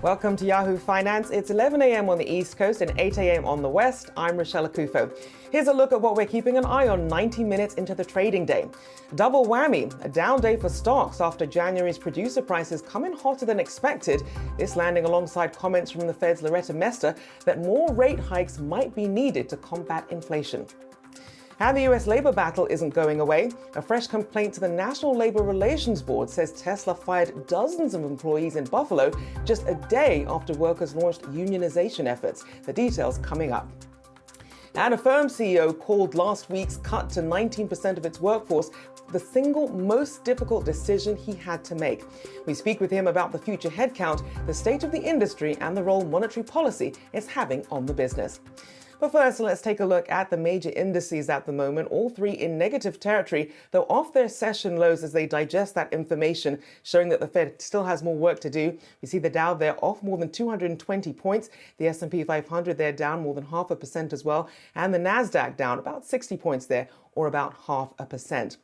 Welcome to Yahoo Finance. It's 11 a.m. on the East Coast and 8 a.m. on the West. I'm Rochelle Akufo. Here's a look at what we're keeping an eye on 90 minutes into the trading day. Double whammy, a down day for stocks after January's producer prices come in hotter than expected, this landing alongside comments from the Fed's Loretta Mester that more rate hikes might be needed to combat inflation. And the U.S. labor battle isn't going away. A fresh complaint to the National Labor Relations Board says Tesla fired dozens of employees in Buffalo just a day after workers launched unionization efforts. The details coming up. And Affirm CEO called last week's cut to 19% of its workforce the single most difficult decision he had to make. We speak with him about the future headcount, the state of the industry, and the role monetary policy is having on the business. But first, let's take a look at the major indices at the moment, all three in negative territory, though off their session lows as they digest that information, showing that the Fed still has more work to do. We see the Dow there off more than 220 points, the S&P 500 there down more than 0.5% as well, and the Nasdaq down about 60 points there, or about 0.5%.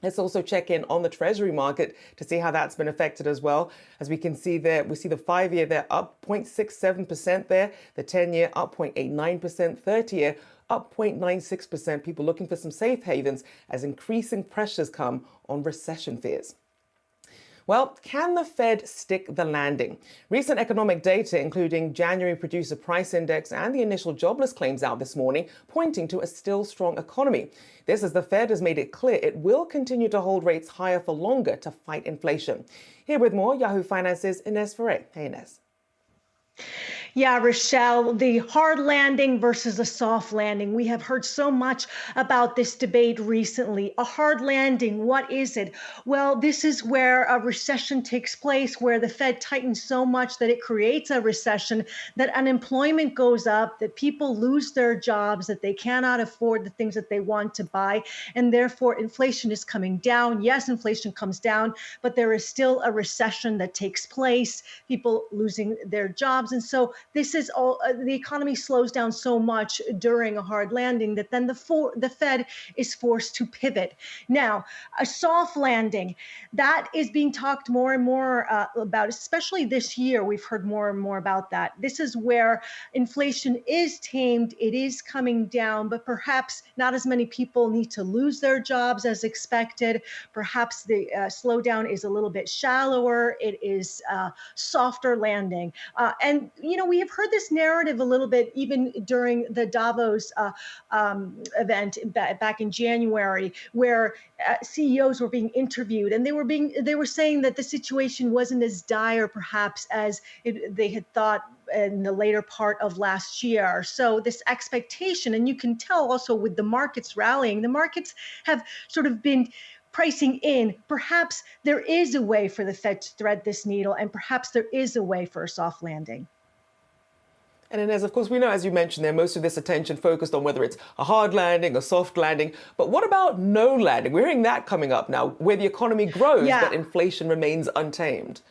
Let's also check in on the Treasury market to see how that's been affected as well. As we can see there, we see the 5-year there up 0.67% there, the 10-year up 0.89%, 30-year up 0.96%. People looking for some safe havens as increasing pressures come on recession fears. Well, can the Fed stick the landing? Recent economic data, including January producer price index and the initial jobless claims out this morning, pointing to a still strong economy. This as the Fed has made it clear it will continue to hold rates higher for longer to fight inflation. Here with more, Yahoo Finance's Ines Ferre. Hey, Ines. Yeah, Rochelle, the hard landing versus a soft landing. We have heard so much about this debate recently. A hard landing, what is it? Well, this is where a recession takes place, where the Fed tightens so much that it creates a recession, that unemployment goes up, that people lose their jobs, that they cannot afford the things that they want to buy, and therefore inflation is coming down. Yes, inflation comes down, but there is still a recession that takes place, people losing their jobs. And so this is all, the economy slows down so much during a hard landing that then the Fed is forced to pivot. Now, a soft landing, that is being talked more and more about, especially this year. We've heard more and more about that. This is where inflation is tamed, it is coming down, but perhaps not as many people need to lose their jobs as expected. Perhaps the slowdown is a little bit shallower. It is softer landing. And, you know, we have heard this narrative a little bit even during the Davos event back in January, where CEOs were being interviewed, and they were saying that the situation wasn't as dire perhaps as they had thought in the later part of last year. So this expectation, and you can tell also with the markets rallying, the markets have sort of been pricing in, perhaps there is a way for the Fed to thread this needle, and perhaps there is a way for a soft landing. And Ines, of course, we know, as you mentioned there, most of this attention focused on whether it's a hard landing, a soft landing. But what about no landing? We're hearing that coming up now, where the economy grows, but inflation remains untamed.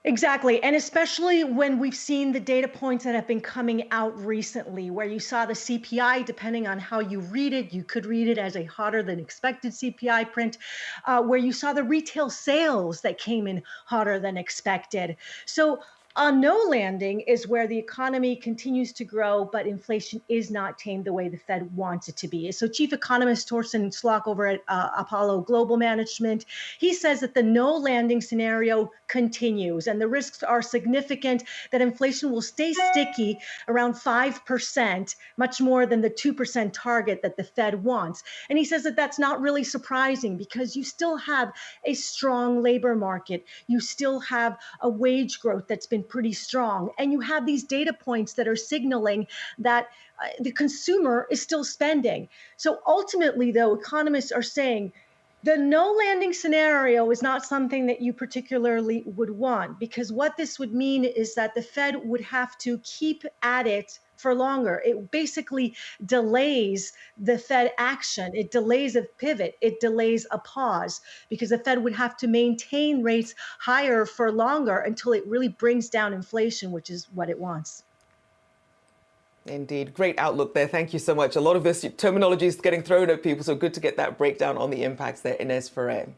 Exactly. And especially when we've seen the data points that have been coming out recently, where you saw the CPI, depending on how you read it, you could read it as a hotter than expected CPI print, where you saw the retail sales that came in hotter than expected. So a no landing is where the economy continues to grow, but inflation is not tamed the way the Fed wants it to be. So Chief Economist Torsten Slok over at Apollo Global Management, he says that the no landing scenario continues, and the risks are significant that inflation will stay sticky around 5%, much more than the 2% target that the Fed wants. And he says that that's not really surprising because you still have a strong labor market. You still have a wage growth that's been pretty strong. And you have these data points that are signaling that the consumer is still spending. So ultimately, though, economists are saying the no landing scenario is not something that you particularly would want, because what this would mean is that the Fed would have to keep at it for longer. It basically delays the Fed action. It delays a pivot. It delays a pause, because the Fed would have to maintain rates higher for longer until it really brings down inflation, which is what it wants. Indeed. Great outlook there. Thank you so much. A lot of this terminology is getting thrown at people, so good to get that breakdown on the impacts there, Ines Ferre.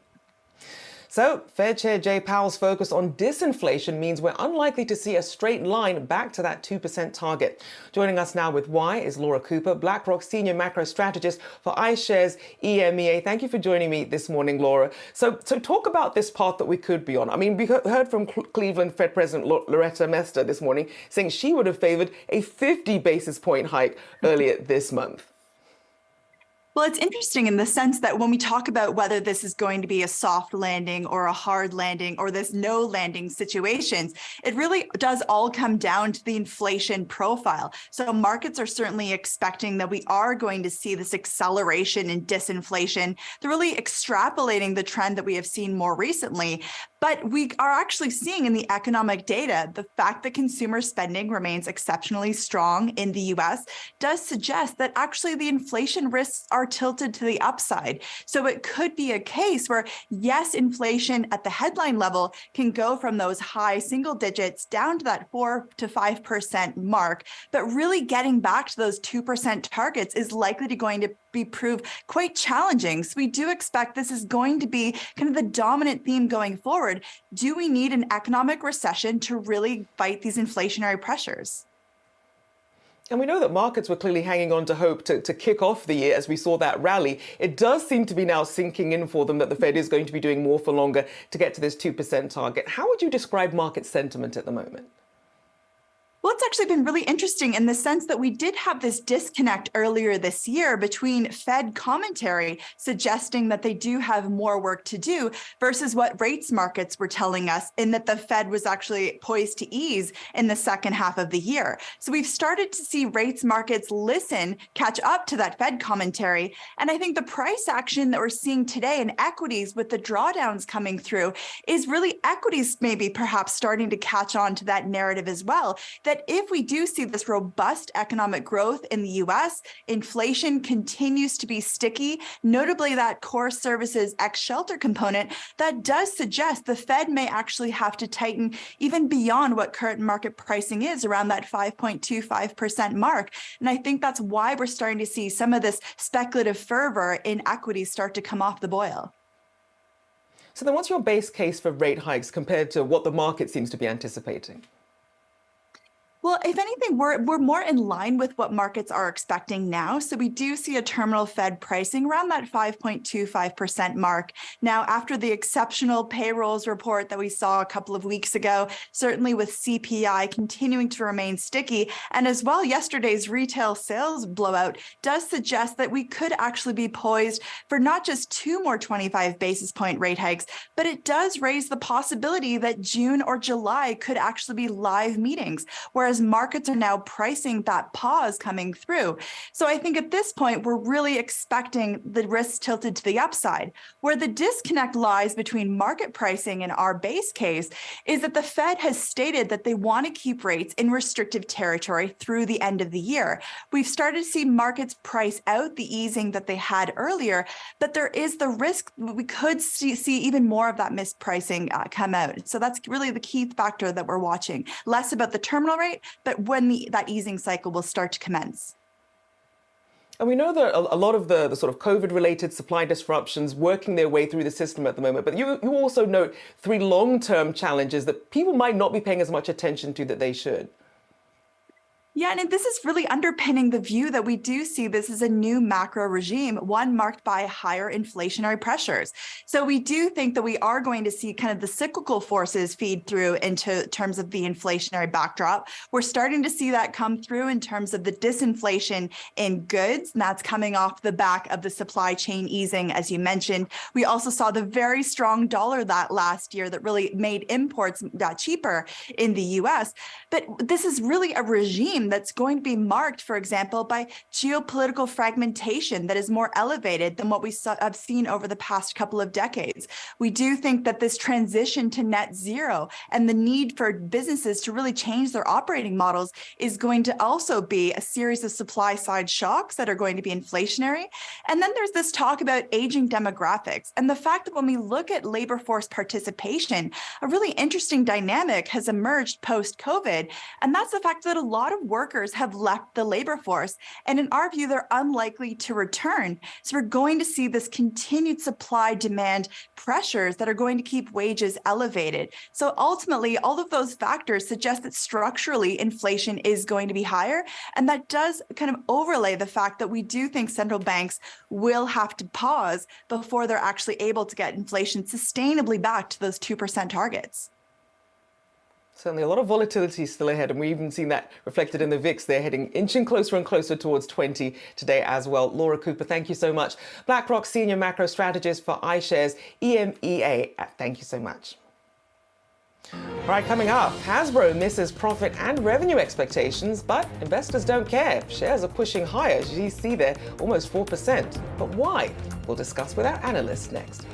So, Fed Chair Jay Powell's focus on disinflation means we're unlikely to see a straight line back to that 2% target. Joining us now with why is Laura Cooper, BlackRock Senior Macro Strategist for iShares EMEA. Thank you for joining me this morning, Laura. So talk about this path that we could be on. I mean, we heard from Cleveland Fed President Loretta Mester this morning saying she would have favored a 50 basis point hike earlier this month. Well, it's interesting in the sense that when we talk about whether this is going to be a soft landing or a hard landing or this no landing situations, it really does all come down to the inflation profile. So markets are certainly expecting that we are going to see this acceleration in disinflation. They're really extrapolating the trend that we have seen more recently. But we are actually seeing in the economic data, the fact that consumer spending remains exceptionally strong in the US does suggest that actually the inflation risks are tilted to the upside. So it could be a case where, yes, inflation at the headline level can go from those high single digits down to that 4 to 5% mark, but really getting back to those 2% targets is likely to going to be proved quite challenging. So we do expect this is going to be kind of the dominant theme going forward. Do we need an economic recession to really fight these inflationary pressures? And we know that markets were clearly hanging on to hope to kick off the year as we saw that rally. It does seem to be now sinking in for them that the Fed is going to be doing more for longer to get to this 2% target. How would you describe market sentiment at the moment? Well, it's actually been really interesting in the sense that we did have this disconnect earlier this year between Fed commentary suggesting that they do have more work to do versus what rates markets were telling us, in that the Fed was actually poised to ease in the second half of the year. So we've started to see rates markets catch up to that Fed commentary. And I think the price action that we're seeing today in equities with the drawdowns coming through is really equities maybe perhaps starting to catch on to that narrative as well. That if we do see this robust economic growth in the US, inflation continues to be sticky, notably that core services ex-shelter component, that does suggest the Fed may actually have to tighten even beyond what current market pricing is around that 5.25% mark. And I think that's why we're starting to see some of this speculative fervor in equities start to come off the boil. So then what's your base case for rate hikes compared to what the market seems to be anticipating? Well, if anything, we're more in line with what markets are expecting now. So we do see a terminal Fed pricing around that 5.25% mark. Now, after the exceptional payrolls report that we saw a couple of weeks ago, certainly with CPI continuing to remain sticky, and as well, yesterday's retail sales blowout does suggest that we could actually be poised for not just 2 more 25 basis point rate hikes, but it does raise the possibility that June or July could actually be live meetings, whereas markets are now pricing that pause coming through. So I think at this point, we're really expecting the risks tilted to the upside. Where the disconnect lies between market pricing and our base case is that the Fed has stated that they want to keep rates in restrictive territory through the end of the year. We've started to see markets price out the easing that they had earlier, but there is the risk that we could see even more of that mispricing come out. So that's really the key factor that we're watching. Less about the terminal rate, but when that easing cycle will start to commence. And we know that a lot of the sort of COVID-related supply disruptions working their way through the system at the moment, but you also note 3 long-term challenges that people might not be paying as much attention to that they should. Yeah, and this is really underpinning the view that we do see this as a new macro regime, one marked by higher inflationary pressures. So we do think that we are going to see kind of the cyclical forces feed through into terms of the inflationary backdrop. We're starting to see that come through in terms of the disinflation in goods, and that's coming off the back of the supply chain easing, as you mentioned. We also saw the very strong dollar that last year that really made imports cheaper in the US. But this is really a regime that's going to be marked, for example, by geopolitical fragmentation that is more elevated than what we have seen over the past couple of decades. We do think that this transition to net zero and the need for businesses to really change their operating models is going to also be a series of supply side shocks that are going to be inflationary. And then there's this talk about aging demographics and the fact that when we look at labor force participation, a really interesting dynamic has emerged post-COVID, and that's the fact that a lot of workers have left the labor force. And in our view, they're unlikely to return. So we're going to see this continued supply demand pressures that are going to keep wages elevated. So ultimately, all of those factors suggest that structurally inflation is going to be higher. And that does kind of overlay the fact that we do think central banks will have to pause before they're actually able to get inflation sustainably back to those 2% targets. Certainly a lot of volatility still ahead, and we've even seen that reflected in the VIX. They're inching closer and closer towards 20 today as well. Laura Cooper, thank you so much. BlackRock Senior Macro Strategist for iShares EMEA. Thank you so much. All right, coming up, Hasbro misses profit and revenue expectations, but investors don't care. Shares are pushing higher, as you see there, almost 4%. But why? We'll discuss with our analysts next.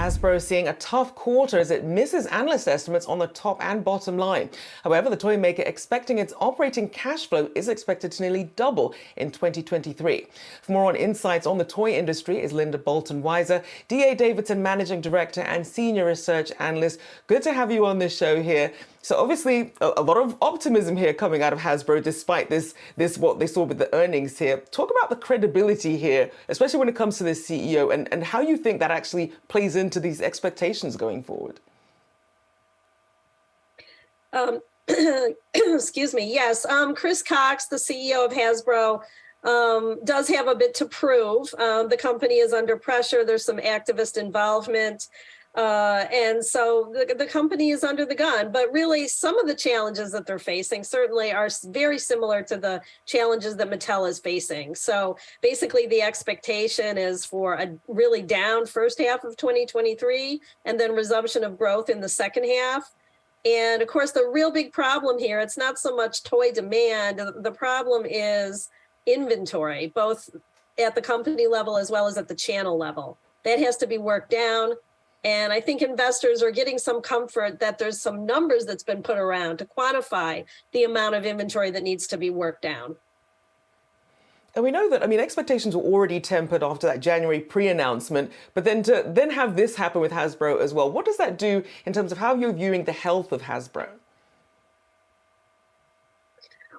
Hasbro seeing a tough quarter as it misses analyst estimates on the top and bottom line. However, the toy maker expecting its operating cash flow is expected to nearly double in 2023. For more on insights on the toy industry is Linda Bolton-Weiser, D.A. Davidson Managing Director and Senior Research Analyst. Good to have you on this show here. So obviously a lot of optimism here coming out of Hasbro despite this what they saw with the earnings here. Talk about the credibility here, especially when it comes to the CEO and how you think that actually plays into these expectations going forward. Excuse me. Yes, Chris Cox, the CEO of Hasbro, does have a bit to prove. The company is under pressure. There's some activist involvement. And so the company is under the gun, but really some of the challenges that they're facing certainly are very similar to the challenges that Mattel is facing. So basically the expectation is for a really down first half of 2023 and then resumption of growth in the second half. And of course, the real big problem here, it's not so much toy demand. The problem is inventory, both at the company level as well as at the channel level. That has to be worked down. And I think investors are getting some comfort that there's some numbers that's been put around to quantify the amount of inventory that needs to be worked down. And we know that, expectations were already tempered after that January pre-announcement, but then to then have this happen with Hasbro as well, what does that do in terms of how you're viewing the health of Hasbro?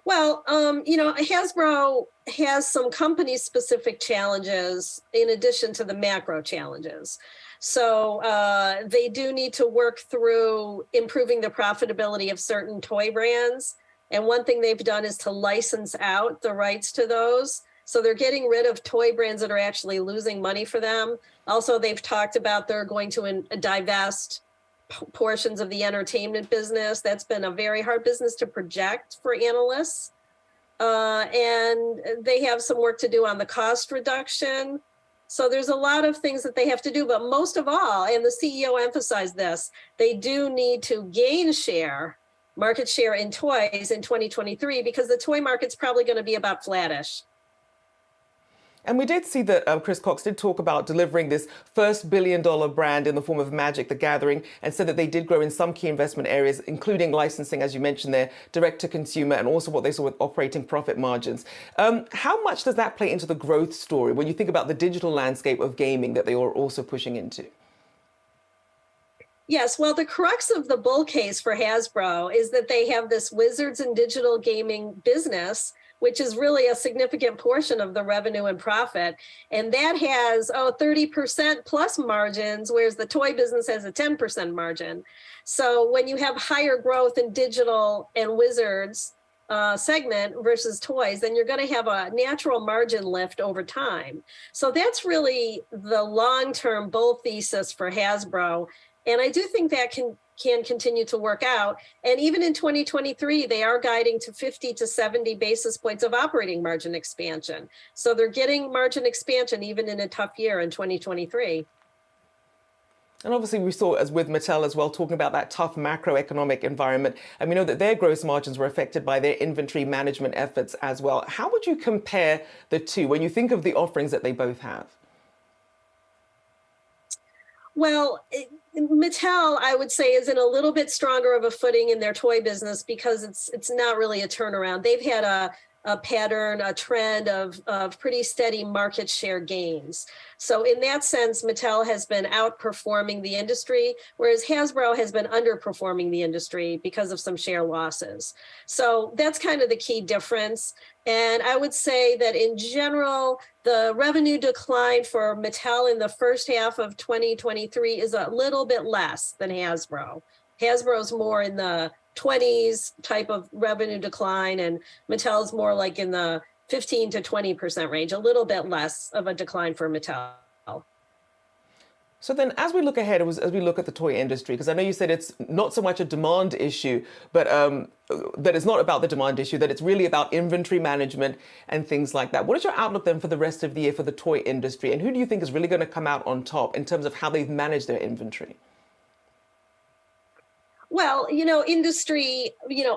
Well, Hasbro has some company-specific challenges in addition to the macro challenges. So they do need to work through improving the profitability of certain toy brands. And one thing they've done is to license out the rights to those. So they're getting rid of toy brands that are actually losing money for them. Also, they've talked about they're going to divest portions of the entertainment business. That's been a very hard business to project for analysts. And they have some work to do on the cost reduction. So there's a lot of things that they have to do, but most of all, and the CEO emphasized this, they do need to gain market share in toys in 2023, because the toy market's probably going to be about flattish. And we did see that Chris Cox did talk about delivering this first billion-dollar brand in the form of Magic: The Gathering, and said that they did grow in some key investment areas, including licensing, as you mentioned there, direct-to-consumer, and also what they saw with operating profit margins. How much does that play into the growth story when you think about the digital landscape of gaming that they are also pushing into? Yes, well, the crux of the bull case for Hasbro is that they have this wizards and digital gaming business, which is really a significant portion of the revenue and profit. And that has 30% plus margins, whereas the toy business has a 10% margin. So when you have higher growth in digital and wizards segment versus toys, then you're going to have a natural margin lift over time. So that's really the long-term bull thesis for Hasbro. And I do think that can continue to work out. And even in 2023, they are guiding to 50 to 70 basis points of operating margin expansion. So they're getting margin expansion even in a tough year in 2023. And obviously we saw, as with Mattel as well, talking about that tough macroeconomic environment. And we know that their gross margins were affected by their inventory management efforts as well. How would you compare the two when you think of the offerings that they both have? Well, Mattel, I would say, is in a little bit stronger of a footing in their toy business because it's not really a turnaround. They've had a pattern, a trend of pretty steady market share gains. So in that sense, Mattel has been outperforming the industry, whereas Hasbro has been underperforming the industry because of some share losses. So that's kind of the key difference. And I would say that in general, the revenue decline for Mattel in the first half of 2023 is a little bit less than Hasbro. Hasbro's more in the 20s type of revenue decline, and Mattel's more like in the 15 to 20% range, a little bit less of a decline for Mattel. So then as we look ahead, as we look at the toy industry, because I know you said it's not so much a demand issue, but that it's not about the demand issue, that it's really about inventory management and things like that. What is your outlook then for the rest of the year for the toy industry? And who do you think is really going to come out on top in terms of how they've managed their inventory? Well, industry,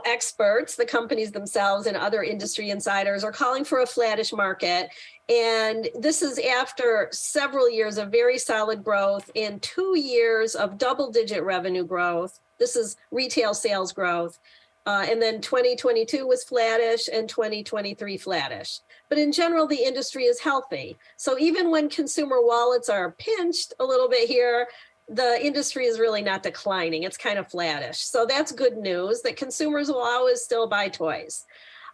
experts, the companies themselves and other industry insiders are calling for a flattish market. And this is after several years of very solid growth and 2 years of double-digit revenue growth. This is retail sales growth. And then 2022 was flattish and 2023 flattish. But in general, the industry is healthy. So even when consumer wallets are pinched a little bit here, the industry is really not declining. It's kind of flattish. So that's good news that consumers will always still buy toys.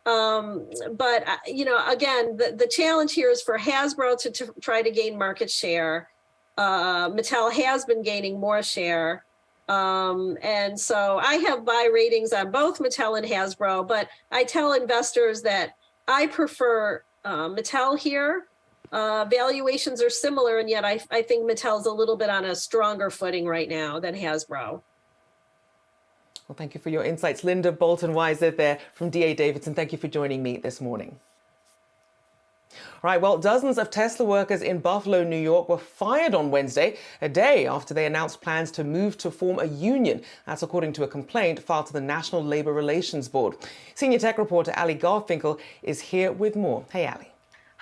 But again, the challenge here is for Hasbro to try to gain market share. Mattel has been gaining more share. And so I have buy ratings on both Mattel and Hasbro, but I tell investors that I prefer Mattel here. Valuations are similar, and yet I think Mattel's a little bit on a stronger footing right now than Hasbro. Well, thank you for your insights. Linda Bolton-Weiser there from D.A. Davidson. Thank you for joining me this morning. All right, well, dozens of Tesla workers in Buffalo, New York were fired on Wednesday, a day after they announced plans to move to form a union. That's according to a complaint filed to the National Labor Relations Board. Senior tech reporter Ali Garfinkel is here with more. Hey, Ali.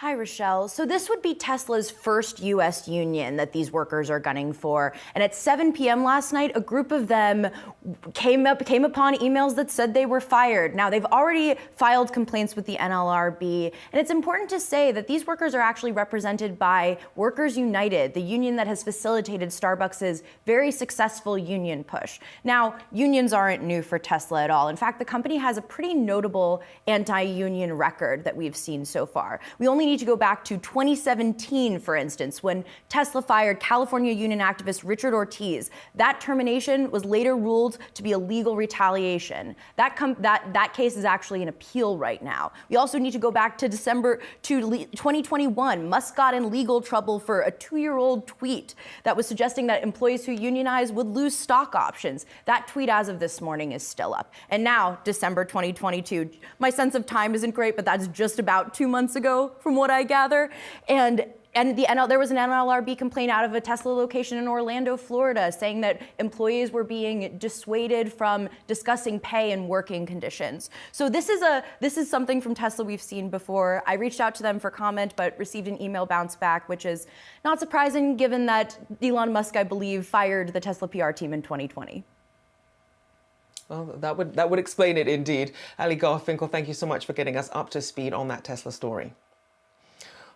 Hi, Rochelle. So this would be Tesla's first U.S. union that these workers are gunning for. And at 7 p.m. last night, a group of them came upon emails that said they were fired. Now, they've already filed complaints with the NLRB. And it's important to say that these workers are actually represented by Workers United, the union that has facilitated Starbucks' very successful union push. Now, unions aren't new for Tesla at all. In fact, the company has a pretty notable anti-union record that we've seen so far. We only need to go back to 2017, for instance, when Tesla fired California union activist Richard Ortiz. That termination was later ruled to be a legal retaliation. That case is actually in appeal right now. We also need to go back to December 2021. Musk got in legal trouble for a 2-year-old tweet that was suggesting that employees who unionize would lose stock options. That tweet, as of this morning, is still up. And now, December 2022. My sense of time isn't great, but that's just about 2 months ago, from what I gather. And there was an NLRB complaint out of a Tesla location in Orlando, Florida, saying that employees were being dissuaded from discussing pay and working conditions. So this is something from Tesla we've seen before. I reached out to them for comment, but received an email bounce back, which is not surprising given that Elon Musk, I believe, fired the Tesla PR team in 2020. Well, that would explain it indeed. Ali Garfinkel, thank you so much for getting us up to speed on that Tesla story.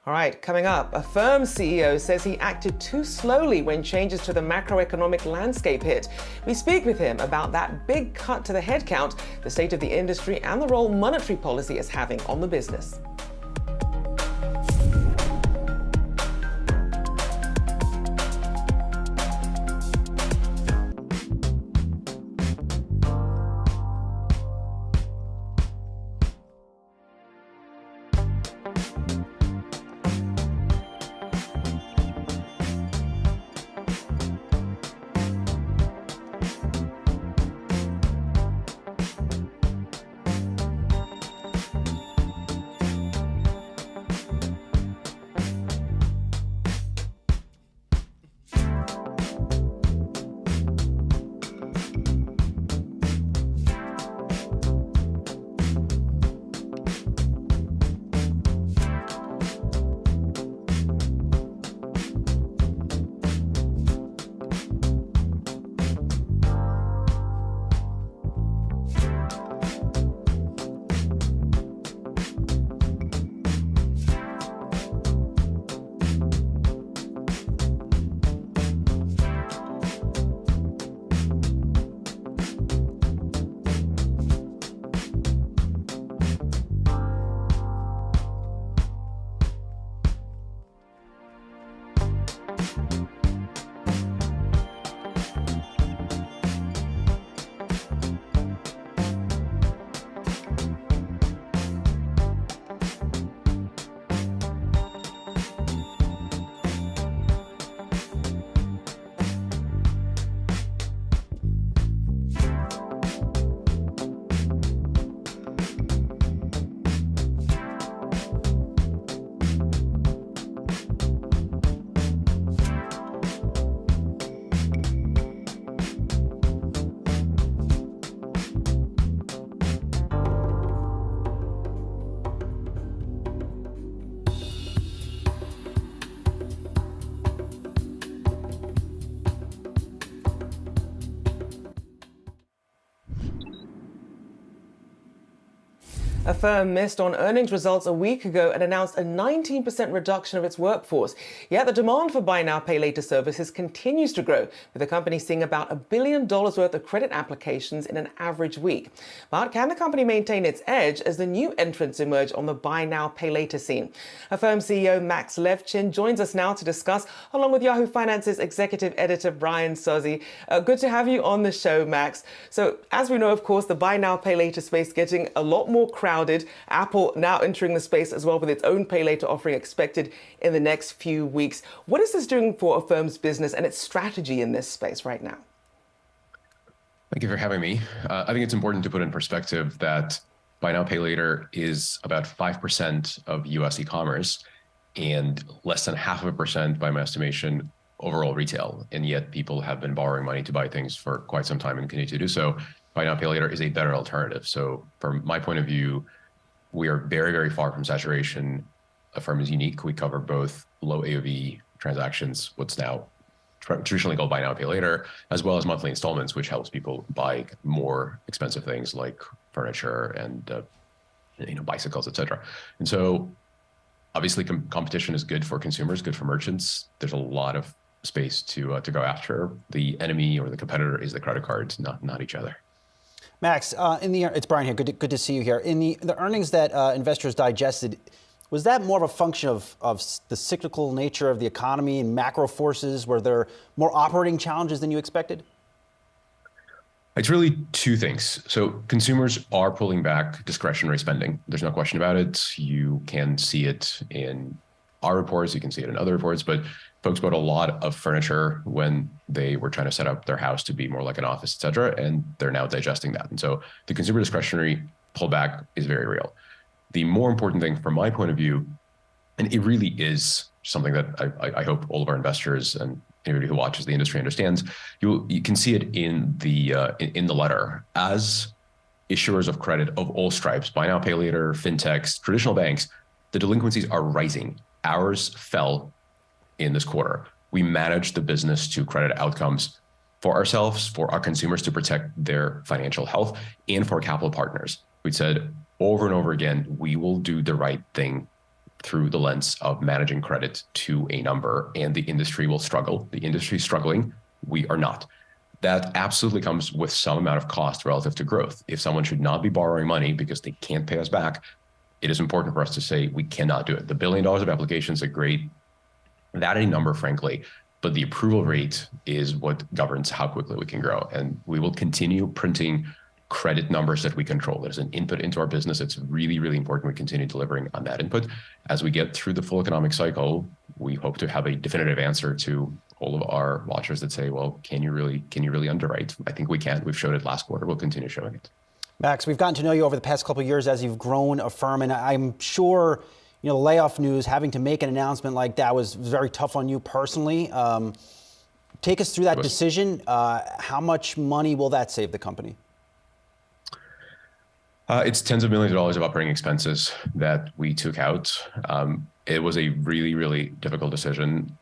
All right, coming up, Affirm CEO says he acted too slowly when changes to the macroeconomic landscape hit. We speak with him about that big cut to the headcount, the state of the industry, and the role monetary policy is having on the business. Affirm missed on earnings results a week ago and announced a 19% reduction of its workforce. Yet the demand for buy now, pay later services continues to grow, with the company seeing about $1 billion worth of credit applications in an average week. But can the company maintain its edge as the new entrants emerge on the buy now, pay later scene? Affirm CEO Max Levchin joins us now to discuss, along with Yahoo Finance's executive editor Brian Sozzi. Good to have you on the show, Max. So as we know, of course, the buy now, pay later space getting a lot more crowded. Apple now entering the space as well with its own pay later offering expected in the next few weeks. What is this doing for Affirm's business and its strategy in this space right now? Thank you for having me. I think it's important to put in perspective that buy now, pay later is about 5% of US e-commerce and less than 0.5% by my estimation overall retail. And yet people have been borrowing money to buy things for quite some time and continue to do so. Buy now, pay later is a better alternative. So from my point of view, we are very, very far from saturation. Affirm is unique. We cover both low AOV transactions, what's now traditionally called buy now, pay later, as well as monthly installments, which helps people buy more expensive things like furniture and bicycles, et cetera. And so obviously competition is good for consumers, good for merchants. There's a lot of space to go after. The enemy or the competitor is the credit cards, not each other. Max, it's Brian here. Good to see you here. In the earnings that investors digested, was that more of a function of the cyclical nature of the economy and macro forces? Were there more operating challenges than you expected? It's really two things. So consumers are pulling back discretionary spending. There's no question about it. You can see it in our reports. You can see it in other reports, but folks bought a lot of furniture when they were trying to set up their house to be more like an office, et cetera, and they're now digesting that. And so the consumer discretionary pullback is very real. The more important thing from my point of view, and it really is something that I hope all of our investors and anybody who watches the industry understands, you can see it in the letter. As issuers of credit of all stripes, buy now, pay later, fintechs, traditional banks, the delinquencies are rising. Ours fell in this quarter. We managed the business to credit outcomes for ourselves, for our consumers to protect their financial health, and for capital partners. We said over and over again, we will do the right thing through the lens of managing credit to a number, and the industry will struggle. The industry is struggling. We are not. That absolutely comes with some amount of cost relative to growth. If someone should not be borrowing money because they can't pay us back, it is important for us to say we cannot do it. The $1 billion of applications are great. That a number, frankly, but the approval rate is what governs how quickly we can grow. And we will continue printing credit numbers that we control. There's an input into our business. It's really, really important we continue delivering on that input. As we get through the full economic cycle, we hope to have a definitive answer to all of our watchers that say, well, can you really underwrite? I think we can. We've showed it last quarter. We'll continue showing it. Max, we've gotten to know you over the past couple of years as you've grown Affirm, and I'm sure the layoff news, having to make an announcement like that was very tough on you personally. Take us through that decision. How much money will that save the company? It's tens of millions of dollars of operating expenses that we took out. It was a really, really difficult decision,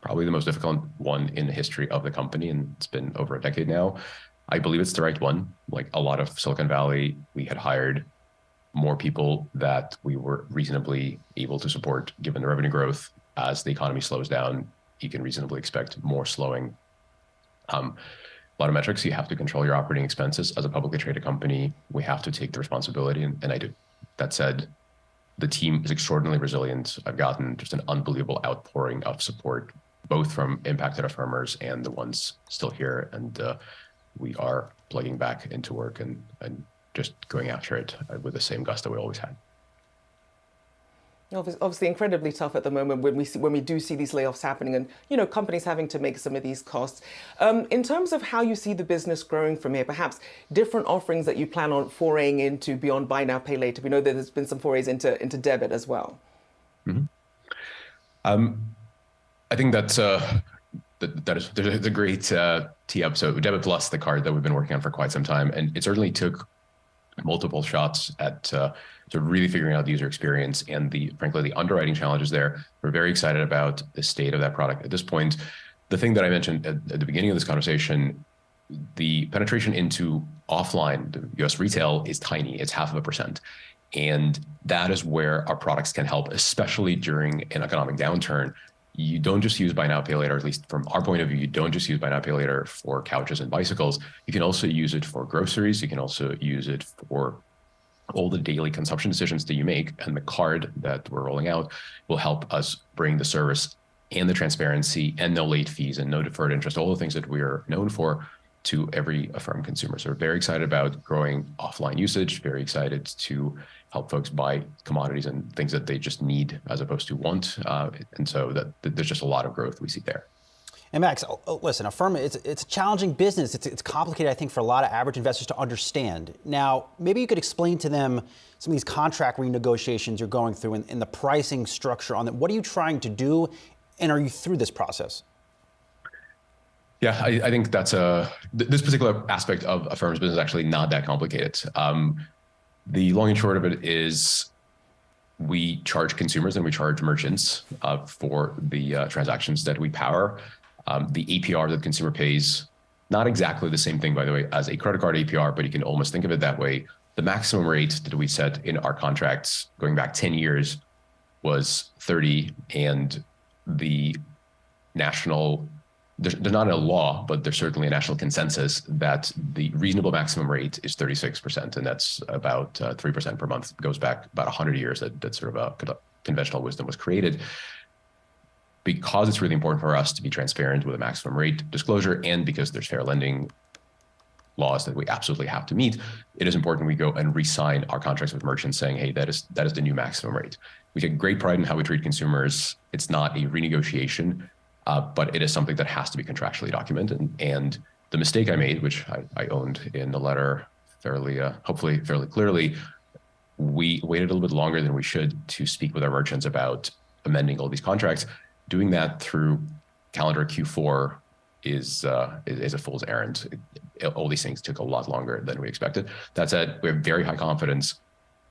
probably the most difficult one in the history of the company, and it's been over a decade now. I believe it's the right one. Like a lot of Silicon Valley, we had hired more people that we were reasonably able to support given the revenue growth. As the economy slows down, you can reasonably expect more slowing. A lot of metrics, you have to control your operating expenses. As a publicly traded company, we have to take the responsibility, and I do. That said, the team is extraordinarily resilient. I've gotten just an unbelievable outpouring of support, both from impacted Affirmers and the ones still here. And we are plugging back into work and just going after it with the same gusto we always had. Obviously incredibly tough at the moment when we do see these layoffs happening and companies having to make some of these costs. In terms of how you see the business growing from here, perhaps different offerings that you plan on foraying into beyond buy now, pay later. We know that there's been some forays into debit as well. Mm-hmm. I think that's there's a great tee up. So Debit Plus, the card that we've been working on for quite some time, and it certainly took multiple shots at to really figuring out the user experience and frankly the underwriting challenges there. We're very excited about the state of that product at this point. The thing that I mentioned at the beginning of this conversation, the penetration into offline, the US retail, is tiny. It's 0.5%. And that is where our products can help, especially during an economic downturn. You don't just use buy now, pay later, at least from our point of view, you don't just use buy now, pay later for couches and bicycles. You can also use it for groceries. You can also use it for all the daily consumption decisions that you make. And the card that we're rolling out will help us bring the service and the transparency and no late fees and no deferred interest, all the things that we're known for, to every Affirm consumer. So we're very excited about growing offline usage, very excited to help folks buy commodities and things that they just need as opposed to want. And so that there's just a lot of growth we see there. And Max, listen, Affirm, it's a challenging business. It's complicated, I think, for a lot of average investors to understand. Now, maybe you could explain to them some of these contract renegotiations you're going through and the pricing structure on them. What are you trying to do, and are you through this process? Yeah, I think that's this particular aspect of Affirm's business is actually not that complicated. The long and short of it is we charge consumers and we charge merchants for the transactions that we power. The APR that the consumer pays, not exactly the same thing, by the way, as a credit card APR, but you can almost think of it that way. The maximum rate that we set in our contracts going back 10 years was 30, and the national, there's not a law, but there's certainly a national consensus that the reasonable maximum rate is 36%, and that's about 3% per month. It goes back about 100 years that sort of conventional wisdom was created. Because it's really important for us to be transparent with a maximum rate disclosure, and because there's fair lending laws that we absolutely have to meet, it is important we go and re-sign our contracts with merchants saying, hey, that is the new maximum rate. We take great pride in how we treat consumers. It's not a renegotiation, but it is something that has to be contractually documented. And the mistake I made, which I owned in the letter hopefully fairly clearly, we waited a little bit longer than we should to speak with our merchants about amending all these contracts. Doing that through calendar Q4 is a fool's errand. All these things took a lot longer than we expected. That said, we have very high confidence.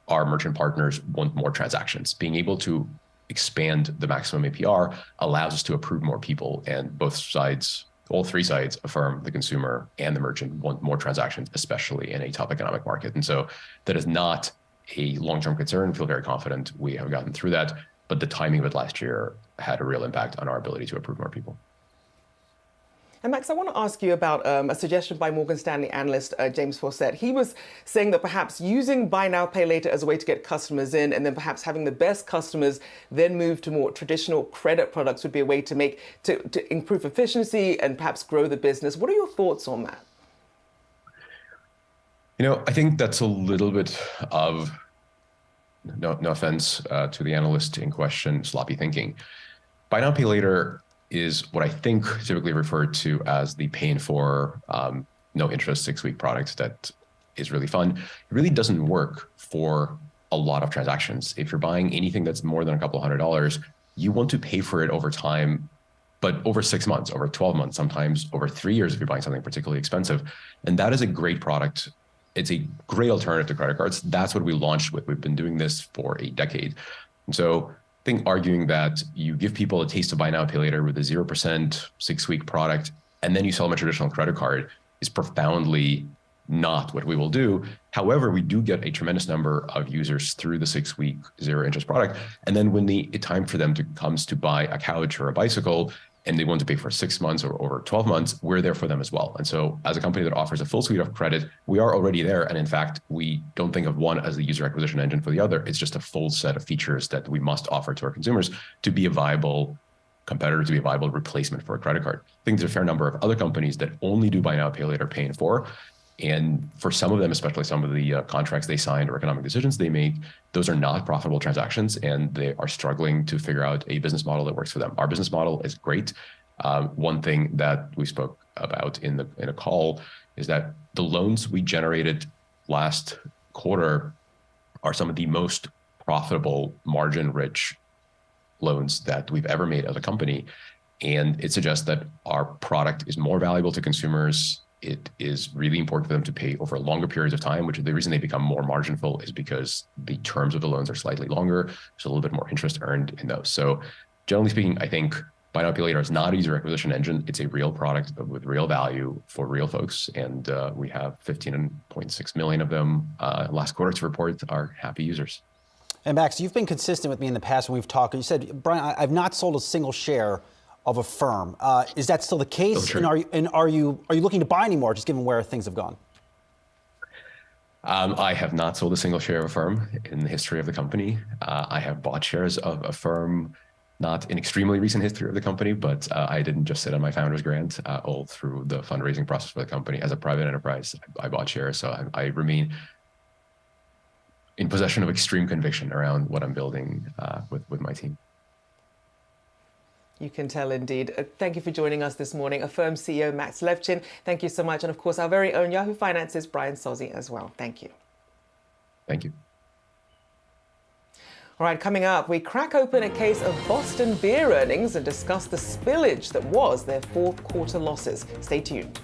Our merchant partners want more transactions. Being able to expand the maximum APR allows us to approve more people, and both sides, all three sides, Affirm, the consumer, and the merchant, want more transactions, especially in a tough economic market. And so that is not a long-term concern. I feel very confident we have gotten through that, but the timing of it last year had a real impact on our ability to approve more people. And Max, I want to ask you about a suggestion by Morgan Stanley analyst James Fawcett. He was saying that perhaps using buy now, pay later as a way to get customers in, and then perhaps having the best customers then move to more traditional credit products would be a way to improve efficiency and perhaps grow the business. What are your thoughts on that? I think that's a little bit of, no offense to the analyst in question, sloppy thinking. Buy now, pay later is what I think typically referred to as the pay in for no interest 6-week product that is really fun. It really doesn't work for a lot of transactions. If you're buying anything that's more than a couple $100, you want to pay for it over time, but over 6 months, over 12 months, sometimes over 3 years if you're buying something particularly expensive. And that is a great product. It's a great alternative to credit cards. That's what we launched with. We've been doing this for a decade. And so I think arguing that you give people a taste of buy now, pay later with a 0% 6-week product, and then you sell them a traditional credit card is profoundly not what we will do. However, we do get a tremendous number of users through the 6-week 0 interest product. And then when the time for them comes to buy a couch or a bicycle, and they want to pay for 6 months or over 12 months, we're there for them as well. And so as a company that offers a full suite of credit, we are already there. And in fact, we don't think of one as the user acquisition engine for the other. It's just a full set of features that we must offer to our consumers to be a viable competitor, to be a viable replacement for a credit card. I think there's a fair number of other companies that only do buy now, pay later, pay in for. And for some of them, especially some of the contracts they signed or economic decisions they make, those are not profitable transactions, and they are struggling to figure out a business model that works for them. Our business model is great. One thing that we spoke about in a call is that the loans we generated last quarter are some of the most profitable, margin-rich loans that we've ever made as a company. And it suggests that our product is more valuable to consumers. It is really important for them to pay over longer periods of time, which is the reason they become more marginful is because the terms of the loans are slightly longer. There's a little bit more interest earned in those. So generally speaking, I think buy Buy Now Pay Later is not a user acquisition engine. It's a real product with real value for real folks. And we have 15.6 million of them. Last quarter's report are happy users. And Max, you've been consistent with me in the past when we've talked. You said, Brian, I've not sold a single share of Affirm. Is that still the case? Still true. And are you looking to buy anymore, just given where things have gone? I have not sold a single share of Affirm in the history of the company. I have bought shares of Affirm, not in extremely recent history of the company, but I didn't just sit on my founder's grant all through the fundraising process for the company. As a private enterprise, I bought shares, so I remain in possession of extreme conviction around what I'm building with my team. You can tell indeed. Thank you for joining us this morning. Affirm CEO Max Levchin, thank you so much. And of course, our very own Yahoo Finance's Brian Sozzi as well. Thank you. Thank you. All right, coming up, we crack open a case of Boston Beer earnings and discuss the spillage that was their fourth quarter losses. Stay tuned.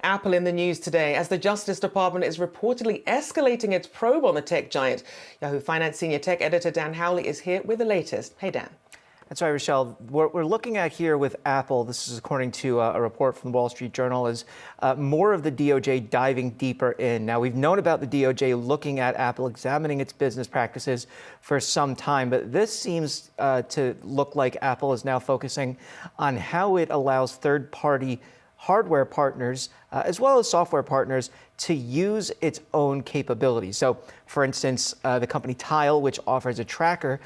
Apple in the news today as the Justice Department is reportedly escalating its probe on the tech giant. Yahoo Finance senior tech editor Dan Howley is here with the latest. Hey, Dan. That's right, Rochelle. What we're looking at here with Apple, this is according to a report from the Wall Street Journal, is more of the DOJ diving deeper in. Now, we've known about the DOJ looking at Apple, examining its business practices for some time, but this seems to look like Apple is now focusing on how it allows third-party hardware partners, as well as software partners, to use its own capabilities. So, for instance, the company Tile, which offers a tracker,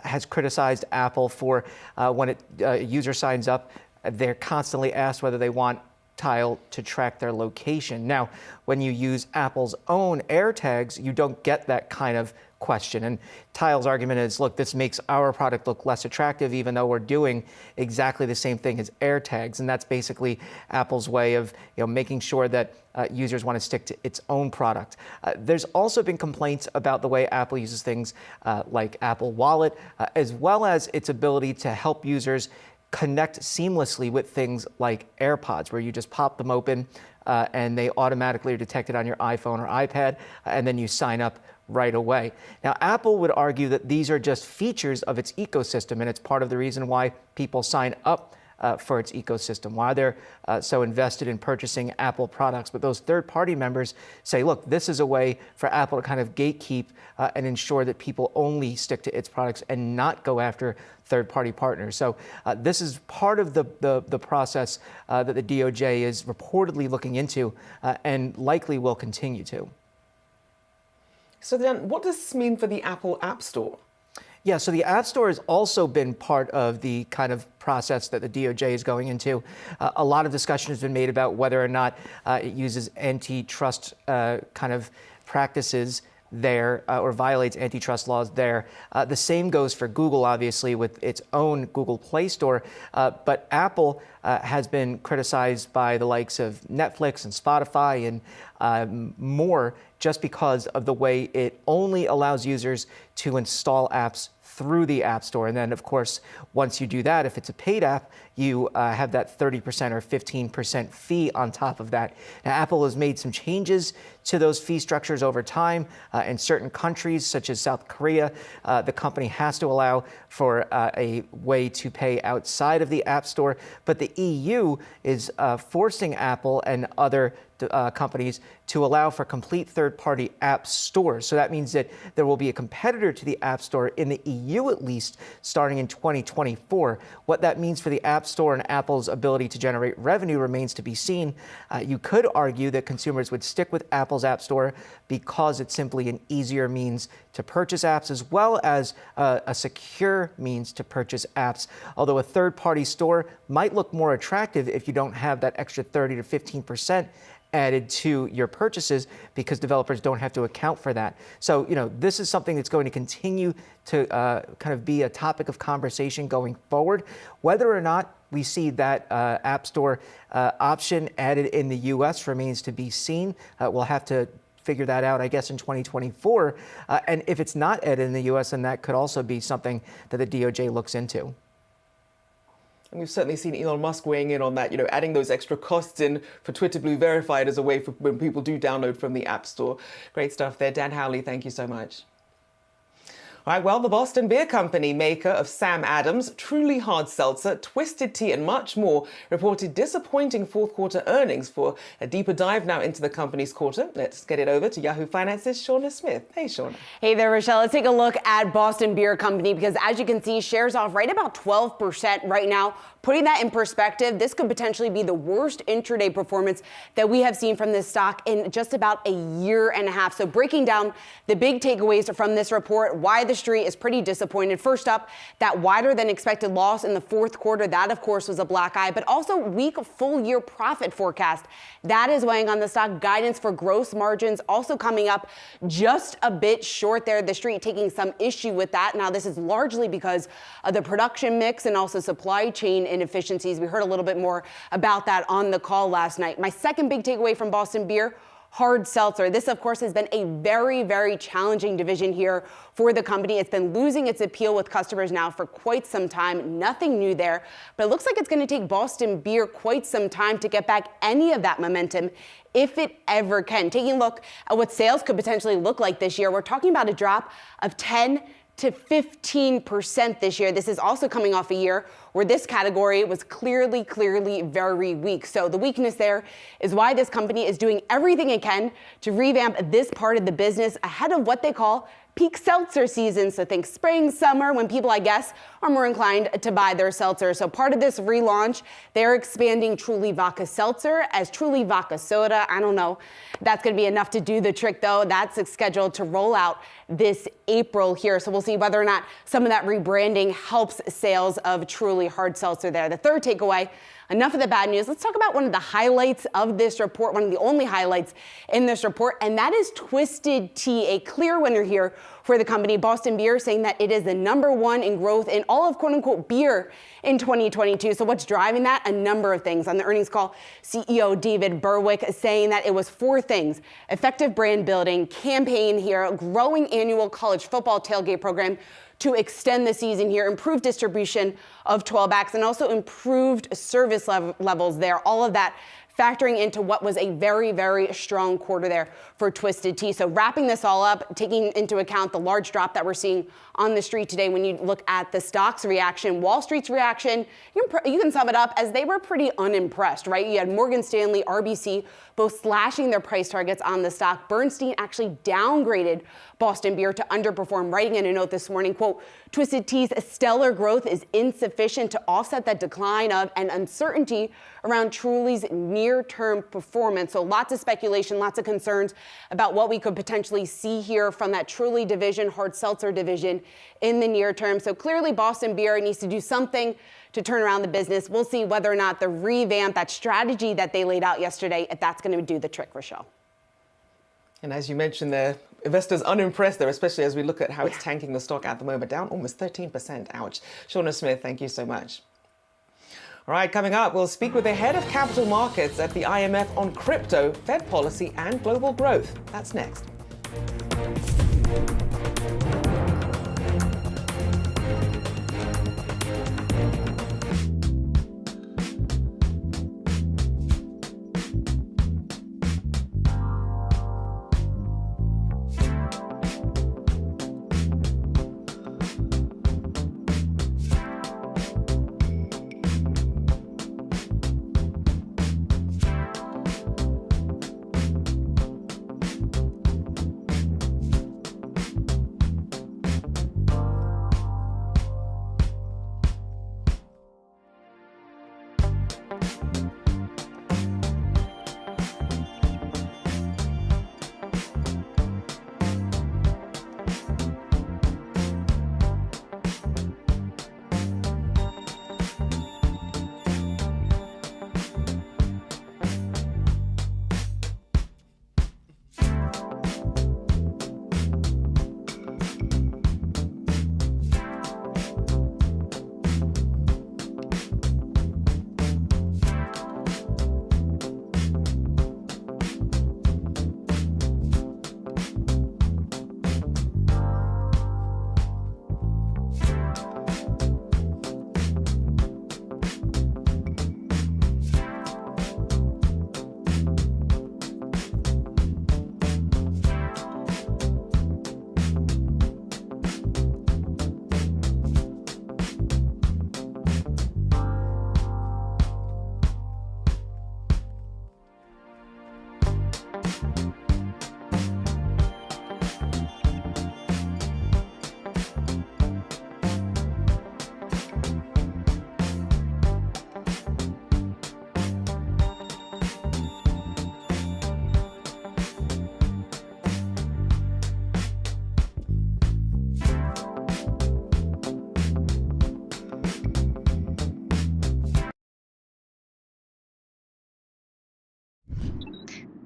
has criticized Apple for when a user signs up, they're constantly asked whether they want Tile to track their location. Now, when you use Apple's own AirTags, you don't get that kind of question. And Tile's argument is, look, this makes our product look less attractive, even though we're doing exactly the same thing as AirTags. And that's basically Apple's way of making sure that users want to stick to its own product. There's also been complaints about the way Apple uses things like Apple Wallet, as well as its ability to help users connect seamlessly with things like AirPods, where you just pop them open and they automatically are detected on your iPhone or iPad, and then you sign up right away. Now, Apple would argue that these are just features of its ecosystem, and it's part of the reason why people sign up for its ecosystem, why they're so invested in purchasing Apple products. But those third-party members say, look, this is a way for Apple to kind of gatekeep and ensure that people only stick to its products and not go after third-party partners. So this is part of the process that the DOJ is reportedly looking into and likely will continue to. So then what does this mean for the Apple App Store? Yeah, so the App Store has also been part of the kind of process that the DOJ is going into. A lot of discussion has been made about whether or not it uses antitrust kind of practices there or violates antitrust laws there. The same goes for Google, obviously, with its own Google Play Store. But Apple has been criticized by the likes of Netflix and Spotify and more just because of the way it only allows users to install apps through the App Store. And then, of course, once you do that, if it's a paid app, you have that 30% or 15% fee on top of that. Now, Apple has made some changes to those fee structures over time. In certain countries, such as South Korea, the company has to allow for a way to pay outside of the App Store. But the EU is forcing Apple and other companies to allow for complete third-party app stores. So that means that there will be a competitor to the App Store in the EU, at least, starting in 2024. What that means for the App Store and Apple's ability to generate revenue remains to be seen. You could argue that consumers would stick with Apple's App Store because it's simply an easier means to purchase apps, as well as a secure means to purchase apps. Although a third-party store might look more attractive if you don't have that extra 30 to 15% added to your purchases, because developers don't have to account for that. So, this is something that's going to continue to kind of be a topic of conversation going forward. Whether or not we see that App Store option added in the U.S. remains to be seen. We'll have to figure that out, I guess, in 2024. And if it's not added in the U.S., then that could also be something that the DOJ looks into. And we've certainly seen Elon Musk weighing in on that, adding those extra costs in for Twitter Blue Verified as a way for when people do download from the App Store. Great stuff there. Dan Howley, thank you so much. All right, well, the Boston Beer Company, maker of Sam Adams, Truly Hard Seltzer, Twisted Tea, and much more, reported disappointing fourth quarter earnings. For a deeper dive now into the company's quarter, let's get it over to Yahoo Finance's Shauna Smith. Hey, Shauna. Hey there, Rochelle. Let's take a look at Boston Beer Company, because as you can see, shares off right about 12% right now. Putting that in perspective, this could potentially be the worst intraday performance that we have seen from this stock in just about a year and a half. So breaking down the big takeaways from this report, why the street is pretty disappointed. First up, that wider than expected loss in the fourth quarter, that of course was a black eye, but also weak full year profit forecast. That is weighing on the stock. Guidance for gross margins also coming up just a bit short there. The street taking some issue with that. Now, this is largely because of the production mix and also supply chain inefficiencies. We heard a little bit more about that on the call last night. My second big takeaway from Boston Beer, hard seltzer. This, of course, has been a very, very challenging division here for the company. It's been losing its appeal with customers now for quite some time. Nothing new there, but it looks like it's going to take Boston Beer quite some time to get back any of that momentum, if it ever can. Taking a look at what sales could potentially look like this year, we're talking about a drop of 10 to 15% this year. This is also coming off a year where this category was clearly very weak. So the weakness there is why this company is doing everything it can to revamp this part of the business ahead of what they call peak seltzer season. So think spring, summer, when people, I guess, are more inclined to buy their seltzer. So part of this relaunch, they're expanding Truly Vodka Seltzer as Truly Vodka Soda. I don't know. That's going to be enough to do the trick, though. That's scheduled to roll out this April here. So we'll see whether or not some of that rebranding helps sales of Truly Hard Seltzer there. The third takeaway, enough of the bad news. Let's talk about one of the highlights of this report, one of the only highlights in this report, and that is Twisted Tea, a clear winner here for the company. Boston Beer saying that it is the #1 in growth in all of quote-unquote beer in 2022. So what's driving that? A number of things. On the earnings call, CEO David Berwick saying that it was 4 things: effective brand building, campaign here, growing annual college football tailgate program to extend the season here, improved distribution of 12-packs, and also improved service levels there. All of that factoring into what was a very, very strong quarter there for Twisted Tea. So wrapping this all up, taking into account the large drop that we're seeing on the street today, when you look at the stock's reaction, Wall Street's reaction, you can sum it up as they were pretty unimpressed, right? You had Morgan Stanley, RBC, both slashing their price targets on the stock. Bernstein actually downgraded Boston Beer to underperform, writing in a note this morning, quote, Twisted Tea's stellar growth is insufficient to offset that decline of and uncertainty around Truly's near-term performance. So lots of speculation, lots of concerns about what we could potentially see here from that Truly division, hard seltzer division in the near term. So clearly Boston Beer needs to do something to turn around the business. We'll see whether or not the revamp, that strategy that they laid out yesterday, if that's going to do the trick, Rochelle. And as you mentioned there, investors unimpressed there, especially as we look at how it's tanking the stock at the moment, down almost 13%. Ouch. Shauna Smith, thank you so much. All right, coming up, we'll speak with the head of capital markets at the IMF on crypto, Fed policy, and global growth. That's next.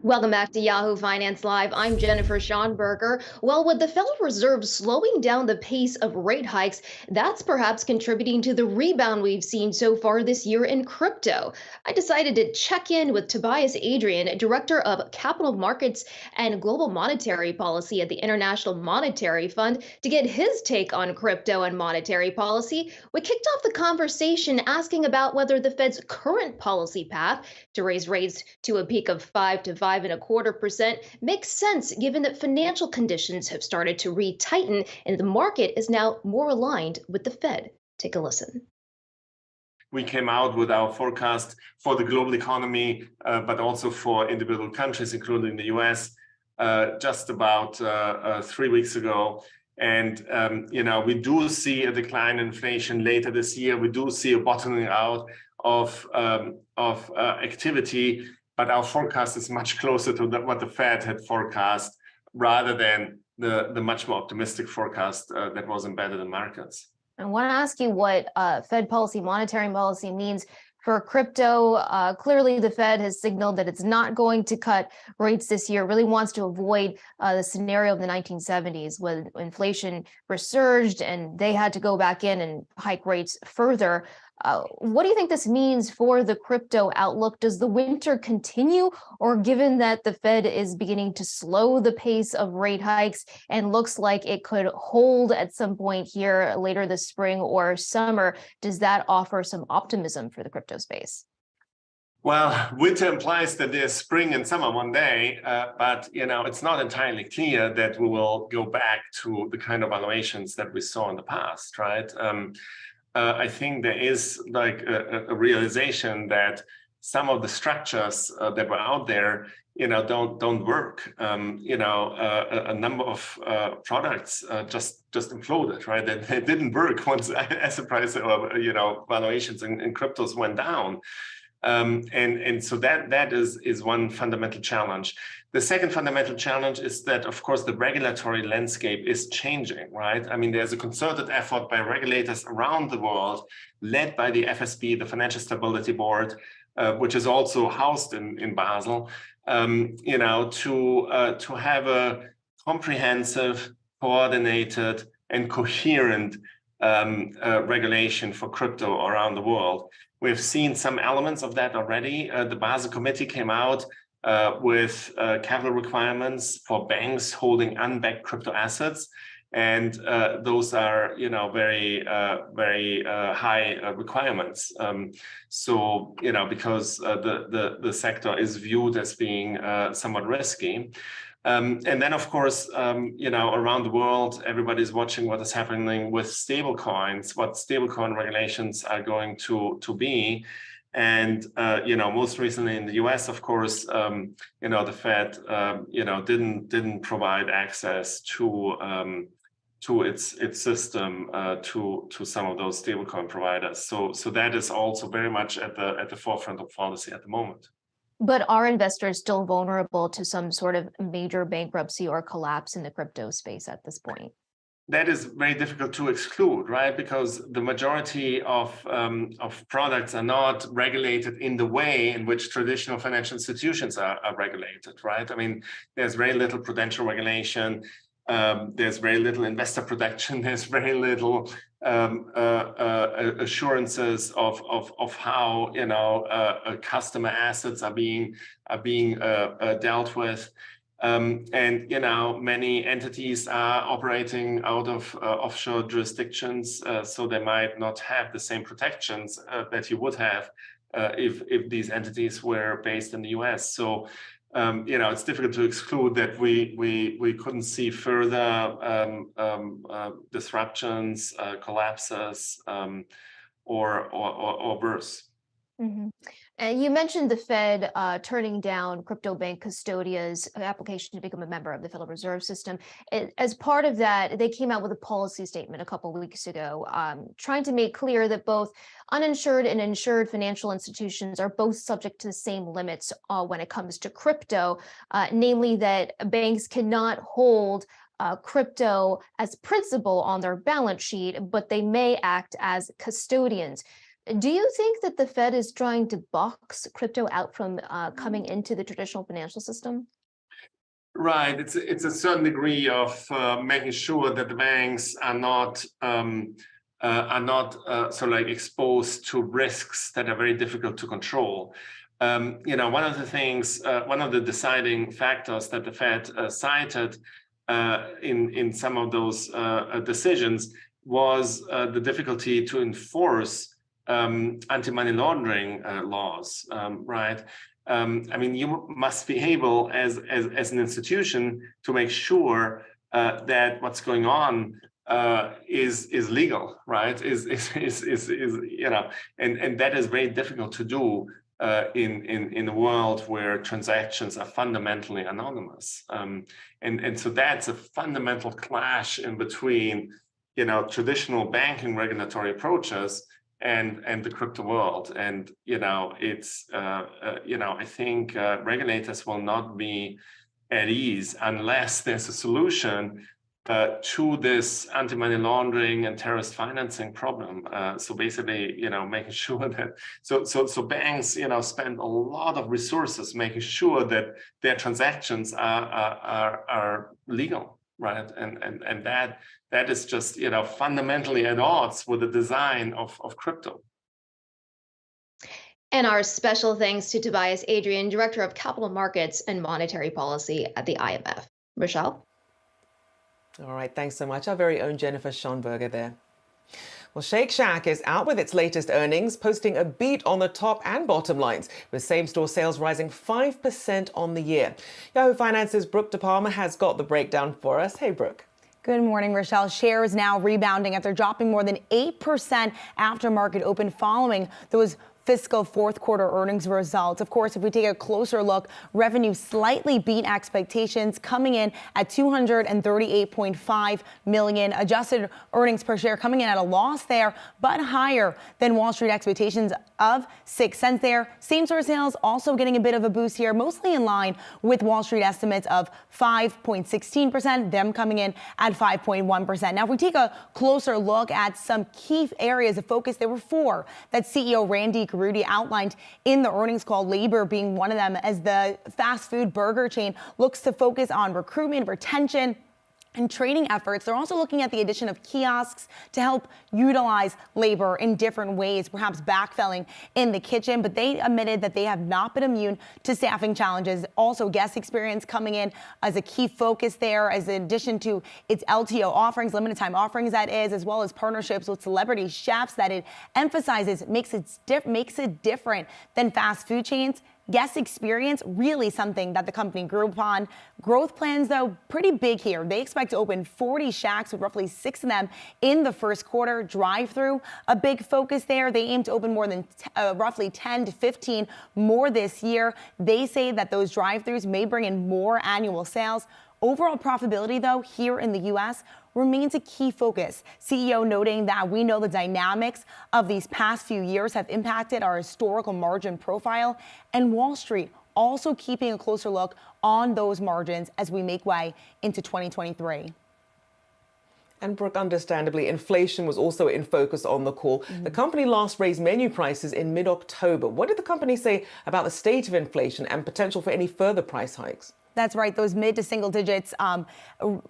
Welcome back to Yahoo Finance Live. I'm Jennifer Schonberger. Well, with the Federal Reserve slowing down the pace of rate hikes, that's perhaps contributing to the rebound we've seen so far this year in crypto. I decided to check in with Tobias Adrian, Director of Capital Markets and Global Monetary Policy at the International Monetary Fund, to get his take on crypto and monetary policy. We kicked off the conversation asking about whether the Fed's current policy path to raise rates to a peak of 5 to 5.25% makes sense given that financial conditions have started to retighten and the market is now more aligned with the Fed. Take a listen. We came out with our forecast for the global economy, but also for individual countries, including the US, just about 3 weeks ago. And, we do see a decline in inflation later this year. We do see a bottoming out of activity, but our forecast is much closer to what the Fed had forecast rather than the much more optimistic forecast that was embedded in markets. I want to ask you what Fed policy, monetary policy means for crypto. Clearly, the Fed has signaled that it's not going to cut rates this year, really wants to avoid the scenario of the 1970s when inflation resurged and they had to go back in and hike rates further. What do you think this means for the crypto outlook? Does the winter continue, or given that the Fed is beginning to slow the pace of rate hikes and looks like it could hold at some point here later this spring or summer, does that offer some optimism for the crypto space? Well, winter implies that there's spring and summer one day, but it's not entirely clear that we will go back to the kind of valuations that we saw in the past, right? I think there is like a realization that some of the structures that were out there, don't work. A number of products just imploded, right? They didn't work once asset price or valuations in cryptos went down. And so that is one fundamental challenge. The second fundamental challenge is that, of course, the regulatory landscape is changing, right? I mean, there's a concerted effort by regulators around the world, led by the FSB, the Financial Stability Board, which is also housed in Basel, to have a comprehensive, coordinated, and coherent regulation for crypto around the world. We've seen some elements of that already. The Basel Committee came out with capital requirements for banks holding unbacked crypto assets. And those are, very high requirements. Because the sector is viewed as being somewhat risky. And then, of course, around the world, everybody's watching what is happening with stablecoins, what stablecoin regulations are going to be. And, most recently in the US, of course, the Fed, didn't provide access to its system to some of those stablecoin providers. So that is also very much at the forefront of policy at the moment. But are investors still vulnerable to some sort of major bankruptcy or collapse in the crypto space at this point? That is very difficult to exclude, right? Because the majority of products are not regulated in the way in which traditional financial institutions are regulated, right? I mean, there's very little prudential regulation. There's very little investor protection. There's very little assurances of how customer assets are being dealt with, and many entities are operating out of offshore jurisdictions, so they might not have the same protections that you would have if these entities were based in the US. So. It's difficult to exclude that we couldn't see further disruptions, collapses, or worse. Mm-hmm. And you mentioned the Fed turning down crypto bank Custodia's application to become a member of the Federal Reserve System. As part of that, they came out with a policy statement a couple of weeks ago, trying to make clear that both uninsured and insured financial institutions are both subject to the same limits when it comes to crypto, namely that banks cannot hold crypto as principal on their balance sheet, but they may act as custodians. Do you think that the Fed is trying to box crypto out from coming into the traditional financial system? Right. It's a certain degree of making sure that the banks are not sort of like exposed to risks that are very difficult to control. One of the things, one of the deciding factors that the Fed cited in some of those decisions was the difficulty to enforce anti-money laundering laws, right? I mean, you must be able, as an institution, to make sure that what's going on is legal, right? Is and that is very difficult to do in a world where transactions are fundamentally anonymous, and so that's a fundamental clash in between, traditional banking regulatory approaches and the crypto world. And it's I think regulators will not be at ease unless there's a solution to this anti-money laundering and terrorist financing problem. So basically, making sure that so banks spend a lot of resources making sure that their transactions are legal, right? And that is just fundamentally at odds with the design of crypto. And our special thanks to Tobias Adrian, Director of Capital Markets and Monetary Policy at the IMF. Rochelle? All right, thanks so much. Our very own Jennifer Schonberger there. Well, Shake Shack is out with its latest earnings, posting a beat on the top and bottom lines, with same-store sales rising 5% on the year. Yahoo Finance's Brooke DePalma has got the breakdown for us. Hey, Brooke. Good morning, Rochelle. Shares now rebounding after dropping more than 8% after market open following those fiscal fourth quarter earnings results. Of course, if we take a closer look, revenue slightly beat expectations, coming in at $238.5 million. Adjusted earnings per share coming in at a loss there, but higher than Wall Street expectations of 6 cents there. Same-store sales also getting a bit of a boost here, mostly in line with Wall Street estimates of 5.16%, them coming in at 5.1%. Now, if we take a closer look at some key areas of focus, there were 4 that CEO Randy Garutti outlined in the earnings call, labor being one of them, as the fast food burger chain looks to focus on recruitment, retention, and training efforts. They're also looking at the addition of kiosks to help utilize labor in different ways, perhaps backfilling in the kitchen, but they admitted that they have not been immune to staffing challenges. Also, guest experience coming in as a key focus there, as in addition to its LTO offerings, limited time offerings that is, as well as partnerships with celebrity chefs that it emphasizes makes it different than fast food chains. Guest experience, really something that the company grew upon. Growth plans, though, pretty big here. They expect to open 40 Shacks, with roughly 6 of them in the first quarter. Drive-through, a big focus there. They aim to open more than roughly 10 to 15 more this year. They say that those drive-throughs may bring in more annual sales. Overall profitability, though, here in the U.S. remains a key focus. CEO noting that we know the dynamics of these past few years have impacted our historical margin profile, and Wall Street also keeping a closer look on those margins as we make way into 2023. And Brooke, understandably, inflation was also in focus on the call. The company last raised menu prices in mid-October. What did the company say about the state of inflation and potential for any further price hikes? That's right. Those mid to single digits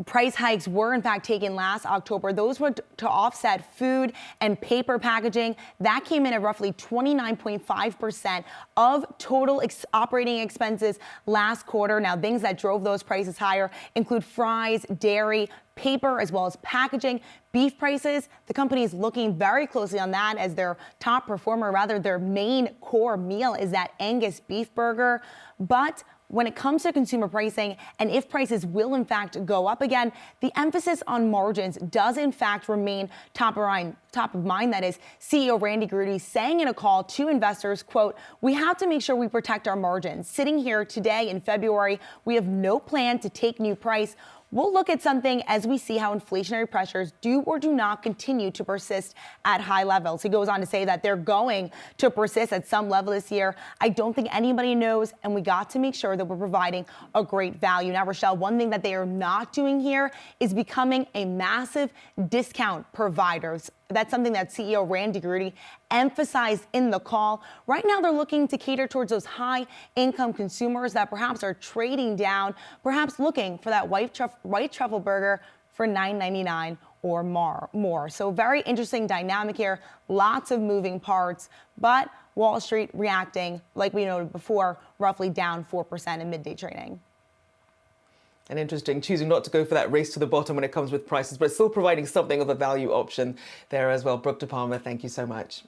price hikes were in fact taken last October. Those were to offset food and paper packaging. That came in at roughly 29.5% of total operating expenses last quarter. Now, things that drove those prices higher include fries, dairy, paper, as well as packaging. Beef prices, the company is looking very closely on that as their top performer, rather their main core meal is that Angus beef burger. But when it comes to consumer pricing, and if prices will in fact go up again, the emphasis on margins does in fact remain top of mind. That is, CEO Randy Garutti saying in a call to investors, quote, "We have to make sure we protect our margins. Sitting here today in February, we have no plan to take new price. We'll look at something as we see how inflationary pressures do or do not continue to persist at high levels." He goes on to say that they're going to persist at some level this year. I don't think anybody knows, and we got to make sure that we're providing a great value. Now, Rochelle, one thing that they are not doing here is becoming a massive discount provider. That's something that CEO Randy Garutti emphasized in the call. Right now, they're looking to cater towards those high-income consumers that perhaps are trading down, perhaps looking for that white truffle burger for $9.99 or more. So very interesting dynamic here. Lots of moving parts, but Wall Street reacting, like we noted before, roughly down 4% in midday trading. And interesting, choosing not to go for that race to the bottom when it comes with prices, but still providing something of a value option there as well. Brooke DePalma, thank you so much.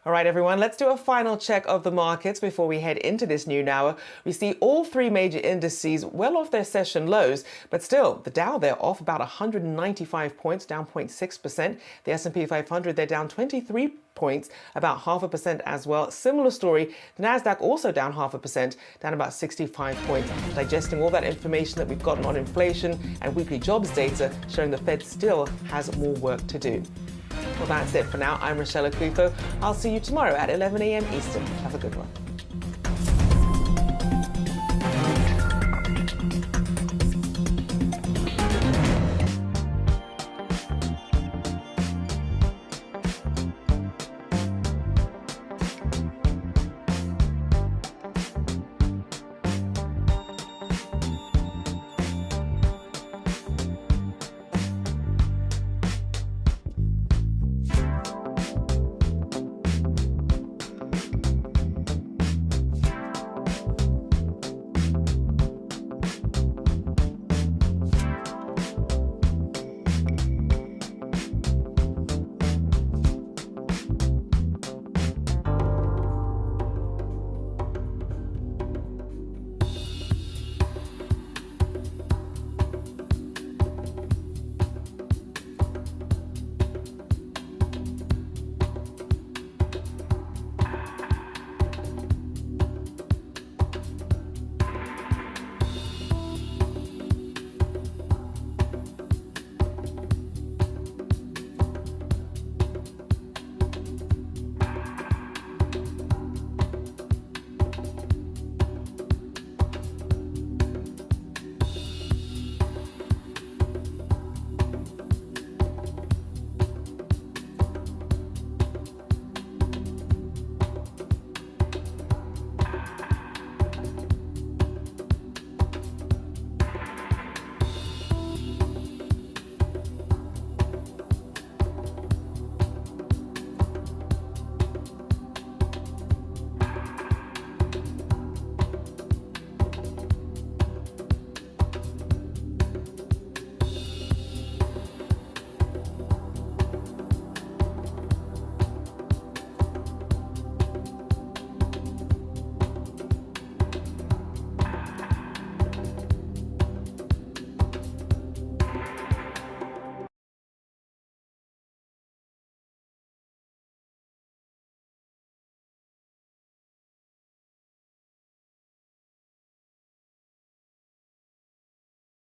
All right, everyone, let's do a final check of the markets before we head into this noon hour. We see all 3 major indices well off their session lows, but still, the Dow, they're off about 195 points, down 0.6%. The S&P 500, they're down 23 points, about 0.5% as well. Similar story, the Nasdaq also down 0.5%, down about 65 points. Digesting all that information that we've gotten on inflation and weekly jobs data showing the Fed still has more work to do. Well, that's it for now. I'm Rochelle Akufo. I'll see you tomorrow at 11 a.m. Eastern. Have a good one.